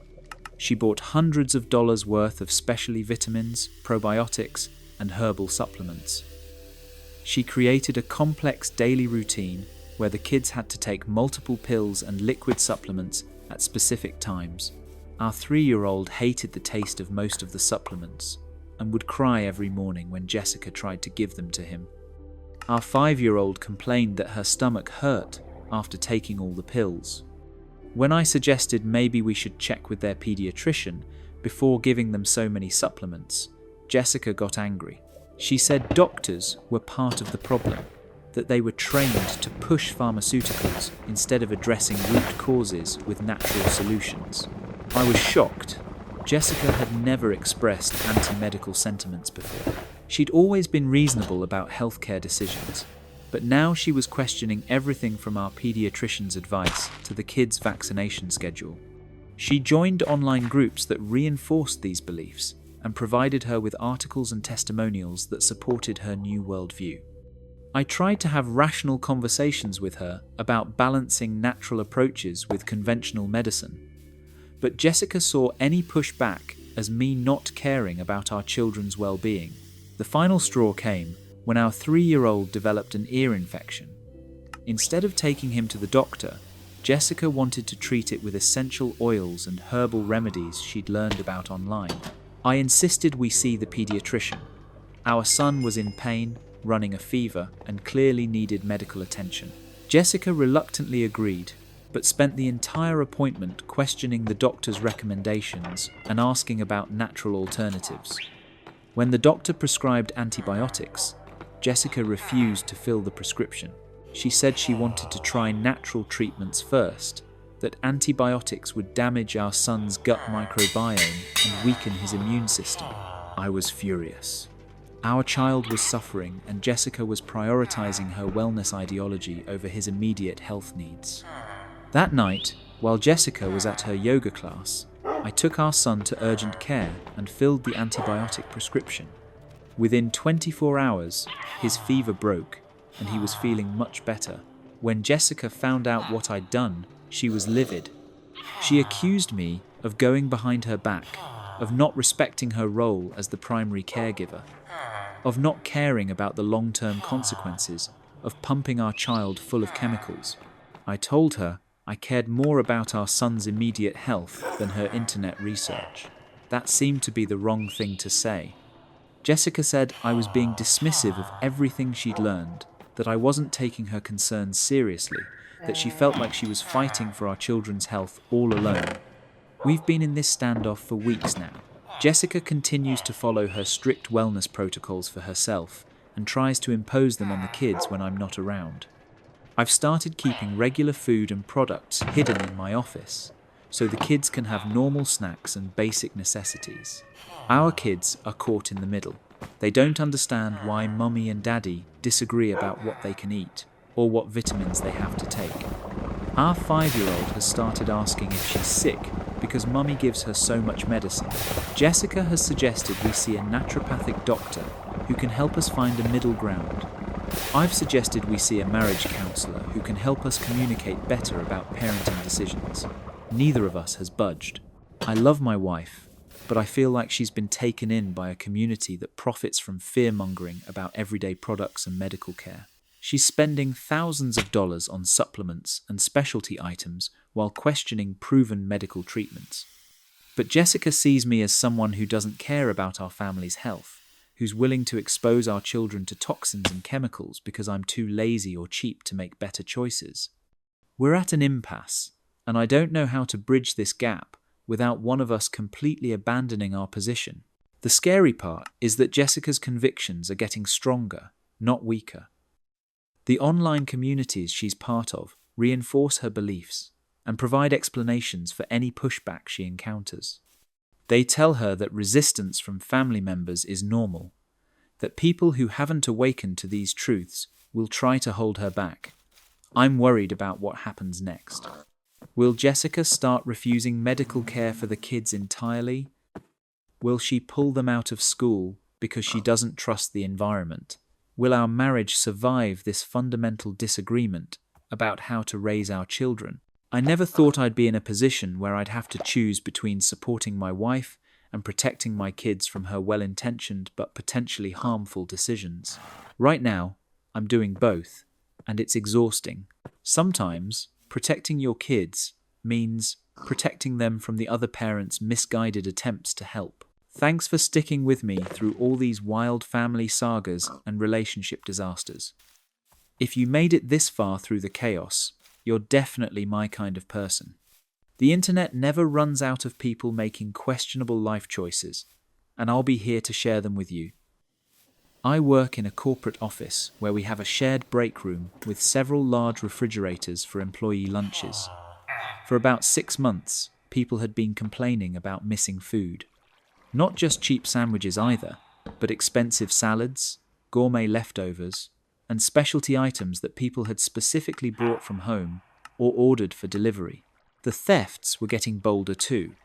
She bought hundreds of dollars worth of specialty vitamins, probiotics, and herbal supplements. She created a complex daily routine where the kids had to take multiple pills and liquid supplements at specific times. Our 3-year-old hated the taste of most of the supplements and would cry every morning when Jessica tried to give them to him. Our 5-year-old complained that her stomach hurt after taking all the pills. When I suggested maybe we should check with their pediatrician before giving them so many supplements, Jessica got angry. She said doctors were part of the problem, that they were trained to push pharmaceuticals instead of addressing root causes with natural solutions. I was shocked. Jessica had never expressed anti-medical sentiments before. She'd always been reasonable about healthcare decisions, but now she was questioning everything from our pediatrician's advice to the kids' vaccination schedule. She joined online groups that reinforced these beliefs and provided her with articles and testimonials that supported her new worldview. I tried to have rational conversations with her about balancing natural approaches with conventional medicine, but Jessica saw any pushback as me not caring about our children's well-being. The final straw came when our 3-year-old developed an ear infection. Instead of taking him to the doctor, Jessica wanted to treat it with essential oils and herbal remedies she'd learned about online. I insisted we see the pediatrician. Our son was in pain, running a fever, and clearly needed medical attention. Jessica reluctantly agreed, but spent the entire appointment questioning the doctor's recommendations and asking about natural alternatives. When the doctor prescribed antibiotics, Jessica refused to fill the prescription. She said she wanted to try natural treatments first, that antibiotics would damage our son's gut microbiome and weaken his immune system. I was furious. Our child was suffering, and Jessica was prioritizing her wellness ideology over his immediate health needs. That night, while Jessica was at her yoga class, I took our son to urgent care and filled the antibiotic prescription. Within 24 hours, his fever broke, and he was feeling much better. When Jessica found out what I'd done, she was livid. She accused me of going behind her back, of not respecting her role as the primary caregiver, of not caring about the long-term consequences of pumping our child full of chemicals. I told her I cared more about our son's immediate health than her internet research. That seemed to be the wrong thing to say. Jessica said I was being dismissive of everything she'd learned, that I wasn't taking her concerns seriously, that she felt like she was fighting for our children's health all alone. We've been in this standoff for weeks now. Jessica continues to follow her strict wellness protocols for herself and tries to impose them on the kids when I'm not around. I've started keeping regular food and products hidden in my office, so the kids can have normal snacks and basic necessities. Our kids are caught in the middle. They don't understand why Mummy and Daddy disagree about what they can eat or what vitamins they have to take. Our 5-year-old has started asking if she's sick because Mummy gives her so much medicine. Jessica has suggested we see a naturopathic doctor who can help us find a middle ground. I've suggested we see a marriage counsellor who can help us communicate better about parenting decisions. Neither of us has budged. I love my wife, but I feel like she's been taken in by a community that profits from fear-mongering about everyday products and medical care. She's spending thousands of dollars on supplements and specialty items while questioning proven medical treatments. But Jessica sees me as someone who doesn't care about our family's health, who's willing to expose our children to toxins and chemicals because I'm too lazy or cheap to make better choices. We're at an impasse, and I don't know how to bridge this gap without one of us completely abandoning our position. The scary part is that Jessica's convictions are getting stronger, not weaker. The online communities she's part of reinforce her beliefs and provide explanations for any pushback she encounters. They tell her that resistance from family members is normal, that people who haven't awakened to these truths will try to hold her back. I'm worried about what happens next. Will Jessica start refusing medical care for the kids entirely? Will she pull them out of school because she doesn't trust the environment? Will our marriage survive this fundamental disagreement about how to raise our children? I never thought I'd be in a position where I'd have to choose between supporting my wife and protecting my kids from her well-intentioned but potentially harmful decisions. Right now, I'm doing both, and it's exhausting. Sometimes, protecting your kids means protecting them from the other parent's misguided attempts to help. Thanks for sticking with me through all these wild family sagas and relationship disasters. If you made it this far through the chaos, you're definitely my kind of person. The internet never runs out of people making questionable life choices, and I'll be here to share them with you. I work in a corporate office where we have a shared break room with several large refrigerators for employee lunches. For about 6 months, people had been complaining about missing food. Not just cheap sandwiches either, but expensive salads, gourmet leftovers, and specialty items that people had specifically brought from home or ordered for delivery. The thefts were getting bolder too.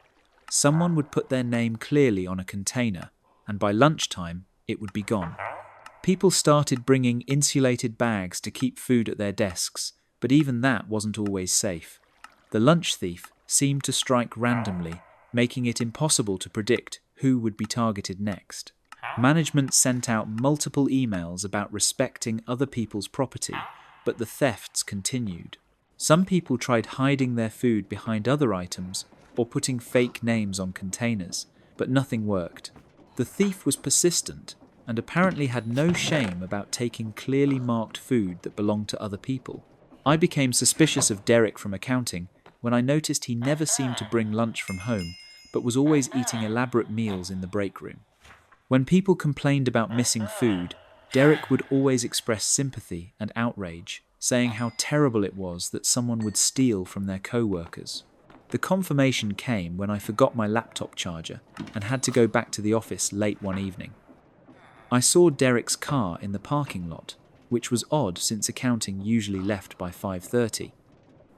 Someone would put their name clearly on a container, and by lunchtime, it would be gone. People started bringing insulated bags to keep food at their desks, but even that wasn't always safe. The lunch thief seemed to strike randomly, making it impossible to predict who would be targeted next. Management sent out multiple emails about respecting other people's property, but the thefts continued. Some people tried hiding their food behind other items or putting fake names on containers, but nothing worked. The thief was persistent and apparently had no shame about taking clearly marked food that belonged to other people. I became suspicious of Derek from accounting when I noticed he never seemed to bring lunch from home, but was always eating elaborate meals in the break room. When people complained about missing food, Derek would always express sympathy and outrage, saying how terrible it was that someone would steal from their co-workers. The confirmation came when I forgot my laptop charger and had to go back to the office late one evening. I saw Derek's car in the parking lot, which was odd since accounting usually left by 5:30.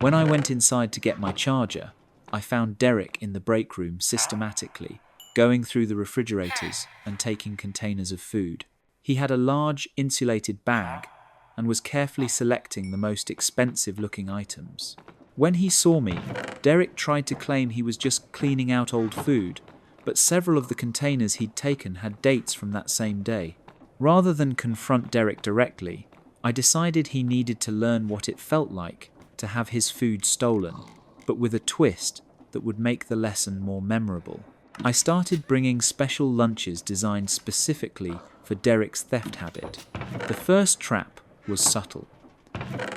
When I went inside to get my charger, I found Derek in the break room systematically, going through the refrigerators and taking containers of food. He had a large insulated bag and was carefully selecting the most expensive-looking items. When he saw me, Derek tried to claim he was just cleaning out old food, but several of the containers he'd taken had dates from that same day. Rather than confront Derek directly, I decided he needed to learn what it felt like to have his food stolen, but with a twist that would make the lesson more memorable. I started bringing special lunches designed specifically for Derek's theft habit. The first trap was subtle.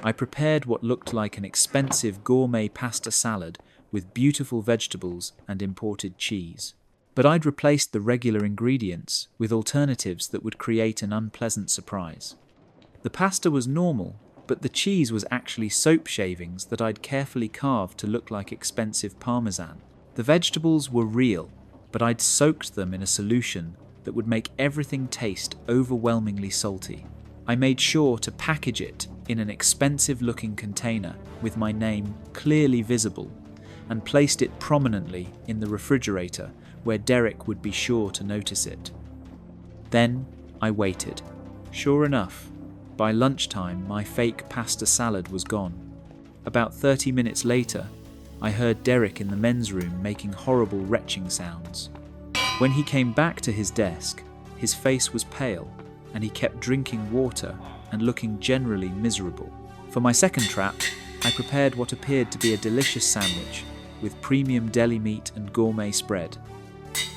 I prepared what looked like an expensive gourmet pasta salad with beautiful vegetables and imported cheese. But I'd replaced the regular ingredients with alternatives that would create an unpleasant surprise. The pasta was normal, but the cheese was actually soap shavings that I'd carefully carved to look like expensive parmesan. The vegetables were real, but I'd soaked them in a solution that would make everything taste overwhelmingly salty. I made sure to package it in an expensive-looking container with my name clearly visible and placed it prominently in the refrigerator where Derek would be sure to notice it. Then I waited. Sure enough, by lunchtime my fake pasta salad was gone. About 30 minutes later, I heard Derek in the men's room making horrible retching sounds. When he came back to his desk, his face was pale and he kept drinking water and looking generally miserable. For my second trap, I prepared what appeared to be a delicious sandwich with premium deli meat and gourmet spread.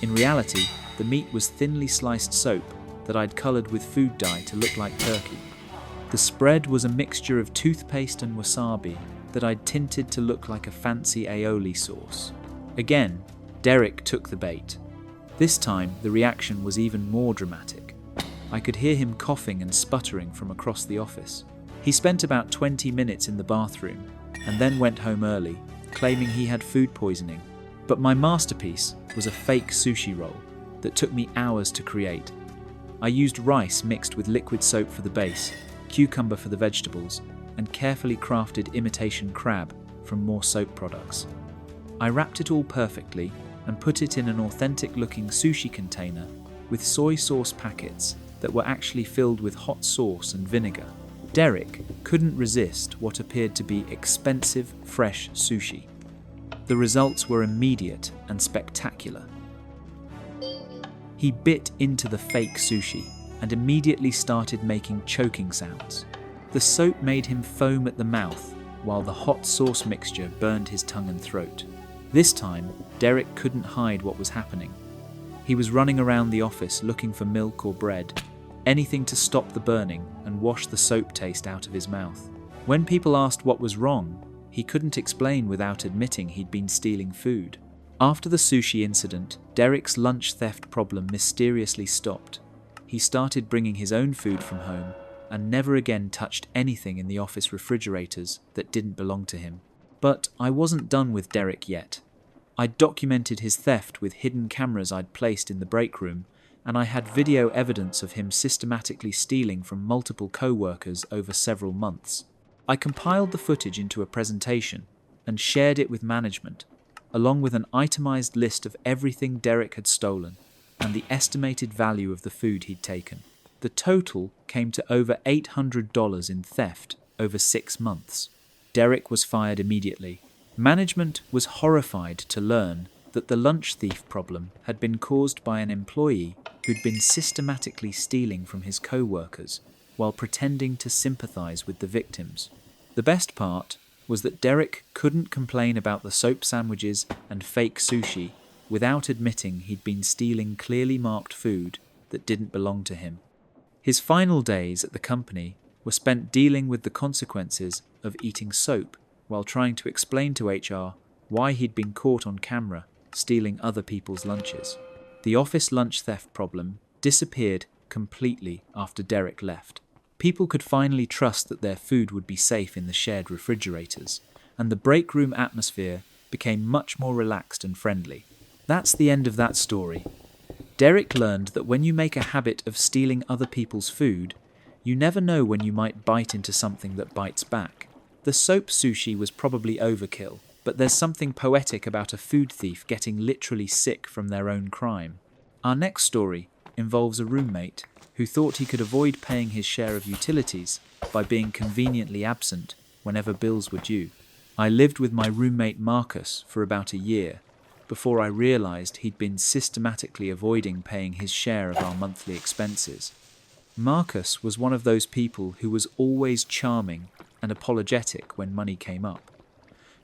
In reality, the meat was thinly sliced soap that I'd coloured with food dye to look like turkey. The spread was a mixture of toothpaste and wasabi that I'd tinted to look like a fancy aioli sauce. Again, Derek took the bait. This time, the reaction was even more dramatic. I could hear him coughing and sputtering from across the office. He spent about 20 minutes in the bathroom and then went home early, claiming he had food poisoning. But my masterpiece was a fake sushi roll that took me hours to create. I used rice mixed with liquid soap for the base, cucumber for the vegetables, and carefully crafted imitation crab from more soap products. I wrapped it all perfectly and put it in an authentic-looking sushi container with soy sauce packets that were actually filled with hot sauce and vinegar. Derek couldn't resist what appeared to be expensive, fresh sushi. The results were immediate and spectacular. He bit into the fake sushi and immediately started making choking sounds. The soap made him foam at the mouth, while the hot sauce mixture burned his tongue and throat. This time, Derek couldn't hide what was happening. He was running around the office looking for milk or bread, anything to stop the burning and wash the soap taste out of his mouth. When people asked what was wrong, he couldn't explain without admitting he'd been stealing food. After the sushi incident, Derek's lunch theft problem mysteriously stopped. He started bringing his own food from home and never again touched anything in the office refrigerators that didn't belong to him. But I wasn't done with Derek yet. I'd documented his theft with hidden cameras I'd placed in the break room, and I had video evidence of him systematically stealing from multiple co-workers over several months. I compiled the footage into a presentation and shared it with management, along with an itemized list of everything Derek had stolen and the estimated value of the food he'd taken. The total came to over $800 in theft over 6 months. Derek was fired immediately. Management was horrified to learn that the lunch thief problem had been caused by an employee who'd been systematically stealing from his co-workers while pretending to sympathize with the victims. The best part was that Derek couldn't complain about the soap sandwiches and fake sushi without admitting he'd been stealing clearly marked food that didn't belong to him. His final days at the company were spent dealing with the consequences of eating soap while trying to explain to HR why he'd been caught on camera stealing other people's lunches. The office lunch theft problem disappeared completely after Derek left. People could finally trust that their food would be safe in the shared refrigerators, and the break room atmosphere became much more relaxed and friendly. That's the end of that story. Derek learned that when you make a habit of stealing other people's food, you never know when you might bite into something that bites back. The soap sushi was probably overkill, but there's something poetic about a food thief getting literally sick from their own crime. Our next story involves a roommate who thought he could avoid paying his share of utilities by being conveniently absent whenever bills were due. I lived with my roommate Marcus for about a year before I realized he'd been systematically avoiding paying his share of our monthly expenses. Marcus was one of those people who was always charming and apologetic when money came up,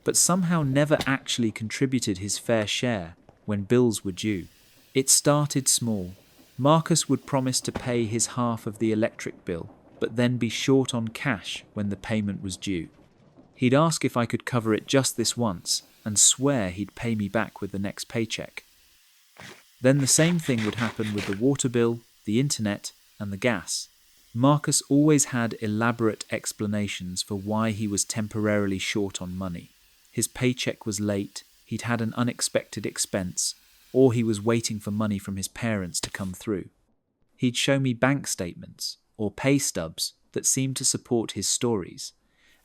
but somehow never actually contributed his fair share when bills were due. It started small. Marcus would promise to pay his half of the electric bill, but then be short on cash when the payment was due. He'd ask if I could cover it just this once, and swear he'd pay me back with the next paycheck. Then the same thing would happen with the water bill, the internet, and the gas. Marcus always had elaborate explanations for why he was temporarily short on money. His paycheck was late, he'd had an unexpected expense, or he was waiting for money from his parents to come through. He'd show me bank statements or pay stubs that seemed to support his stories,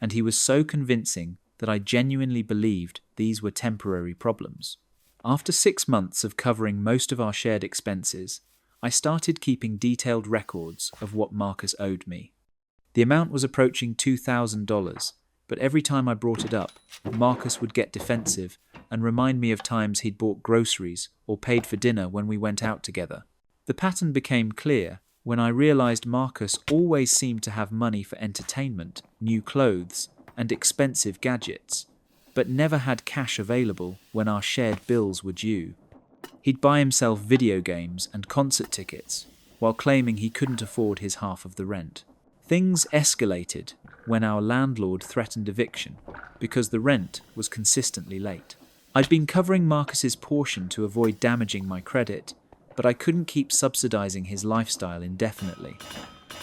and he was so convincing that I genuinely believed these were temporary problems. After 6 months of covering most of our shared expenses, I started keeping detailed records of what Marcus owed me. The amount was approaching $2,000, but every time I brought it up, Marcus would get defensive and remind me of times he'd bought groceries or paid for dinner when we went out together. The pattern became clear when I realized Marcus always seemed to have money for entertainment, new clothes, and expensive gadgets, but never had cash available when our shared bills were due. He'd buy himself video games and concert tickets, while claiming he couldn't afford his half of the rent. Things escalated when our landlord threatened eviction because the rent was consistently late. I'd been covering Marcus's portion to avoid damaging my credit, but I couldn't keep subsidizing his lifestyle indefinitely.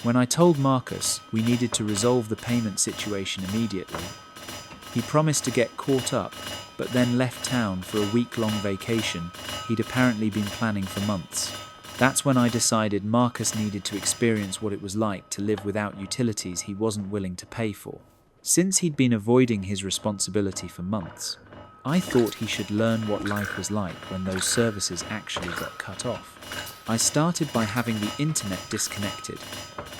When I told Marcus we needed to resolve the payment situation immediately, he promised to get caught up, but then left town for a week-long vacation he'd apparently been planning for months. That's when I decided Marcus needed to experience what it was like to live without utilities he wasn't willing to pay for. Since he'd been avoiding his responsibility for months, I thought he should learn what life was like when those services actually got cut off. I started by having the internet disconnected.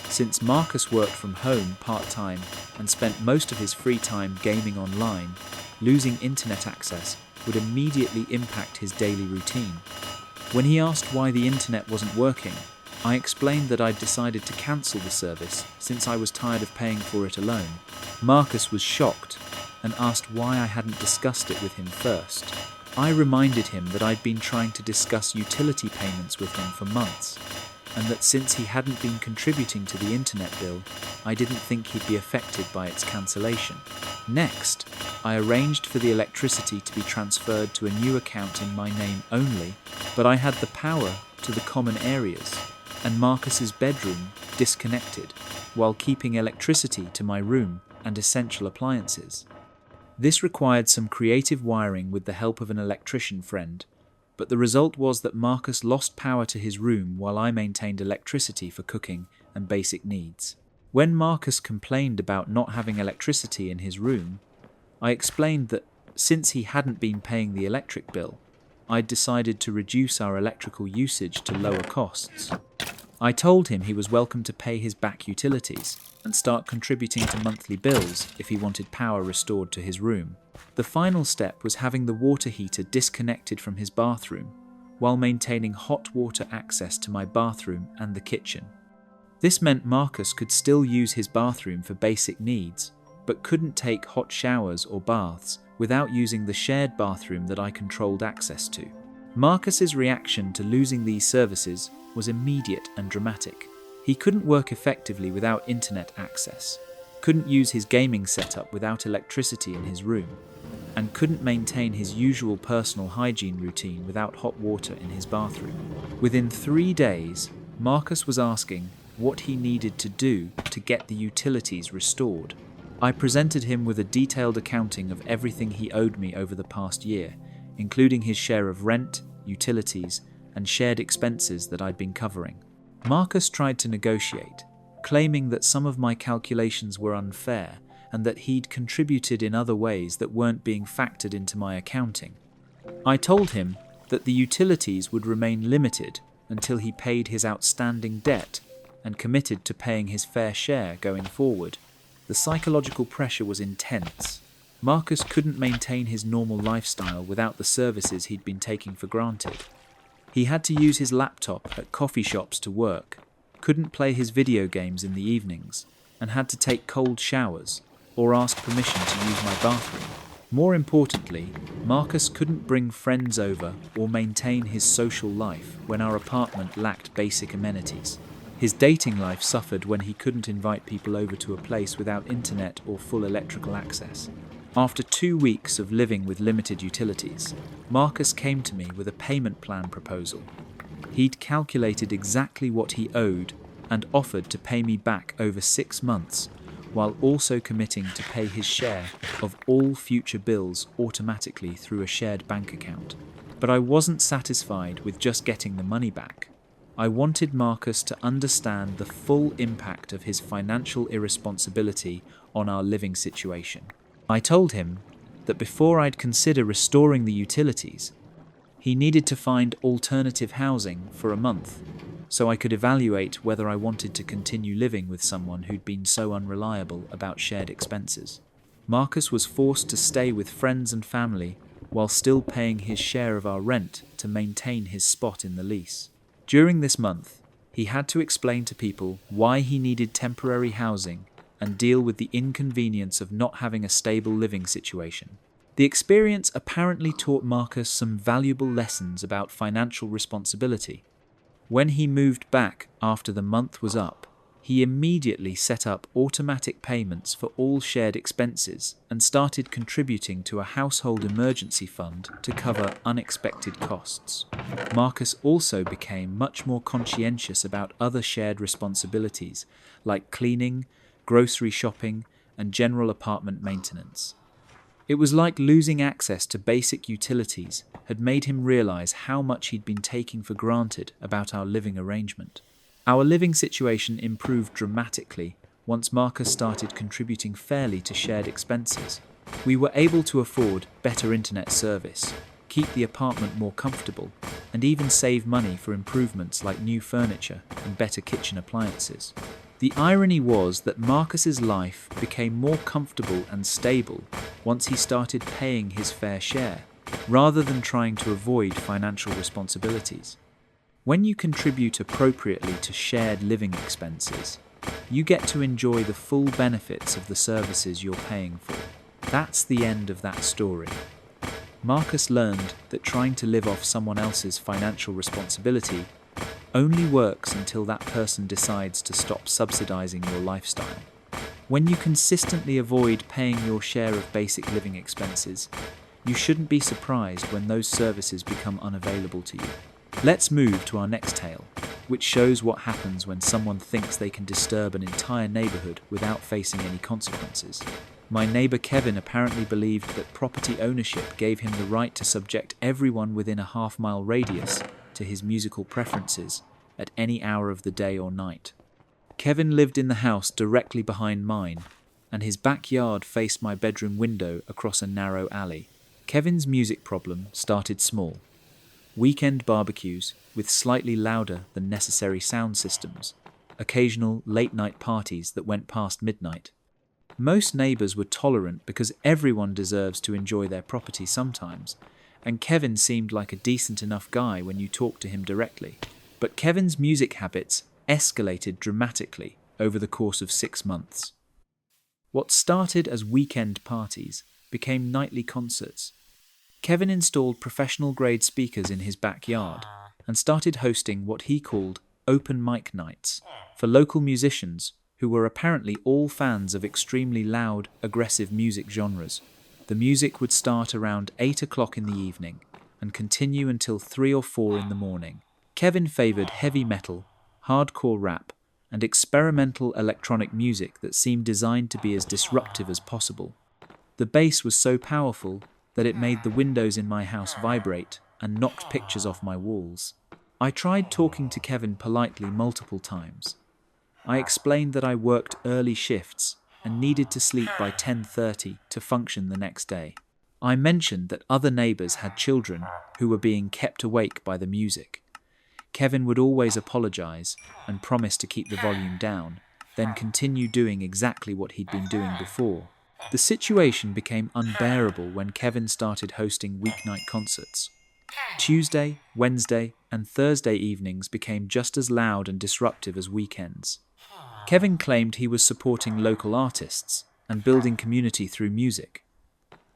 Since Marcus worked from home part-time and spent most of his free time gaming online, losing internet access would immediately impact his daily routine. When he asked why the internet wasn't working, I explained that I'd decided to cancel the service since I was tired of paying for it alone. Marcus was shocked and asked why I hadn't discussed it with him first. I reminded him that I'd been trying to discuss utility payments with him for months, and that since he hadn't been contributing to the internet bill, I didn't think he'd be affected by its cancellation. Next, I arranged for the electricity to be transferred to a new account in my name only, but I had the power to the common areas, and Marcus's bedroom disconnected, while keeping electricity to my room and essential appliances. This required some creative wiring with the help of an electrician friend, but the result was that Marcus lost power to his room while I maintained electricity for cooking and basic needs. When Marcus complained about not having electricity in his room, I explained that since he hadn't been paying the electric bill, I'd decided to reduce our electrical usage to lower costs. I told him he was welcome to pay his back utilities and start contributing to monthly bills if he wanted power restored to his room. The final step was having the water heater disconnected from his bathroom while maintaining hot water access to my bathroom and the kitchen. This meant Marcus could still use his bathroom for basic needs, but couldn't take hot showers or baths without using the shared bathroom that I controlled access to. Marcus's reaction to losing these services was immediate and dramatic. He couldn't work effectively without internet access, couldn't use his gaming setup without electricity in his room, and couldn't maintain his usual personal hygiene routine without hot water in his bathroom. Within 3 days, Marcus was asking what he needed to do to get the utilities restored. I presented him with a detailed accounting of everything he owed me over the past year, including his share of rent, utilities, and shared expenses that I'd been covering. Marcus tried to negotiate, claiming that some of my calculations were unfair and that he'd contributed in other ways that weren't being factored into my accounting. I told him that the utilities would remain limited until he paid his outstanding debt and committed to paying his fair share going forward. The psychological pressure was intense. Marcus couldn't maintain his normal lifestyle without the services he'd been taking for granted. He had to use his laptop at coffee shops to work, couldn't play his video games in the evenings, and had to take cold showers or ask permission to use my bathroom. More importantly, Marcus couldn't bring friends over or maintain his social life when our apartment lacked basic amenities. His dating life suffered when he couldn't invite people over to a place without internet or full electrical access. After 2 weeks of living with limited utilities, Marcus came to me with a payment plan proposal. He'd calculated exactly what he owed and offered to pay me back over 6 months, while also committing to pay his share of all future bills automatically through a shared bank account. But I wasn't satisfied with just getting the money back. I wanted Marcus to understand the full impact of his financial irresponsibility on our living situation. I told him that before I'd consider restoring the utilities, he needed to find alternative housing for a month so I could evaluate whether I wanted to continue living with someone who'd been so unreliable about shared expenses. Marcus was forced to stay with friends and family while still paying his share of our rent to maintain his spot in the lease. During this month, he had to explain to people why he needed temporary housing and deal with the inconvenience of not having a stable living situation. The experience apparently taught Marcus some valuable lessons about financial responsibility. When he moved back after the month was up, he immediately set up automatic payments for all shared expenses and started contributing to a household emergency fund to cover unexpected costs. Marcus also became much more conscientious about other shared responsibilities like cleaning, grocery shopping, and general apartment maintenance. It was like losing access to basic utilities had made him realize how much he'd been taking for granted about our living arrangement. Our living situation improved dramatically once Marcus started contributing fairly to shared expenses. We were able to afford better internet service, keep the apartment more comfortable, and even save money for improvements like new furniture and better kitchen appliances. The irony was that Marcus's life became more comfortable and stable once he started paying his fair share, rather than trying to avoid financial responsibilities. When you contribute appropriately to shared living expenses, you get to enjoy the full benefits of the services you're paying for. That's the end of that story. Marcus learned that trying to live off someone else's financial responsibility only works until that person decides to stop subsidizing your lifestyle. When you consistently avoid paying your share of basic living expenses, you shouldn't be surprised when those services become unavailable to you. Let's move to our next tale, which shows what happens when someone thinks they can disturb an entire neighborhood without facing any consequences. My neighbor Kevin apparently believed that property ownership gave him the right to subject everyone within a half-mile radius to his musical preferences at any hour of the day or night. Kevin lived in the house directly behind mine, and his backyard faced my bedroom window across a narrow alley. Kevin's music problem started small. Weekend barbecues with slightly louder than necessary sound systems, occasional late-night parties that went past midnight. Most neighbors were tolerant because everyone deserves to enjoy their property sometimes, and Kevin seemed like a decent enough guy when you talked to him directly. But Kevin's music habits escalated dramatically over the course of 6 months. What started as weekend parties became nightly concerts. Kevin installed professional-grade speakers in his backyard and started hosting what he called open mic nights for local musicians who were apparently all fans of extremely loud, aggressive music genres. The music would start around 8 o'clock in the evening and continue until 3 or 4 in the morning. Kevin favored heavy metal, hardcore rap, and experimental electronic music that seemed designed to be as disruptive as possible. The bass was so powerful that it made the windows in my house vibrate and knocked pictures off my walls. I tried talking to Kevin politely multiple times. I explained that I worked early shifts and needed to sleep by 10:30 to function the next day. I mentioned that other neighbours had children who were being kept awake by the music. Kevin would always apologise and promise to keep the volume down, then continue doing exactly what he'd been doing before. The situation became unbearable when Kevin started hosting weeknight concerts. Tuesday, Wednesday, and Thursday evenings became just as loud and disruptive as weekends. Kevin claimed he was supporting local artists and building community through music.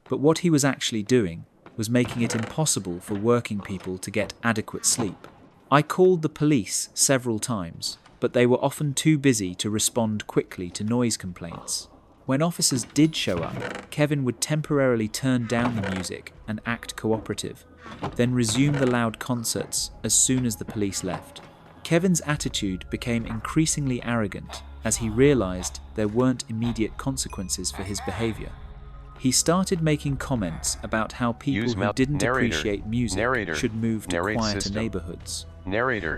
But what he was actually doing was making it impossible for working people to get adequate sleep. I called the police several times, but they were often too busy to respond quickly to noise complaints. When officers did show up, Kevin would temporarily turn down the music and act cooperative, then resume the loud concerts as soon as the police left. Kevin's attitude became increasingly arrogant as he realized there weren't immediate consequences for his behavior. He started making comments about how people who didn't appreciate music should move to quieter neighborhoods.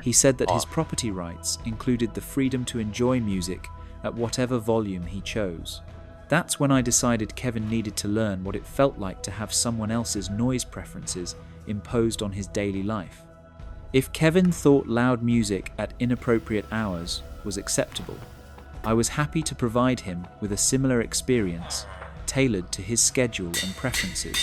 He said that his property rights included the freedom to enjoy music at whatever volume he chose. That's when I decided Kevin needed to learn what it felt like to have someone else's noise preferences imposed on his daily life. If Kevin thought loud music at inappropriate hours was acceptable, I was happy to provide him with a similar experience tailored to his schedule and preferences.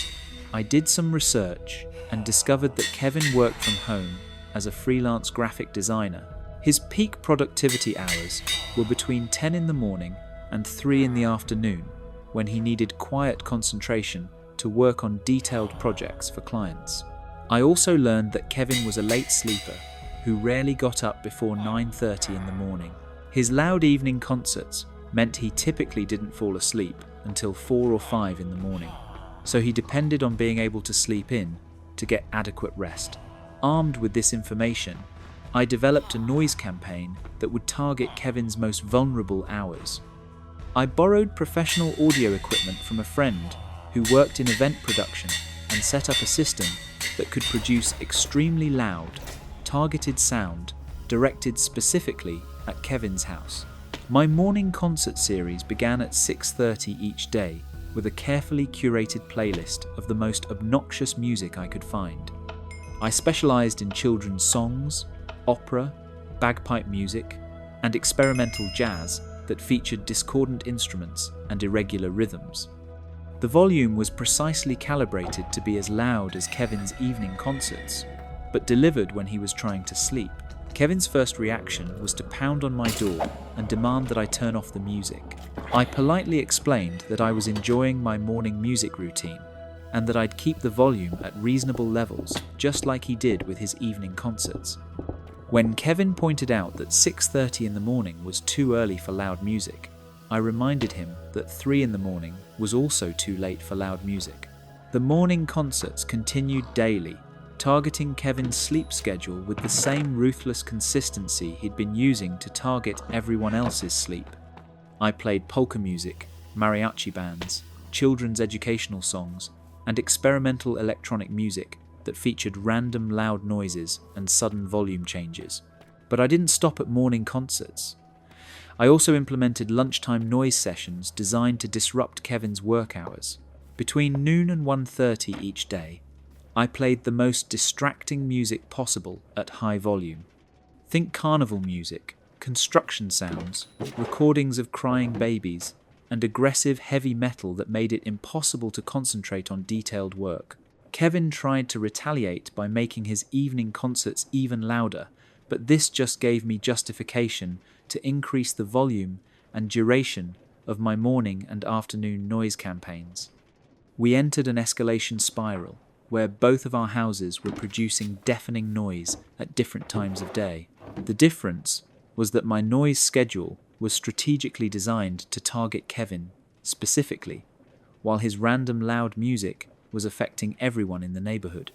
I did some research and discovered that Kevin worked from home as a freelance graphic designer. His peak productivity hours were between 10 in the morning and 3 in the afternoon, when he needed quiet concentration to work on detailed projects for clients. I also learned that Kevin was a late sleeper who rarely got up before 9:30 in the morning. His loud evening concerts meant he typically didn't fall asleep until 4 or 5 in the morning, so he depended on being able to sleep in to get adequate rest. Armed with this information, I developed a noise campaign that would target Kevin's most vulnerable hours. I borrowed professional audio equipment from a friend who worked in event production and set up a system that could produce extremely loud, targeted sound directed specifically at Kevin's house. My morning concert series began at 6:30 each day with a carefully curated playlist of the most obnoxious music I could find. I specialised in children's songs, opera, bagpipe music, and experimental jazz that featured discordant instruments and irregular rhythms. The volume was precisely calibrated to be as loud as Kevin's evening concerts, but delivered when he was trying to sleep. Kevin's first reaction was to pound on my door and demand that I turn off the music. I politely explained that I was enjoying my morning music routine and that I'd keep the volume at reasonable levels, just like he did with his evening concerts. When Kevin pointed out that 6:30 in the morning was too early for loud music, I reminded him that 3 in the morning was also too late for loud music. The morning concerts continued daily, targeting Kevin's sleep schedule with the same ruthless consistency he'd been using to target everyone else's sleep. I played polka music, mariachi bands, children's educational songs, and experimental electronic music that featured random loud noises and sudden volume changes. But I didn't stop at morning concerts. I also implemented lunchtime noise sessions designed to disrupt Kevin's work hours. Between noon and 1:30 each day, I played the most distracting music possible at high volume. Think carnival music, construction sounds, recordings of crying babies, and aggressive heavy metal that made it impossible to concentrate on detailed work. Kevin tried to retaliate by making his evening concerts even louder, but this just gave me justification to increase the volume and duration of my morning and afternoon noise campaigns. We entered an escalation spiral, where both of our houses were producing deafening noise at different times of day. The difference was that my noise schedule was strategically designed to target Kevin specifically, while his random loud music was affecting everyone in the neighborhood.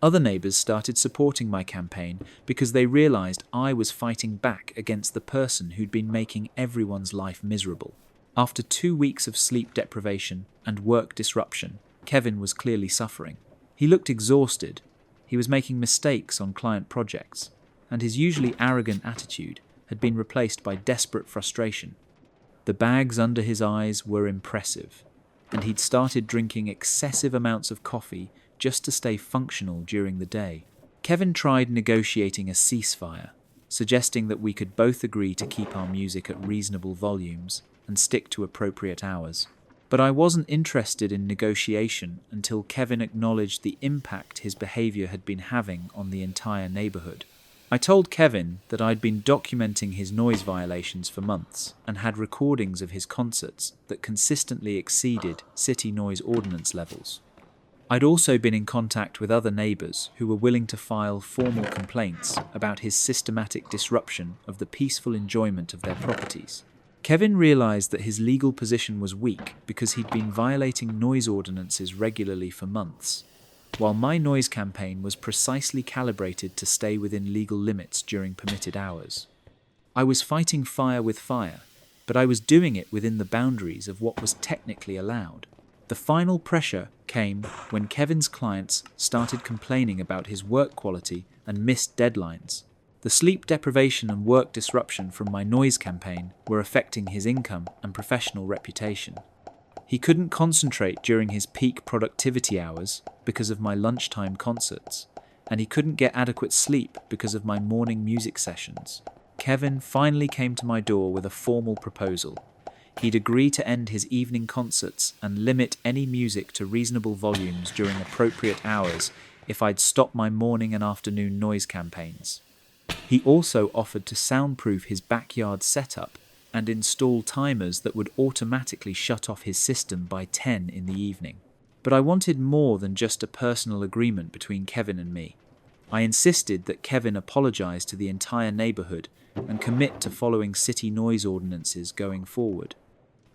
Other neighbours started supporting my campaign because they realised I was fighting back against the person who'd been making everyone's life miserable. After 2 weeks of sleep deprivation and work disruption, Kevin was clearly suffering. He looked exhausted, he was making mistakes on client projects, and his usually arrogant attitude had been replaced by desperate frustration. The bags under his eyes were impressive, and he'd started drinking excessive amounts of coffee just to stay functional during the day. Kevin tried negotiating a ceasefire, suggesting that we could both agree to keep our music at reasonable volumes and stick to appropriate hours. But I wasn't interested in negotiation until Kevin acknowledged the impact his behaviour had been having on the entire neighbourhood. I told Kevin that I'd been documenting his noise violations for months and had recordings of his concerts that consistently exceeded city noise ordinance levels. I'd also been in contact with other neighbours who were willing to file formal complaints about his systematic disruption of the peaceful enjoyment of their properties. Kevin realised that his legal position was weak because he'd been violating noise ordinances regularly for months, while my noise campaign was precisely calibrated to stay within legal limits during permitted hours. I was fighting fire with fire, but I was doing it within the boundaries of what was technically allowed. The final pressure came when Kevin's clients started complaining about his work quality and missed deadlines. The sleep deprivation and work disruption from my noise campaign were affecting his income and professional reputation. He couldn't concentrate during his peak productivity hours because of my lunchtime concerts, and he couldn't get adequate sleep because of my morning music sessions. Kevin finally came to my door with a formal proposal. He'd agree to end his evening concerts and limit any music to reasonable volumes during appropriate hours if I'd stop my morning and afternoon noise campaigns. He also offered to soundproof his backyard setup and install timers that would automatically shut off his system by 10 in the evening. But I wanted more than just a personal agreement between Kevin and me. I insisted that Kevin apologise to the entire neighbourhood and commit to following city noise ordinances going forward.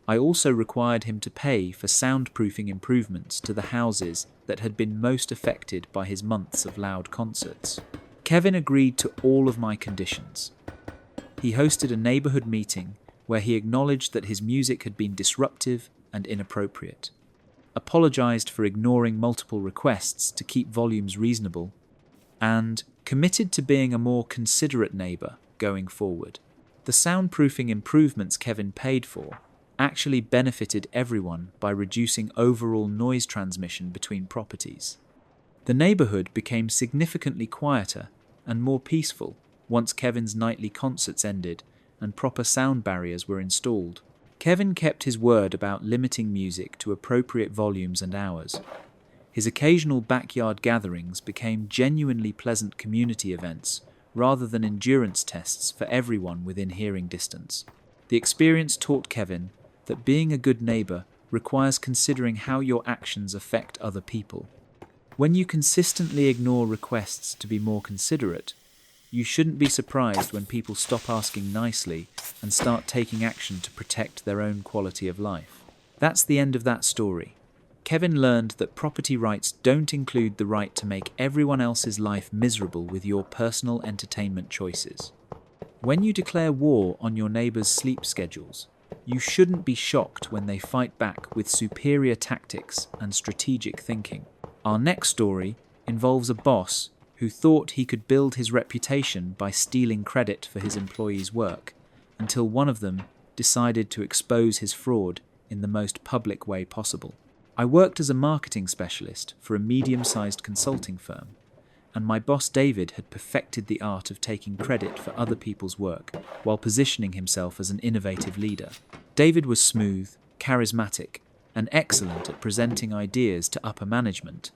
I also required him to pay for soundproofing improvements to the houses that had been most affected by his months of loud concerts. Kevin agreed to all of my conditions. He hosted a neighbourhood meeting where he acknowledged that his music had been disruptive and inappropriate, apologised for ignoring multiple requests to keep volumes reasonable, and committed to being a more considerate neighbour going forward. The soundproofing improvements Kevin paid for actually benefited everyone by reducing overall noise transmission between properties. The neighbourhood became significantly quieter and more peaceful once Kevin's nightly concerts ended and proper sound barriers were installed. Kevin kept his word about limiting music to appropriate volumes and hours. His occasional backyard gatherings became genuinely pleasant community events rather than endurance tests for everyone within hearing distance. The experience taught Kevin that being a good neighbour requires considering how your actions affect other people. When you consistently ignore requests to be more considerate, you shouldn't be surprised when people stop asking nicely and start taking action to protect their own quality of life. That's the end of that story. Kevin learned that property rights don't include the right to make everyone else's life miserable with your personal entertainment choices. When you declare war on your neighbours' sleep schedules, you shouldn't be shocked when they fight back with superior tactics and strategic thinking. Our next story involves a boss who thought he could build his reputation by stealing credit for his employees' work, until one of them decided to expose his fraud in the most public way possible. I worked as a marketing specialist for a medium-sized consulting firm, and my boss David had perfected the art of taking credit for other people's work while positioning himself as an innovative leader. David was smooth, charismatic, and excellent at presenting ideas to upper management,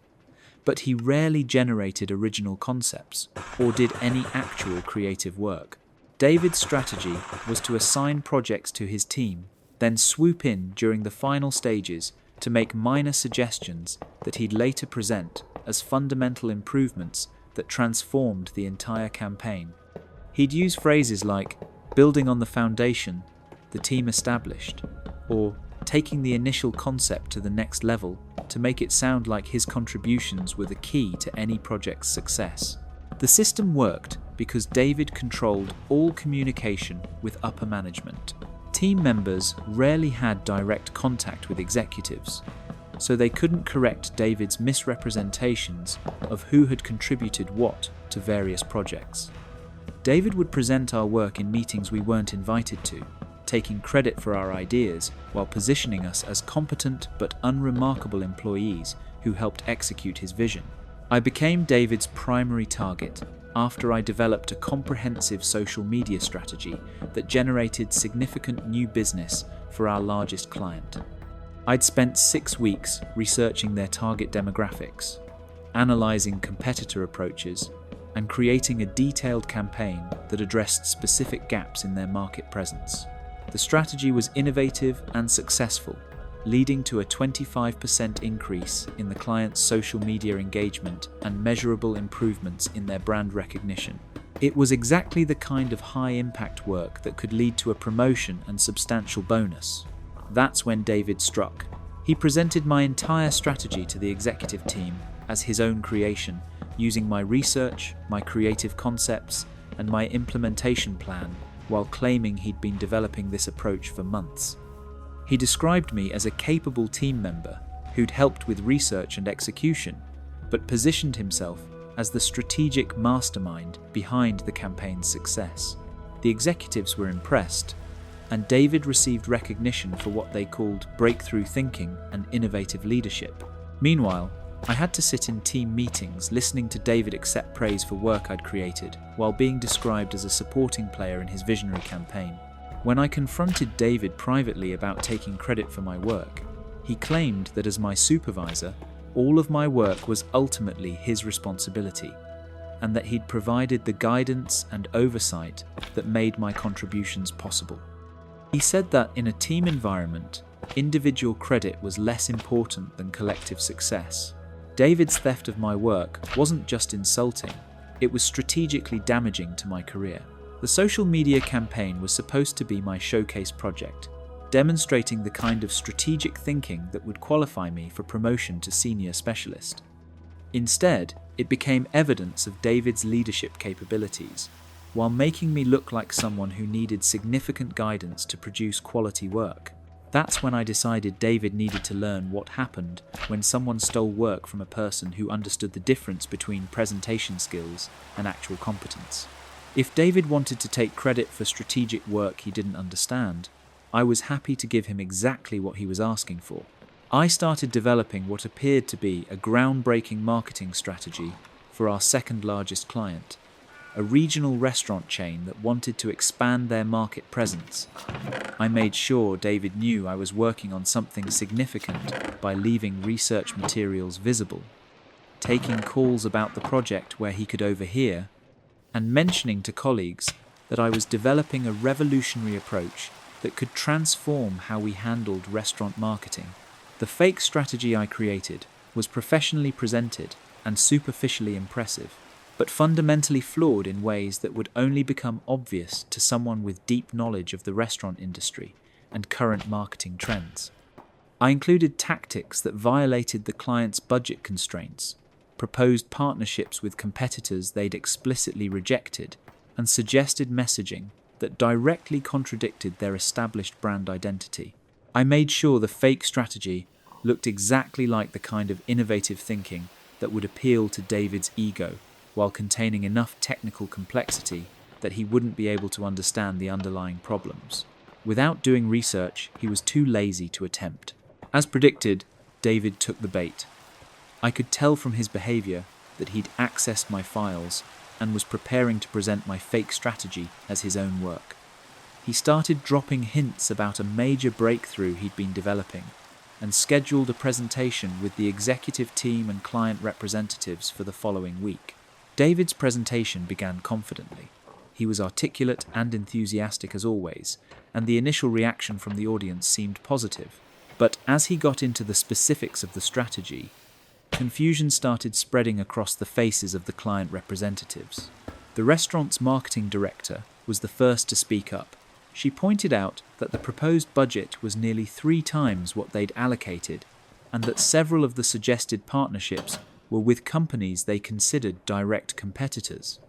but he rarely generated original concepts or did any actual creative work. David's strategy was to assign projects to his team, then swoop in during the final stages to make minor suggestions that he'd later present as fundamental improvements that transformed the entire campaign. He'd use phrases like, "building on the foundation the team established," or taking the initial concept to the next level to make it sound like his contributions were the key to any project's success. The system worked because David controlled all communication with upper management. Team members rarely had direct contact with executives, so they couldn't correct David's misrepresentations of who had contributed what to various projects. David would present our work in meetings we weren't invited to, taking credit for our ideas while positioning us as competent but unremarkable employees who helped execute his vision. I became David's primary target after I developed a comprehensive social media strategy that generated significant new business for our largest client. I'd spent 6 weeks researching their target demographics, analyzing competitor approaches, and creating a detailed campaign that addressed specific gaps in their market presence. The strategy was innovative and successful, leading to a 25% increase in the client's social media engagement and measurable improvements in their brand recognition. It was exactly the kind of high-impact work that could lead to a promotion and substantial bonus. That's when David struck. He presented my entire strategy to the executive team as his own creation, using my research, my creative concepts, and my implementation plan, while claiming he'd been developing this approach for months. He described me as a capable team member who'd helped with research and execution, but positioned himself as the strategic mastermind behind the campaign's success. The executives were impressed, and David received recognition for what they called breakthrough thinking and innovative leadership. Meanwhile, I had to sit in team meetings listening to David accept praise for work I'd created, while being described as a supporting player in his visionary campaign. When I confronted David privately about taking credit for my work, he claimed that as my supervisor, all of my work was ultimately his responsibility, and that he'd provided the guidance and oversight that made my contributions possible. He said that in a team environment, individual credit was less important than collective success. David's theft of my work wasn't just insulting, it was strategically damaging to my career. The social media campaign was supposed to be my showcase project, demonstrating the kind of strategic thinking that would qualify me for promotion to senior specialist. Instead, it became evidence of David's leadership capabilities, while making me look like someone who needed significant guidance to produce quality work. That's when I decided David needed to learn what happened when someone stole work from a person who understood the difference between presentation skills and actual competence. If David wanted to take credit for strategic work he didn't understand, I was happy to give him exactly what he was asking for. I started developing what appeared to be a groundbreaking marketing strategy for our second largest client, a regional restaurant chain that wanted to expand their market presence. I made sure David knew I was working on something significant by leaving research materials visible, taking calls about the project where he could overhear, and mentioning to colleagues that I was developing a revolutionary approach that could transform how we handled restaurant marketing. The fake strategy I created was professionally presented and superficially impressive, but fundamentally flawed in ways that would only become obvious to someone with deep knowledge of the restaurant industry and current marketing trends. I included tactics that violated the client's budget constraints, proposed partnerships with competitors they'd explicitly rejected, and suggested messaging that directly contradicted their established brand identity. I made sure the fake strategy looked exactly like the kind of innovative thinking that would appeal to David's ego, while containing enough technical complexity that he wouldn't be able to understand the underlying problems. Without doing research, he was too lazy to attempt. As predicted, David took the bait. I could tell from his behavior that he'd accessed my files and was preparing to present my fake strategy as his own work. He started dropping hints about a major breakthrough he'd been developing, and scheduled a presentation with the executive team and client representatives for the following week. David's presentation began confidently. He was articulate and enthusiastic as always, and the initial reaction from the audience seemed positive. But as he got into the specifics of the strategy, confusion started spreading across the faces of the client representatives. The restaurant's marketing director was the first to speak up, She pointed out that the proposed budget was nearly 3 times what they'd allocated, and that several of the suggested partnerships were with companies they considered direct competitors.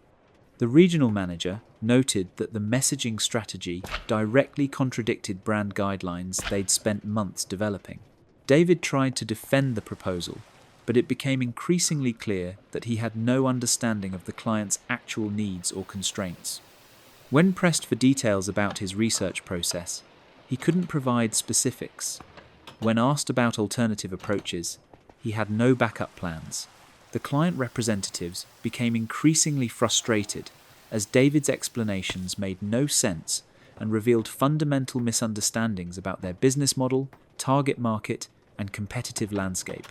The regional manager noted that the messaging strategy directly contradicted brand guidelines they'd spent months developing. David tried to defend the proposal, but it became increasingly clear that he had no understanding of the client's actual needs or constraints. When pressed for details about his research process, he couldn't provide specifics. When asked about alternative approaches, he had no backup plans. The client representatives became increasingly frustrated as David's explanations made no sense and revealed fundamental misunderstandings about their business model, target market, and competitive landscape.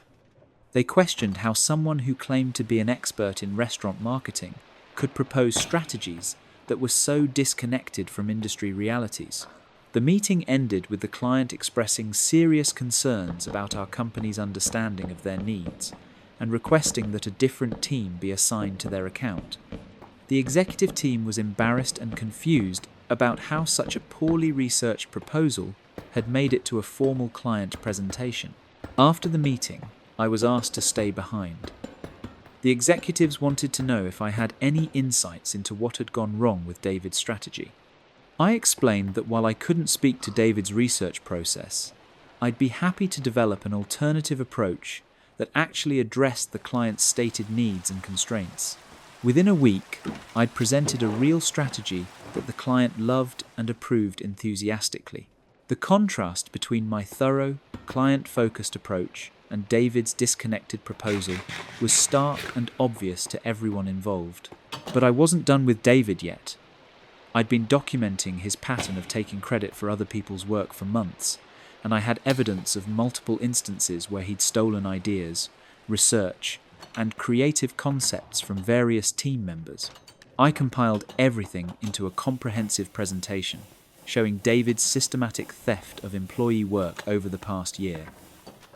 They questioned how someone who claimed to be an expert in restaurant marketing could propose strategies that were so disconnected from industry realities. The meeting ended with the client expressing serious concerns about our company's understanding of their needs and requesting that a different team be assigned to their account. The executive team was embarrassed and confused about how such a poorly researched proposal had made it to a formal client presentation. After the meeting, I was asked to stay behind. The executives wanted to know if I had any insights into what had gone wrong with David's strategy. I explained that while I couldn't speak to David's research process, I'd be happy to develop an alternative approach that actually addressed the client's stated needs and constraints. Within a week, I'd presented a real strategy that the client loved and approved enthusiastically. The contrast between my thorough, client-focused approach and David's disconnected proposal was stark and obvious to everyone involved. But I wasn't done with David yet. I'd been documenting his pattern of taking credit for other people's work for months, and I had evidence of multiple instances where he'd stolen ideas, research, and creative concepts from various team members. I compiled everything into a comprehensive presentation, showing David's systematic theft of employee work over the past year.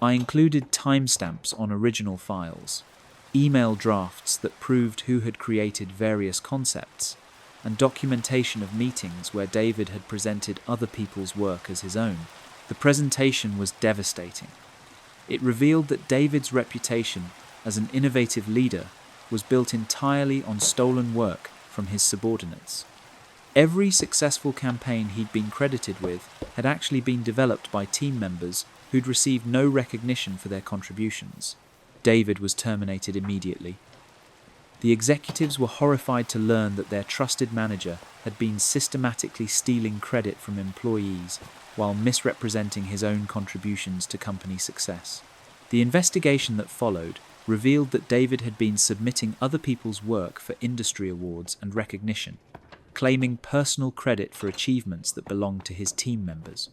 I included timestamps on original files, email drafts that proved who had created various concepts, and documentation of meetings where David had presented other people's work as his own. The presentation was devastating. It revealed that David's reputation as an innovative leader was built entirely on stolen work from his subordinates. Every successful campaign he'd been credited with had actually been developed by team members who'd received no recognition for their contributions. David was terminated immediately. The executives were horrified to learn that their trusted manager had been systematically stealing credit from employees while misrepresenting his own contributions to company success. The investigation that followed revealed that David had been submitting other people's work for industry awards and recognition, claiming personal credit for achievements that belonged to his team members.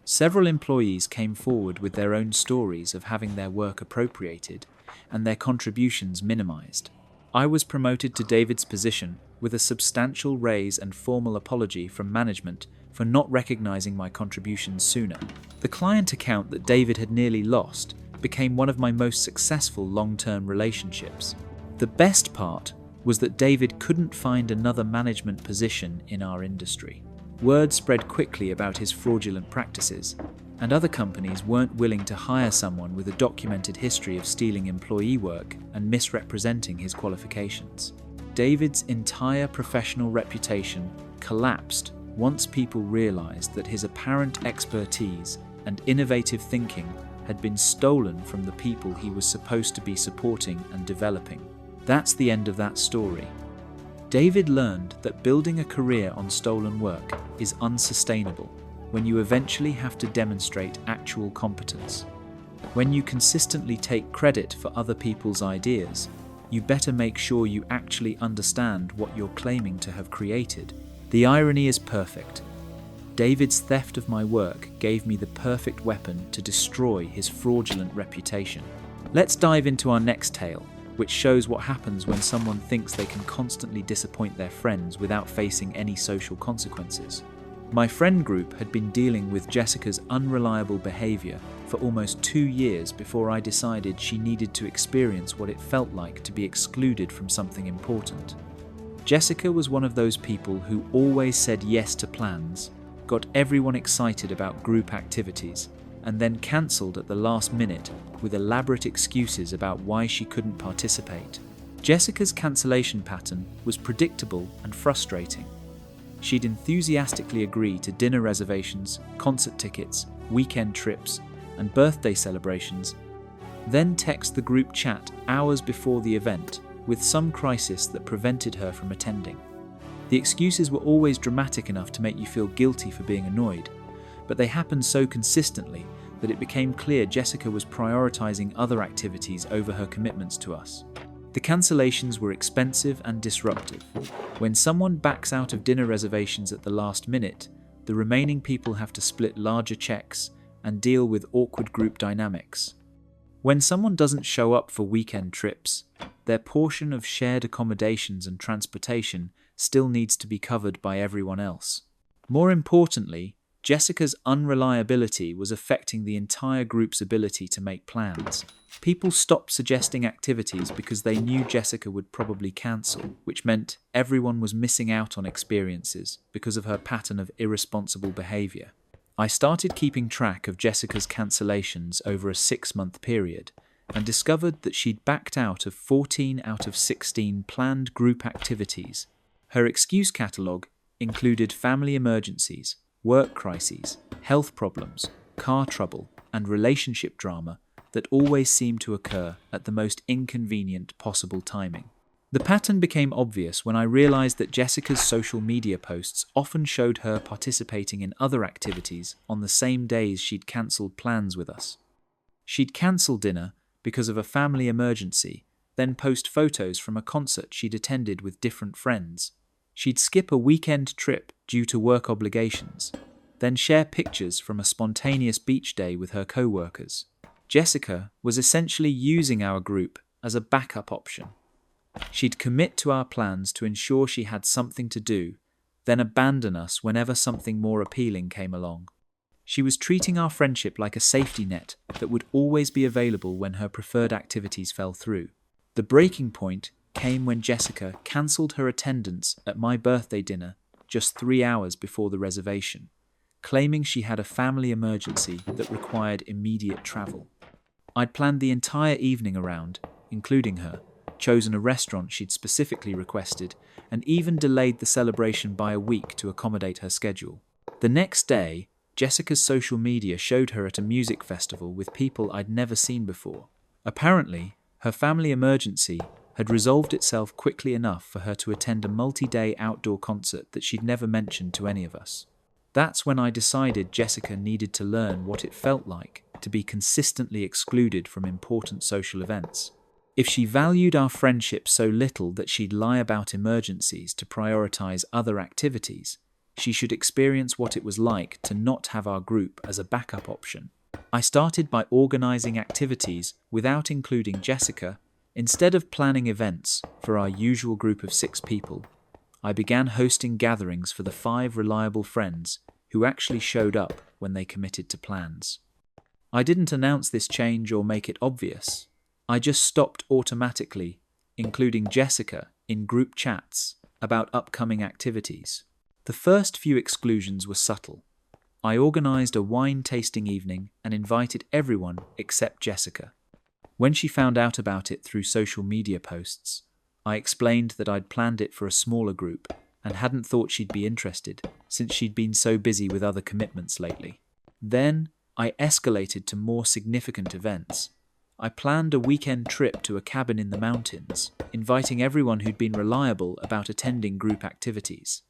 Several employees came forward with their own stories of having their work appropriated and their contributions minimized. I was promoted to David's position with a substantial raise and formal apology from management for not recognizing my contributions sooner. The client account that David had nearly lost became one of my most successful long-term relationships. The best part was that David couldn't find another management position in our industry. Word spread quickly about his fraudulent practices, and other companies weren't willing to hire someone with a documented history of stealing employee work and misrepresenting his qualifications. David's entire professional reputation collapsed once people realized that his apparent expertise and innovative thinking had been stolen from the people he was supposed to be supporting and developing. That's the end of that story. David learned that building a career on stolen work is unsustainable when you eventually have to demonstrate actual competence. When you consistently take credit for other people's ideas, you better make sure you actually understand what you're claiming to have created. The irony is perfect. David's theft of my work gave me the perfect weapon to destroy his fraudulent reputation. Let's dive into our next tale, which shows what happens when someone thinks they can constantly disappoint their friends without facing any social consequences. My friend group had been dealing with Jessica's unreliable behavior for almost 2 years before I decided she needed to experience what it felt like to be excluded from something important. Jessica was one of those people who always said yes to plans, got everyone excited about group activities, and then cancelled at the last minute with elaborate excuses about why she couldn't participate. Jessica's cancellation pattern was predictable and frustrating. She'd enthusiastically agree to dinner reservations, concert tickets, weekend trips, and birthday celebrations, then text the group chat hours before the event with some crisis that prevented her from attending. The excuses were always dramatic enough to make you feel guilty for being annoyed, but they happened so consistently that it became clear Jessica was prioritizing other activities over her commitments to us. The cancellations were expensive and disruptive. When someone backs out of dinner reservations at the last minute, the remaining people have to split larger checks and deal with awkward group dynamics. When someone doesn't show up for weekend trips, their portion of shared accommodations and transportation still needs to be covered by everyone else. More importantly, Jessica's unreliability was affecting the entire group's ability to make plans. People stopped suggesting activities because they knew Jessica would probably cancel, which meant everyone was missing out on experiences because of her pattern of irresponsible behavior. I started keeping track of Jessica's cancellations over a 6-month period and discovered that she'd backed out of 14 out of 16 planned group activities. Her excuse catalogue included family emergencies, work crises, health problems, car trouble, and relationship drama that always seemed to occur at the most inconvenient possible timing. The pattern became obvious when I realized that Jessica's social media posts often showed her participating in other activities on the same days she'd cancelled plans with us. She'd cancel dinner because of a family emergency, then post photos from a concert she'd attended with different friends. She'd skip a weekend trip due to work obligations, then share pictures from a spontaneous beach day with her co-workers. Jessica was essentially using our group as a backup option. She'd commit to our plans to ensure she had something to do, then abandon us whenever something more appealing came along. She was treating our friendship like a safety net that would always be available when her preferred activities fell through. The breaking point came when Jessica cancelled her attendance at my birthday dinner just 3 hours before the reservation, claiming she had a family emergency that required immediate travel. I'd planned the entire evening around, including her, chosen a restaurant she'd specifically requested, and even delayed the celebration by a week to accommodate her schedule. The next day, Jessica's social media showed her at a music festival with people I'd never seen before. Apparently, her family emergency had resolved itself quickly enough for her to attend a multi-day outdoor concert that she'd never mentioned to any of us. That's when I decided Jessica needed to learn what it felt like to be consistently excluded from important social events. If she valued our friendship so little that she'd lie about emergencies to prioritize other activities, she should experience what it was like to not have our group as a backup option. I started by organizing activities without including Jessica. Instead of planning events for our usual group of 6 people, I began hosting gatherings for the 5 reliable friends who actually showed up when they committed to plans. I didn't announce this change or make it obvious. I just stopped automatically including Jessica in group chats about upcoming activities. The first few exclusions were subtle. I organized a wine tasting evening and invited everyone except Jessica. When she found out about it through social media posts, I explained that I'd planned it for a smaller group and hadn't thought she'd be interested since she'd been so busy with other commitments lately. Then I escalated to more significant events. I planned a weekend trip to a cabin in the mountains, inviting everyone who'd been reliable about attending group activities.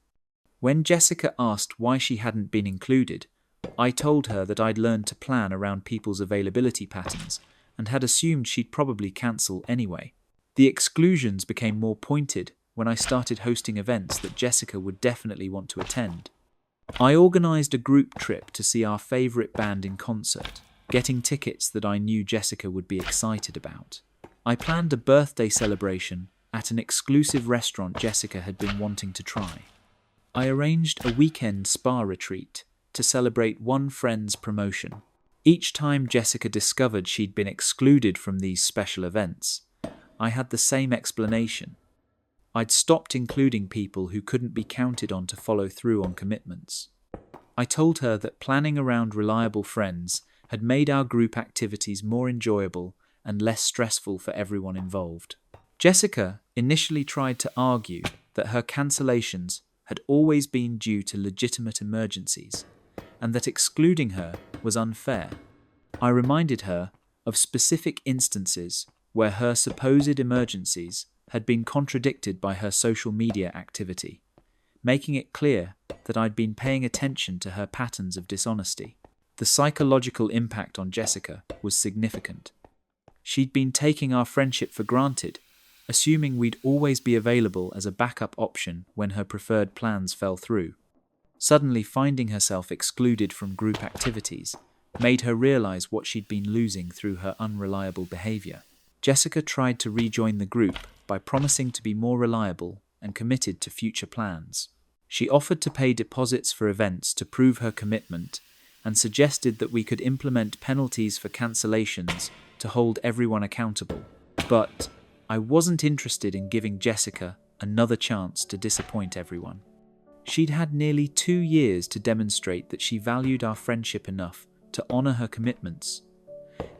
When Jessica asked why she hadn't been included, I told her that I'd learned to plan around people's availability patterns and had assumed she'd probably cancel anyway. The exclusions became more pointed when I started hosting events that Jessica would definitely want to attend. I organised a group trip to see our favourite band in concert, getting tickets that I knew Jessica would be excited about. I planned a birthday celebration at an exclusive restaurant Jessica had been wanting to try. I arranged a weekend spa retreat to celebrate one friend's promotion. Each time Jessica discovered she'd been excluded from these special events, I had the same explanation. I'd stopped including people who couldn't be counted on to follow through on commitments. I told her that planning around reliable friends had made our group activities more enjoyable and less stressful for everyone involved. Jessica initially tried to argue that her cancellations had always been due to legitimate emergencies, and that excluding her was unfair. I reminded her of specific instances where her supposed emergencies had been contradicted by her social media activity, making it clear that I'd been paying attention to her patterns of dishonesty. The psychological impact on Jessica was significant. She'd been taking our friendship for granted, assuming we'd always be available as a backup option when her preferred plans fell through. Suddenly finding herself excluded from group activities made her realize what she'd been losing through her unreliable behavior. Jessica tried to rejoin the group by promising to be more reliable and committed to future plans. She offered to pay deposits for events to prove her commitment and suggested that we could implement penalties for cancellations to hold everyone accountable. But I wasn't interested in giving Jessica another chance to disappoint everyone. She'd had nearly 2 years to demonstrate that she valued our friendship enough to honor her commitments,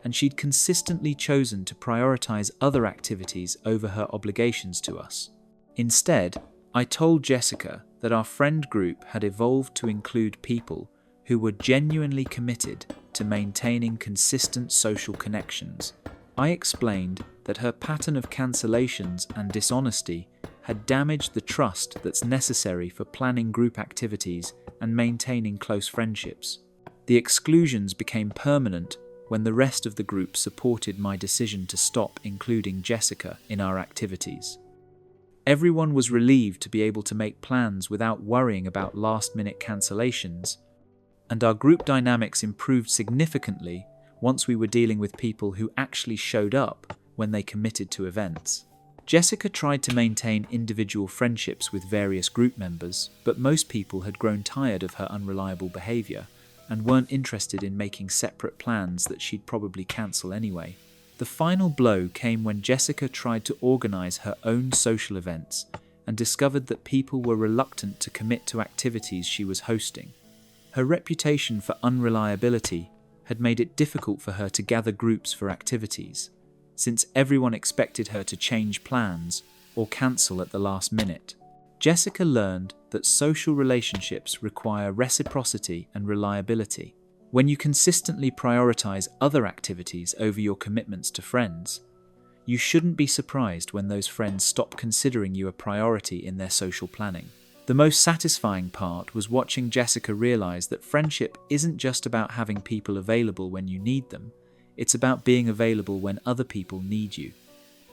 and she'd consistently chosen to prioritize other activities over her obligations to us. Instead, I told Jessica that our friend group had evolved to include people who were genuinely committed to maintaining consistent social connections. I explained that her pattern of cancellations and dishonesty had damaged the trust that's necessary for planning group activities and maintaining close friendships. The exclusions became permanent when the rest of the group supported my decision to stop including Jessica in our activities. Everyone was relieved to be able to make plans without worrying about last-minute cancellations, and our group dynamics improved significantly once we were dealing with people who actually showed up when they committed to events. Jessica tried to maintain individual friendships with various group members, but most people had grown tired of her unreliable behavior and weren't interested in making separate plans that she'd probably cancel anyway. The final blow came when Jessica tried to organize her own social events and discovered that people were reluctant to commit to activities she was hosting. Her reputation for unreliability had made it difficult for her to gather groups for activities, since everyone expected her to change plans or cancel at the last minute. Jessica learned that social relationships require reciprocity and reliability. When you consistently prioritize other activities over your commitments to friends, you shouldn't be surprised when those friends stop considering you a priority in their social planning. The most satisfying part was watching Jessica realize that friendship isn't just about having people available when you need them, it's about being available when other people need you.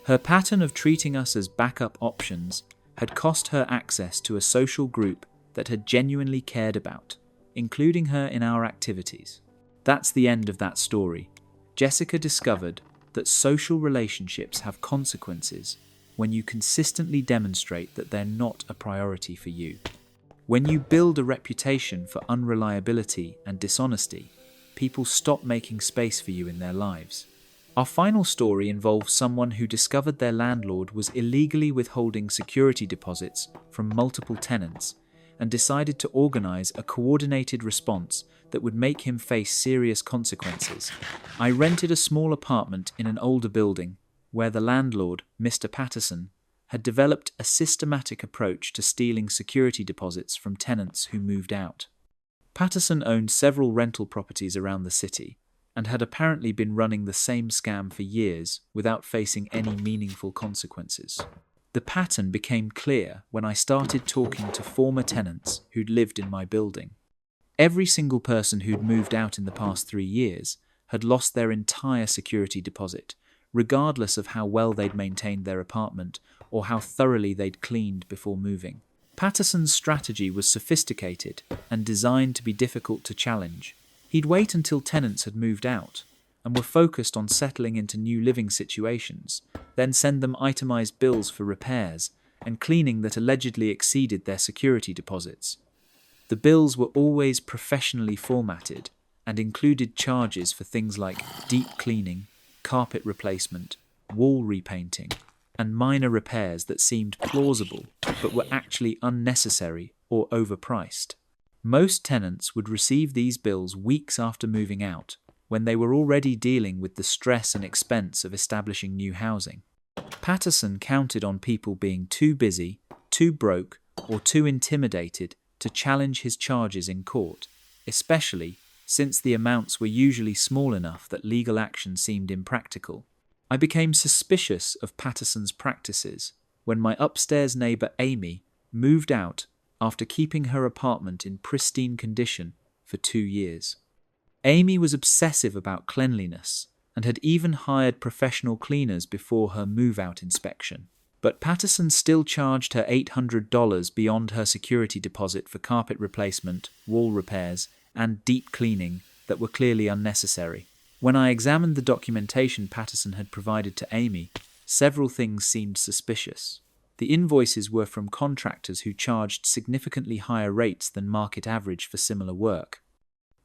Her pattern of treating us as backup options had cost her access to a social group that had genuinely cared about, including her in our activities. That's the end of that story. Jessica discovered that social relationships have consequences when you consistently demonstrate that they're not a priority for you. When you build a reputation for unreliability and dishonesty, people stop making space for you in their lives. Our final story involves someone who discovered their landlord was illegally withholding security deposits from multiple tenants and decided to organize a coordinated response that would make him face serious consequences. I rented a small apartment in an older building where the landlord, Mr. Patterson, had developed a systematic approach to stealing security deposits from tenants who moved out. Patterson owned several rental properties around the city and had apparently been running the same scam for years without facing any meaningful consequences. The pattern became clear when I started talking to former tenants who'd lived in my building. Every single person who'd moved out in the past 3 years had lost their entire security deposit, regardless of how well they'd maintained their apartment or how thoroughly they'd cleaned before moving. Patterson's strategy was sophisticated and designed to be difficult to challenge. He'd wait until tenants had moved out and were focused on settling into new living situations, then send them itemized bills for repairs and cleaning that allegedly exceeded their security deposits. The bills were always professionally formatted and included charges for things like deep cleaning, carpet replacement, wall repainting, and minor repairs that seemed plausible but were actually unnecessary or overpriced. Most tenants would receive these bills weeks after moving out, when they were already dealing with the stress and expense of establishing new housing. Patterson counted on people being too busy, too broke, or too intimidated to challenge his charges in court, especially since the amounts were usually small enough that legal action seemed impractical. I became suspicious of Patterson's practices when my upstairs neighbour Amy moved out after keeping her apartment in pristine condition for 2 years. Amy was obsessive about cleanliness and had even hired professional cleaners before her move-out inspection. But Patterson still charged her $800 beyond her security deposit for carpet replacement, wall repairs, and deep cleaning that were clearly unnecessary. When I examined the documentation Patterson had provided to Amy, several things seemed suspicious. The invoices were from contractors who charged significantly higher rates than market average for similar work.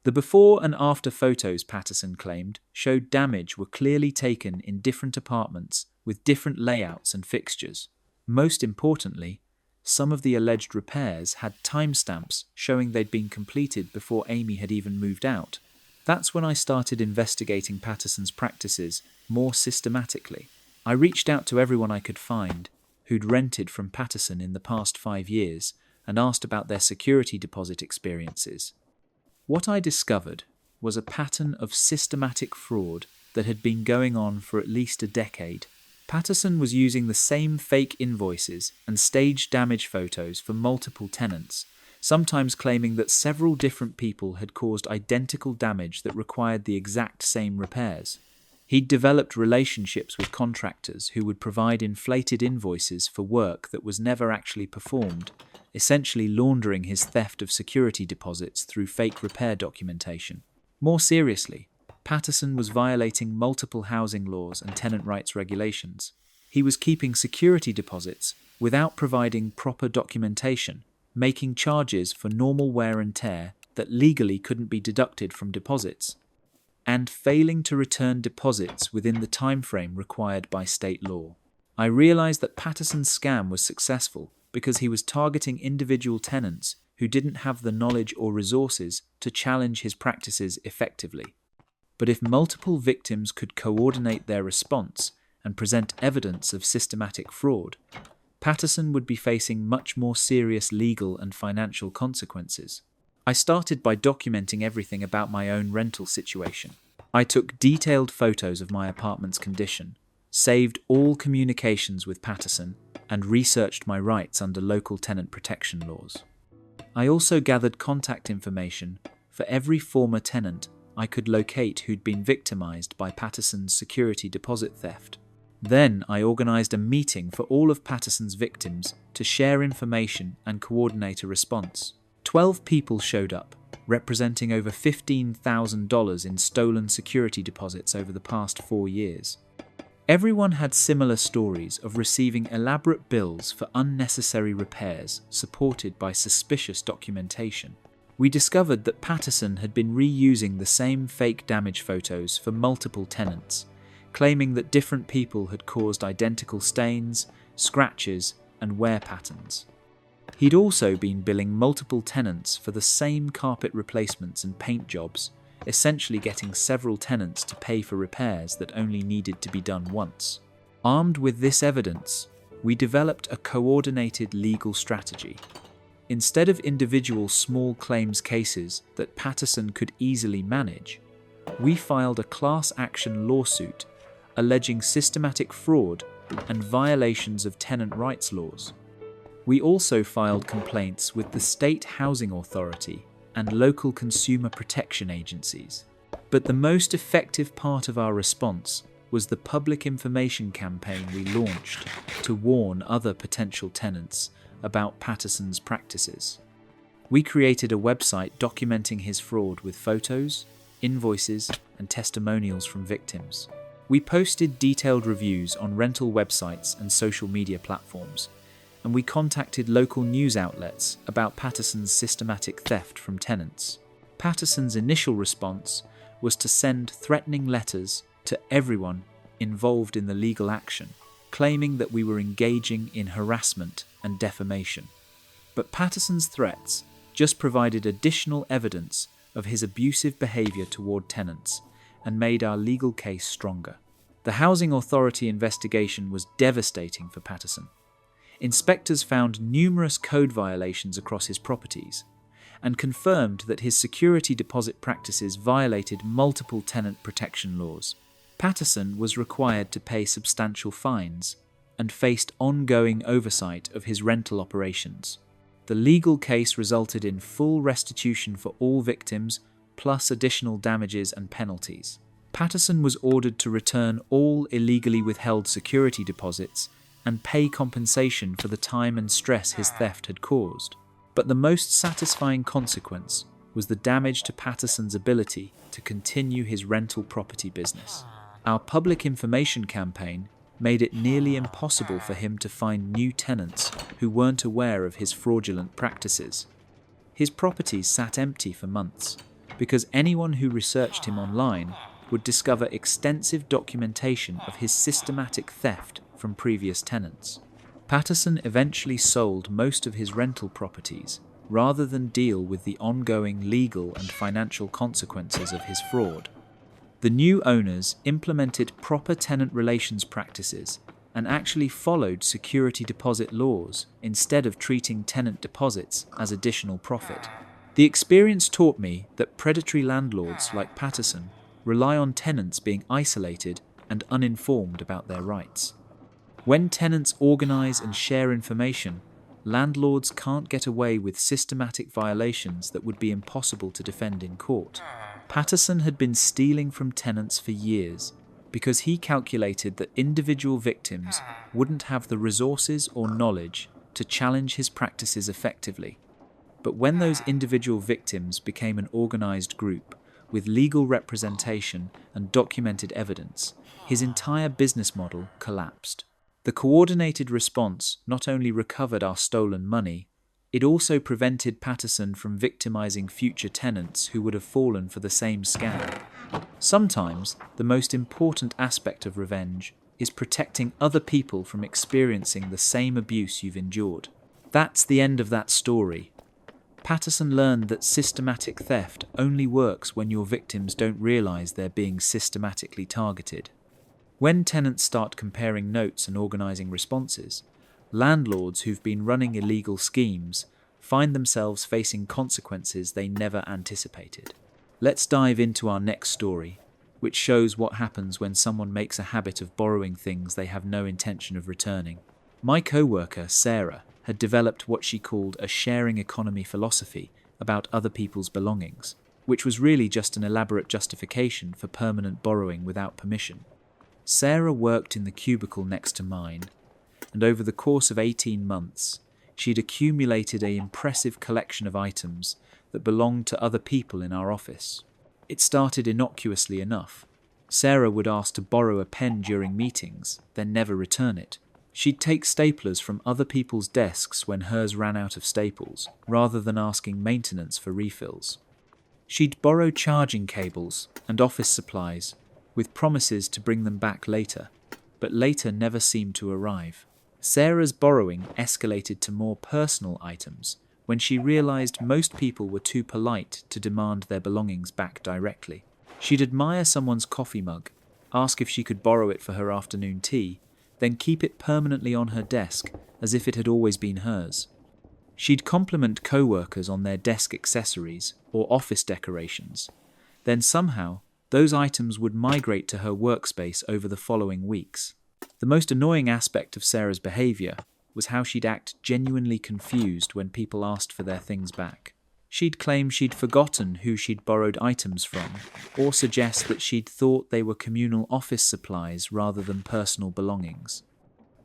The before and after photos, Patterson claimed, showed damage were clearly taken in different apartments with different layouts and fixtures. Most importantly, some of the alleged repairs had timestamps showing they'd been completed before Amy had even moved out. That's when I started investigating Patterson's practices more systematically. I reached out to everyone I could find who'd rented from Patterson in the past 5 years and asked about their security deposit experiences. What I discovered was a pattern of systematic fraud that had been going on for at least a decade. Patterson was using the same fake invoices and staged damage photos for multiple tenants, sometimes claiming that several different people had caused identical damage that required the exact same repairs. He'd developed relationships with contractors who would provide inflated invoices for work that was never actually performed, essentially laundering his theft of security deposits through fake repair documentation. More seriously, Patterson was violating multiple housing laws and tenant rights regulations. He was keeping security deposits without providing proper documentation, making charges for normal wear and tear that legally couldn't be deducted from deposits, and failing to return deposits within the time frame required by state law. I realized that Patterson's scam was successful because he was targeting individual tenants who didn't have the knowledge or resources to challenge his practices effectively. But if multiple victims could coordinate their response and present evidence of systematic fraud, Patterson would be facing much more serious legal and financial consequences. I started by documenting everything about my own rental situation. I took detailed photos of my apartment's condition, saved all communications with Patterson, and researched my rights under local tenant protection laws. I also gathered contact information for every former tenant I could locate who'd been victimized by Patterson's security deposit theft. Then I organized a meeting for all of Patterson's victims to share information and coordinate a response. 12 people showed up, representing over $15,000 in stolen security deposits over the past 4 years. Everyone had similar stories of receiving elaborate bills for unnecessary repairs supported by suspicious documentation. We discovered that Patterson had been reusing the same fake damage photos for multiple tenants, claiming that different people had caused identical stains, scratches, and wear patterns. He'd also been billing multiple tenants for the same carpet replacements and paint jobs, essentially getting several tenants to pay for repairs that only needed to be done once. Armed with this evidence, we developed a coordinated legal strategy. Instead of individual small claims cases that Patterson could easily manage, we filed a class action lawsuit alleging systematic fraud and violations of tenant rights laws. We also filed complaints with the State Housing Authority and local consumer protection agencies. But the most effective part of our response was the public information campaign we launched to warn other potential tenants about Patterson's practices. We created a website documenting his fraud with photos, invoices, and testimonials from victims. We posted detailed reviews on rental websites and social media platforms, and we contacted local news outlets about Patterson's systematic theft from tenants. Patterson's initial response was to send threatening letters to everyone involved in the legal action, claiming that we were engaging in harassment and defamation. But Patterson's threats just provided additional evidence of his abusive behaviour toward tenants and made our legal case stronger. The Housing Authority investigation was devastating for Patterson. Inspectors found numerous code violations across his properties and confirmed that his security deposit practices violated multiple tenant protection laws. Patterson was required to pay substantial fines and faced ongoing oversight of his rental operations. The legal case resulted in full restitution for all victims, plus additional damages and penalties. Patterson was ordered to return all illegally withheld security deposits and pay compensation for the time and stress his theft had caused. But the most satisfying consequence was the damage to Patterson's ability to continue his rental property business. Our public information campaign made it nearly impossible for him to find new tenants who weren't aware of his fraudulent practices. His properties sat empty for months because anyone who researched him online would discover extensive documentation of his systematic theft from previous tenants. Patterson eventually sold most of his rental properties rather than deal with the ongoing legal and financial consequences of his fraud. The new owners implemented proper tenant relations practices and actually followed security deposit laws instead of treating tenant deposits as additional profit. The experience taught me that predatory landlords like Patterson rely on tenants being isolated and uninformed about their rights. When tenants organise and share information, landlords can't get away with systematic violations that would be impossible to defend in court. Patterson had been stealing from tenants for years because he calculated that individual victims wouldn't have the resources or knowledge to challenge his practices effectively. But when those individual victims became an organised group with legal representation and documented evidence, his entire business model collapsed. The coordinated response not only recovered our stolen money, it also prevented Patterson from victimizing future tenants who would have fallen for the same scam. Sometimes, the most important aspect of revenge is protecting other people from experiencing the same abuse you've endured. That's the end of that story. Patterson learned that systematic theft only works when your victims don't realize they're being systematically targeted. When tenants start comparing notes and organizing responses, landlords who've been running illegal schemes find themselves facing consequences they never anticipated. Let's dive into our next story, which shows what happens when someone makes a habit of borrowing things they have no intention of returning. My co-worker, Sarah, had developed what she called a sharing economy philosophy about other people's belongings, which was really just an elaborate justification for permanent borrowing without permission. Sarah worked in the cubicle next to mine, and over the course of 18 months, she'd accumulated an impressive collection of items that belonged to other people in our office. It started innocuously enough. Sarah would ask to borrow a pen during meetings, then never return it. She'd take staplers from other people's desks when hers ran out of staples, rather than asking maintenance for refills. She'd borrow charging cables and office supplies, with promises to bring them back later, but later never seemed to arrive. Sarah's borrowing escalated to more personal items when she realized most people were too polite to demand their belongings back directly. She'd admire someone's coffee mug, ask if she could borrow it for her afternoon tea, then keep it permanently on her desk as if it had always been hers. She'd compliment co-workers on their desk accessories or office decorations. Then somehow, those items would migrate to her workspace over the following weeks. The most annoying aspect of Sarah's behaviour was how she'd act genuinely confused when people asked for their things back. She'd claim she'd forgotten who she'd borrowed items from, or suggest that she'd thought they were communal office supplies rather than personal belongings.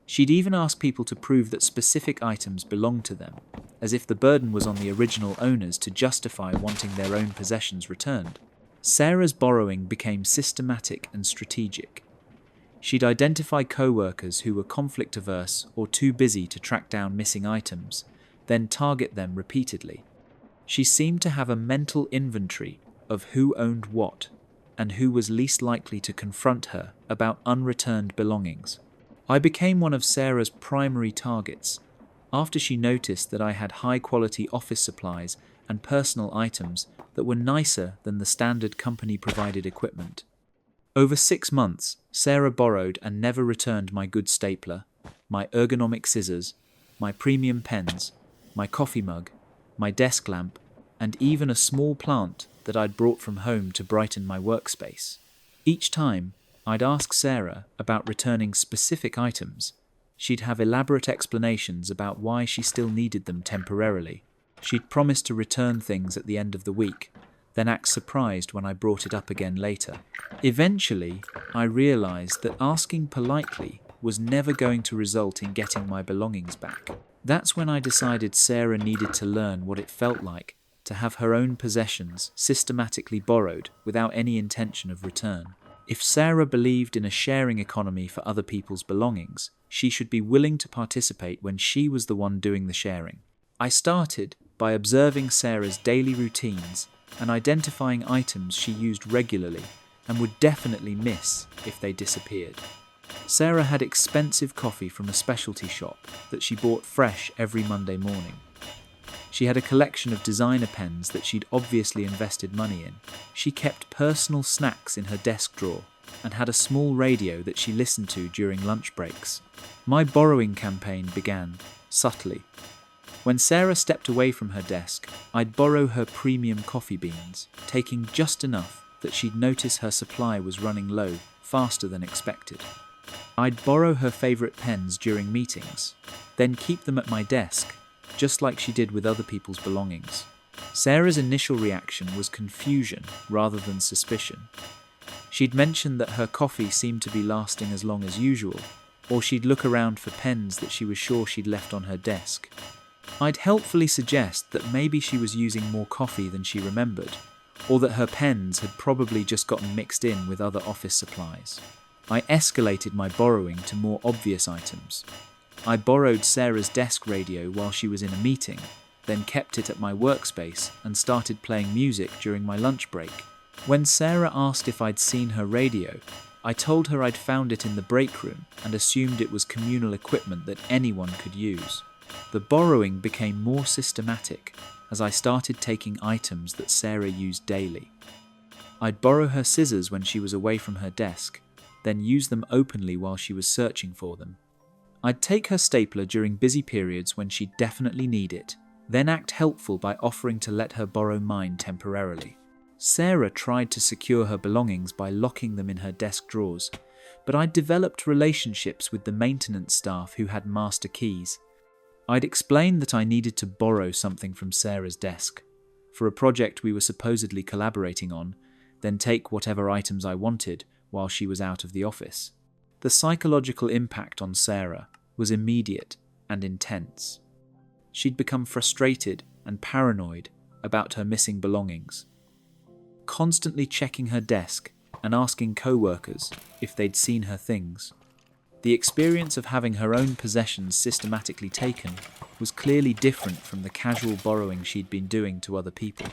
She'd even ask people to prove that specific items belonged to them, as if the burden was on the original owners to justify wanting their own possessions returned. Sarah's borrowing became systematic and strategic. She'd identify co-workers who were conflict-averse or too busy to track down missing items, then target them repeatedly. She seemed to have a mental inventory of who owned what and who was least likely to confront her about unreturned belongings. I became one of Sarah's primary targets, after she noticed that I had high-quality office supplies and personal items that were nicer than the standard company-provided equipment. Over 6 months, Sarah borrowed and never returned my good stapler, my ergonomic scissors, my premium pens, my coffee mug, my desk lamp, and even a small plant that I'd brought from home to brighten my workspace. Each time, I'd ask Sarah about returning specific items. She'd have elaborate explanations about why she still needed them temporarily. She'd promise to return things at the end of the week, then act surprised when I brought it up again later. Eventually, I realized that asking politely was never going to result in getting my belongings back. That's when I decided Sarah needed to learn what it felt like to have her own possessions systematically borrowed without any intention of return. If Sarah believed in a sharing economy for other people's belongings, she should be willing to participate when she was the one doing the sharing. I started by observing Sarah's daily routines and identifying items she used regularly and would definitely miss if they disappeared. Sarah had expensive coffee from a specialty shop that she bought fresh every Monday morning. She had a collection of designer pens that she'd obviously invested money in. She kept personal snacks in her desk drawer and had a small radio that she listened to during lunch breaks. My borrowing campaign began subtly. When Sarah stepped away from her desk, I'd borrow her premium coffee beans, taking just enough that she'd notice her supply was running low faster than expected. I'd borrow her favourite pens during meetings, then keep them at my desk, just like she did with other people's belongings. Sarah's initial reaction was confusion rather than suspicion. She'd mention that her coffee seemed to be lasting as long as usual, or she'd look around for pens that she was sure she'd left on her desk. I'd helpfully suggest that maybe she was using more coffee than she remembered, or that her pens had probably just gotten mixed in with other office supplies. I escalated my borrowing to more obvious items. I borrowed Sarah's desk radio while she was in a meeting, then kept it at my workspace and started playing music during my lunch break. When Sarah asked if I'd seen her radio, I told her I'd found it in the break room and assumed it was communal equipment that anyone could use. The borrowing became more systematic as I started taking items that Sarah used daily. I'd borrow her scissors when she was away from her desk, then use them openly while she was searching for them. I'd take her stapler during busy periods when she'd definitely need it, then act helpful by offering to let her borrow mine temporarily. Sarah tried to secure her belongings by locking them in her desk drawers, but I'd developed relationships with the maintenance staff who had master keys. I'd explained that I needed to borrow something from Sarah's desk for a project we were supposedly collaborating on, then take whatever items I wanted while she was out of the office. The psychological impact on Sarah was immediate and intense. She'd become frustrated and paranoid about her missing belongings, constantly checking her desk and asking co-workers if they'd seen her things. The experience of having her own possessions systematically taken was clearly different from the casual borrowing she'd been doing to other people.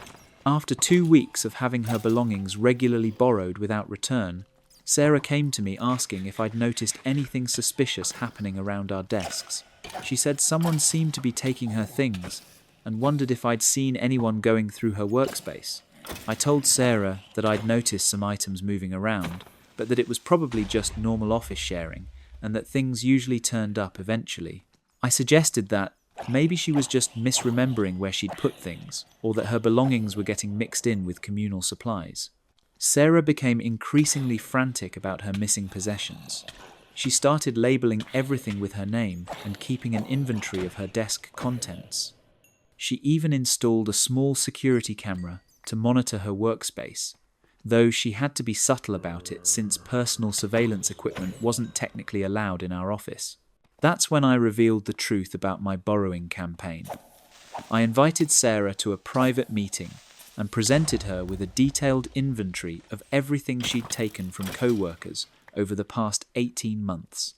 After 2 weeks of having her belongings regularly borrowed without return, Sarah came to me asking if I'd noticed anything suspicious happening around our desks. She said someone seemed to be taking her things and wondered if I'd seen anyone going through her workspace. I told Sarah that I'd noticed some items moving around, but that it was probably just normal office sharing and that things usually turned up eventually. I suggested that maybe she was just misremembering where she'd put things, or that her belongings were getting mixed in with communal supplies. Sarah became increasingly frantic about her missing possessions. She started labeling everything with her name and keeping an inventory of her desk contents. She even installed a small security camera to monitor her workspace, though she had to be subtle about it since personal surveillance equipment wasn't technically allowed in our office. That's when I revealed the truth about my borrowing campaign. I invited Sarah to a private meeting and presented her with a detailed inventory of everything she'd taken from co-workers over the past 18 months.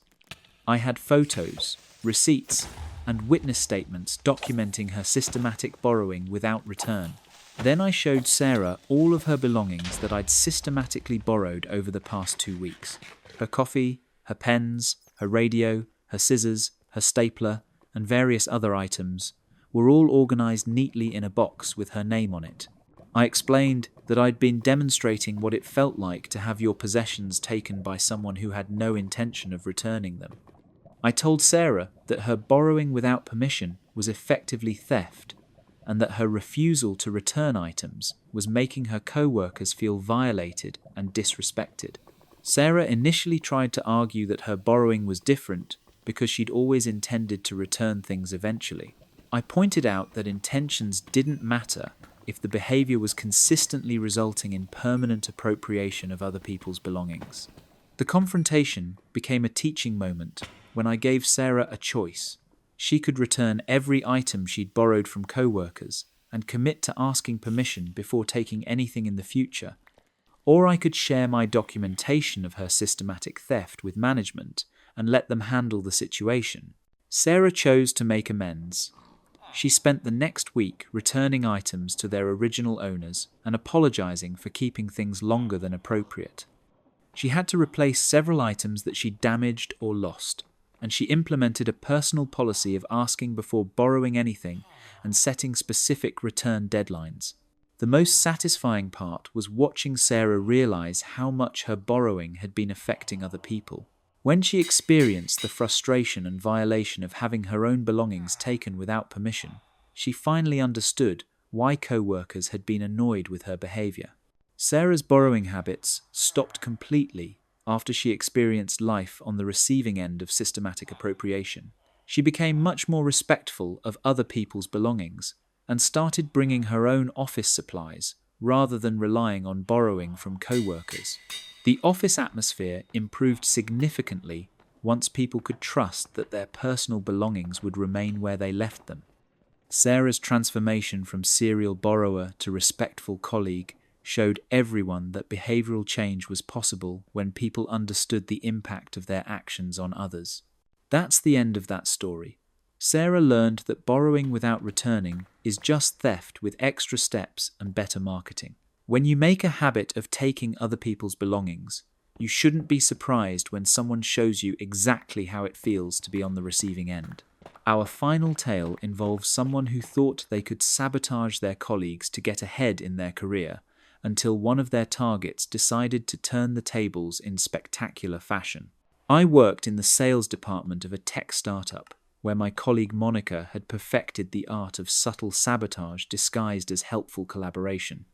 I had photos, receipts, and witness statements documenting her systematic borrowing without return. Then I showed Sarah all of her belongings that I'd systematically borrowed over the past 2 weeks. Her coffee, her pens, her radio, her scissors, her stapler, and various other items were all organized neatly in a box with her name on it. I explained that I'd been demonstrating what it felt like to have your possessions taken by someone who had no intention of returning them. I told Sarah that her borrowing without permission was effectively theft, and that her refusal to return items was making her co-workers feel violated and disrespected. Sarah initially tried to argue that her borrowing was different because she'd always intended to return things eventually. I pointed out that intentions didn't matter if the behavior was consistently resulting in permanent appropriation of other people's belongings. The confrontation became a teaching moment when I gave Sarah a choice. She could return every item she'd borrowed from co-workers and commit to asking permission before taking anything in the future, or I could share my documentation of her systematic theft with management and let them handle the situation. Sarah chose to make amends. She spent the next week returning items to their original owners and apologizing for keeping things longer than appropriate. She had to replace several items that she'd damaged or lost, and she implemented a personal policy of asking before borrowing anything and setting specific return deadlines. The most satisfying part was watching Sarah realize how much her borrowing had been affecting other people. When she experienced the frustration and violation of having her own belongings taken without permission, she finally understood why co-workers had been annoyed with her behavior. Sarah's borrowing habits stopped completely after she experienced life on the receiving end of systematic appropriation. She became much more respectful of other people's belongings and started bringing her own office supplies rather than relying on borrowing from co-workers. The office atmosphere improved significantly once people could trust that their personal belongings would remain where they left them. Sarah's transformation from serial borrower to respectful colleague showed everyone that behavioral change was possible when people understood the impact of their actions on others. That's the end of that story. Sarah learned that borrowing without returning is just theft with extra steps and better marketing. When you make a habit of taking other people's belongings, you shouldn't be surprised when someone shows you exactly how it feels to be on the receiving end. Our final tale involves someone who thought they could sabotage their colleagues to get ahead in their career until one of their targets decided to turn the tables in spectacular fashion. I worked in the sales department of a tech startup where my colleague Monica had perfected the art of subtle sabotage disguised as helpful collaboration.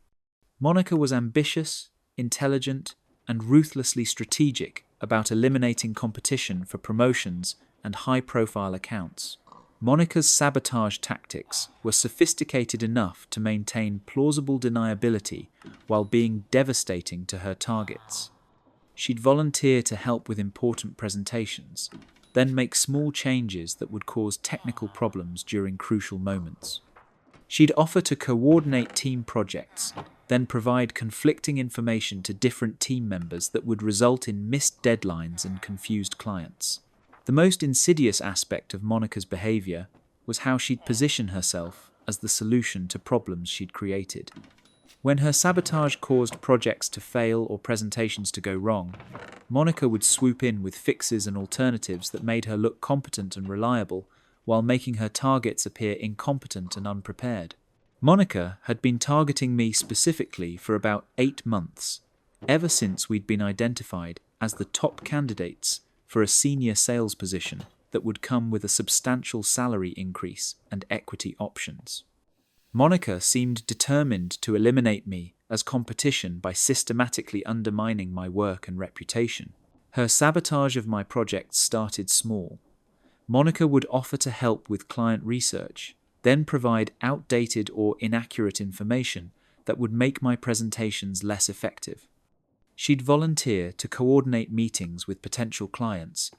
Monica was ambitious, intelligent, and ruthlessly strategic about eliminating competition for promotions and high-profile accounts. Monica's sabotage tactics were sophisticated enough to maintain plausible deniability while being devastating to her targets. She'd volunteer to help with important presentations, then make small changes that would cause technical problems during crucial moments. She'd offer to coordinate team projects, then provide conflicting information to different team members that would result in missed deadlines and confused clients. The most insidious aspect of Monica's behavior was how she'd position herself as the solution to problems she'd created. When her sabotage caused projects to fail or presentations to go wrong, Monica would swoop in with fixes and alternatives that made her look competent and reliable, while making her targets appear incompetent and unprepared. Monica had been targeting me specifically for about 8 months, ever since we'd been identified as the top candidates for a senior sales position that would come with a substantial salary increase and equity options. Monica seemed determined to eliminate me as competition by systematically undermining my work and reputation. Her sabotage of my projects started small. Monica would offer to help with client research, then provide outdated or inaccurate information that would make my presentations less effective. She'd volunteer to coordinate meetings with potential clients,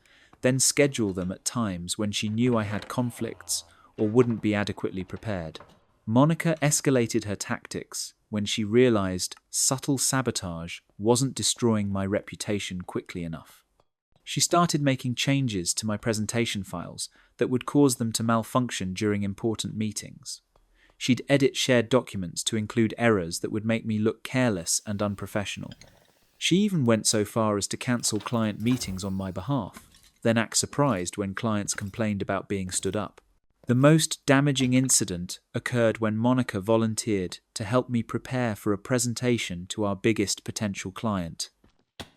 then schedule them at times when she knew I had conflicts or wouldn't be adequately prepared. Monica escalated her tactics when she realized subtle sabotage wasn't destroying my reputation quickly enough. She started making changes to my presentation files that would cause them to malfunction during important meetings. She'd edit shared documents to include errors that would make me look careless and unprofessional. She even went so far as to cancel client meetings on my behalf, then act surprised when clients complained about being stood up. The most damaging incident occurred when Monica volunteered to help me prepare for a presentation to our biggest potential client.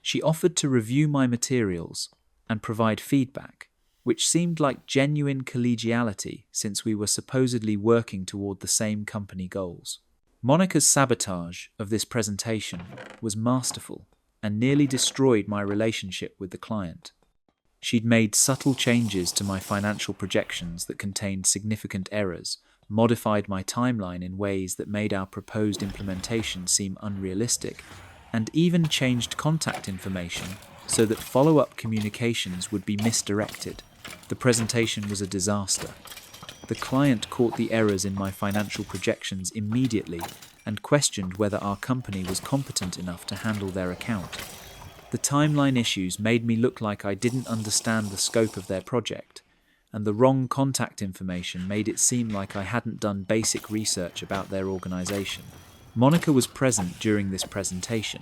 She offered to review my materials and provide feedback, which seemed like genuine collegiality since we were supposedly working toward the same company goals. Monica's sabotage of this presentation was masterful and nearly destroyed my relationship with the client. She'd made subtle changes to my financial projections that contained significant errors, modified my timeline in ways that made our proposed implementation seem unrealistic, and even changed contact information so that follow-up communications would be misdirected. The presentation was a disaster. The client caught the errors in my financial projections immediately and questioned whether our company was competent enough to handle their account. The timeline issues made me look like I didn't understand the scope of their project, and the wrong contact information made it seem like I hadn't done basic research about their organization. Monica was present during this presentation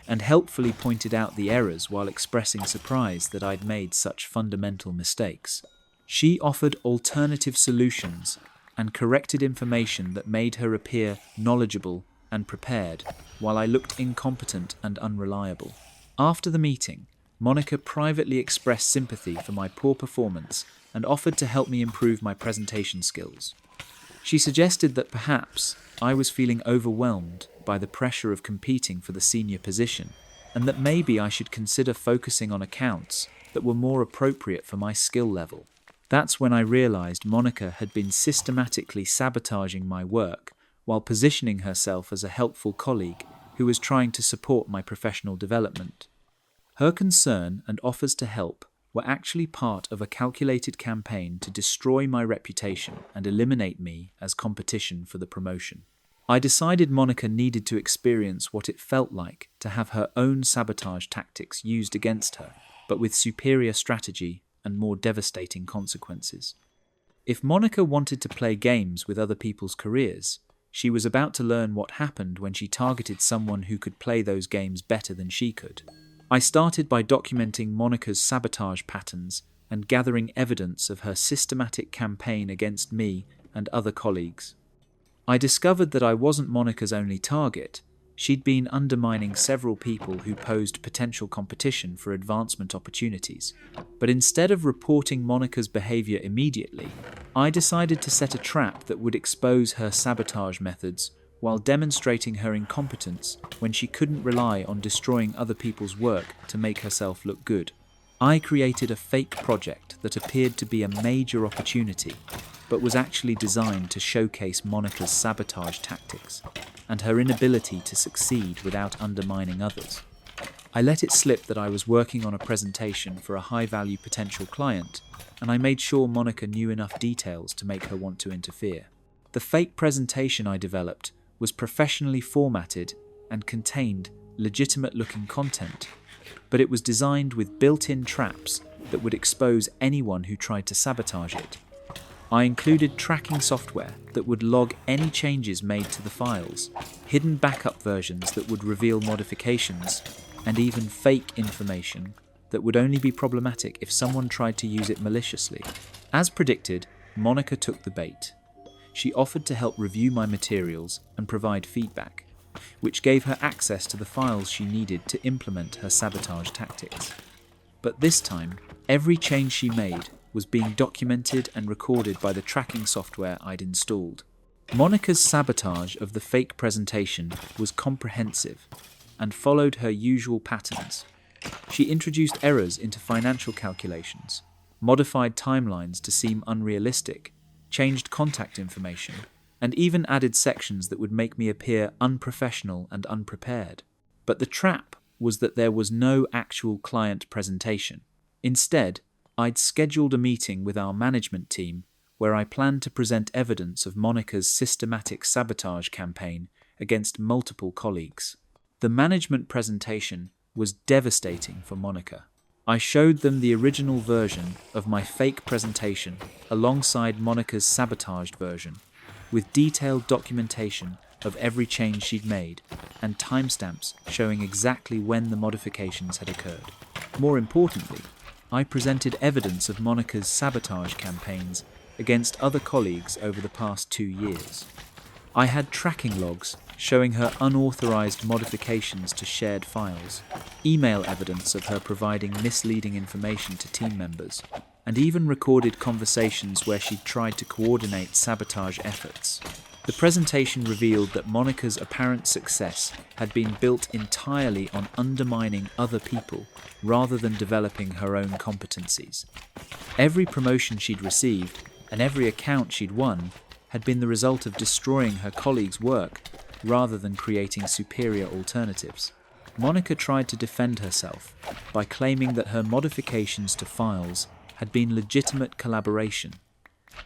and helpfully pointed out the errors while expressing surprise that I'd made such fundamental mistakes. She offered alternative solutions and corrected information that made her appear knowledgeable and prepared, while I looked incompetent and unreliable. After the meeting, Monica privately expressed sympathy for my poor performance and offered to help me improve my presentation skills. She suggested that perhaps I was feeling overwhelmed by the pressure of competing for the senior position, and that maybe I should consider focusing on accounts that were more appropriate for my skill level. That's when I realized Monica had been systematically sabotaging my work while positioning herself as a helpful colleague who was trying to support my professional development. Her concern and offers to help were actually part of a calculated campaign to destroy my reputation and eliminate me as competition for the promotion. I decided Monica needed to experience what it felt like to have her own sabotage tactics used against her, but with superior strategy and more devastating consequences. If Monica wanted to play games with other people's careers, she was about to learn what happened when she targeted someone who could play those games better than she could. I started by documenting Monica's sabotage patterns and gathering evidence of her systematic campaign against me and other colleagues. I discovered that I wasn't Monica's only target. She'd been undermining several people who posed potential competition for advancement opportunities. But instead of reporting Monica's behavior immediately, I decided to set a trap that would expose her sabotage methods while demonstrating her incompetence when she couldn't rely on destroying other people's work to make herself look good. I created a fake project that appeared to be a major opportunity, but was actually designed to showcase Monica's sabotage tactics and her inability to succeed without undermining others. I let it slip that I was working on a presentation for a high-value potential client, and I made sure Monica knew enough details to make her want to interfere. The fake presentation I developed was professionally formatted and contained legitimate-looking content, but it was designed with built-in traps that would expose anyone who tried to sabotage it. I included tracking software that would log any changes made to the files, hidden backup versions that would reveal modifications, and even fake information that would only be problematic if someone tried to use it maliciously. As predicted, Monica took the bait. She offered to help review my materials and provide feedback, which gave her access to the files she needed to implement her sabotage tactics. But this time, every change she made was being documented and recorded by the tracking software I'd installed. Monica's sabotage of the fake presentation was comprehensive and followed her usual patterns. She introduced errors into financial calculations, modified timelines to seem unrealistic, changed contact information, and even added sections that would make me appear unprofessional and unprepared. But the trap was that there was no actual client presentation. Instead, I'd scheduled a meeting with our management team where I planned to present evidence of Monica's systematic sabotage campaign against multiple colleagues. The management presentation was devastating for Monica. I showed them the original version of my fake presentation alongside Monica's sabotaged version, with detailed documentation of every change she'd made and timestamps showing exactly when the modifications had occurred. More importantly, I presented evidence of Monica's sabotage campaigns against other colleagues over the past 2 years. I had tracking logs showing her unauthorized modifications to shared files, email evidence of her providing misleading information to team members, and even recorded conversations where she'd tried to coordinate sabotage efforts. The presentation revealed that Monica's apparent success had been built entirely on undermining other people rather than developing her own competencies. Every promotion she'd received and every account she'd won had been the result of destroying her colleagues' work rather than creating superior alternatives. Monica tried to defend herself by claiming that her modifications to files had been legitimate collaboration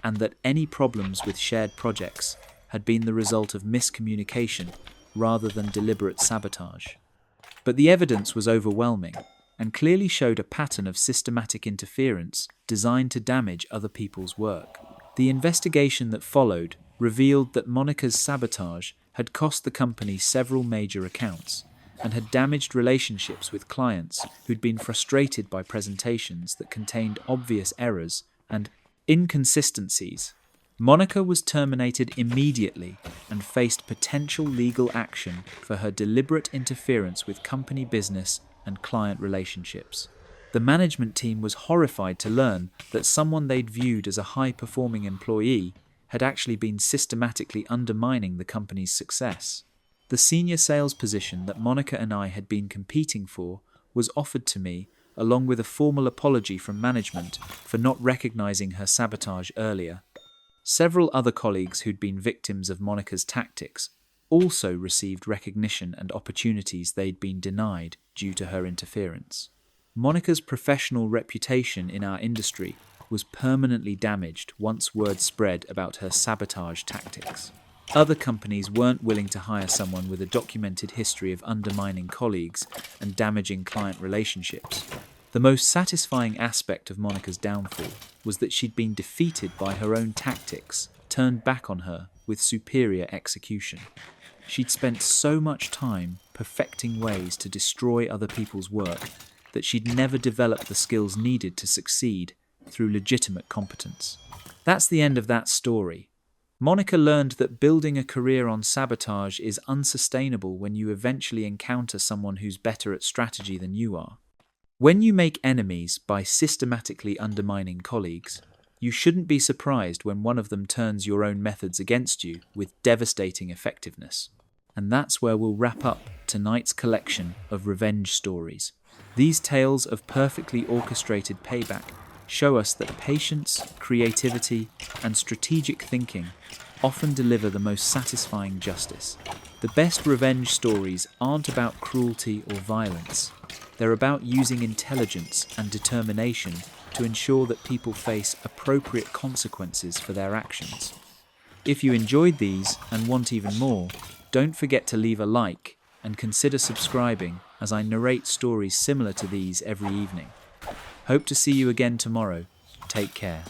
and that any problems with shared projects had been the result of miscommunication rather than deliberate sabotage. But the evidence was overwhelming and clearly showed a pattern of systematic interference designed to damage other people's work. The investigation that followed revealed that Monica's sabotage had cost the company several major accounts and had damaged relationships with clients who'd been frustrated by presentations that contained obvious errors and inconsistencies. Monica was terminated immediately and faced potential legal action for her deliberate interference with company business and client relationships. The management team was horrified to learn that someone they'd viewed as a high-performing employee had actually been systematically undermining the company's success. The senior sales position that Monica and I had been competing for was offered to me, along with a formal apology from management for not recognizing her sabotage earlier. Several other colleagues who'd been victims of Monica's tactics also received recognition and opportunities they'd been denied due to her interference. Monica's professional reputation in our industry was permanently damaged once word spread about her sabotage tactics. Other companies weren't willing to hire someone with a documented history of undermining colleagues and damaging client relationships. The most satisfying aspect of Monica's downfall was that she'd been defeated by her own tactics, turned back on her with superior execution. She'd spent so much time perfecting ways to destroy other people's work that she'd never developed the skills needed to succeed through legitimate competence. That's the end of that story. Monica learned that building a career on sabotage is unsustainable when you eventually encounter someone who's better at strategy than you are. When you make enemies by systematically undermining colleagues, you shouldn't be surprised when one of them turns your own methods against you with devastating effectiveness. And that's where we'll wrap up tonight's collection of revenge stories. These tales of perfectly orchestrated payback show us that patience, creativity, and strategic thinking often deliver the most satisfying justice. The best revenge stories aren't about cruelty or violence. They're about using intelligence and determination to ensure that people face appropriate consequences for their actions. If you enjoyed these and want even more, don't forget to leave a like and consider subscribing as I narrate stories similar to these every evening. Hope to see you again tomorrow. Take care.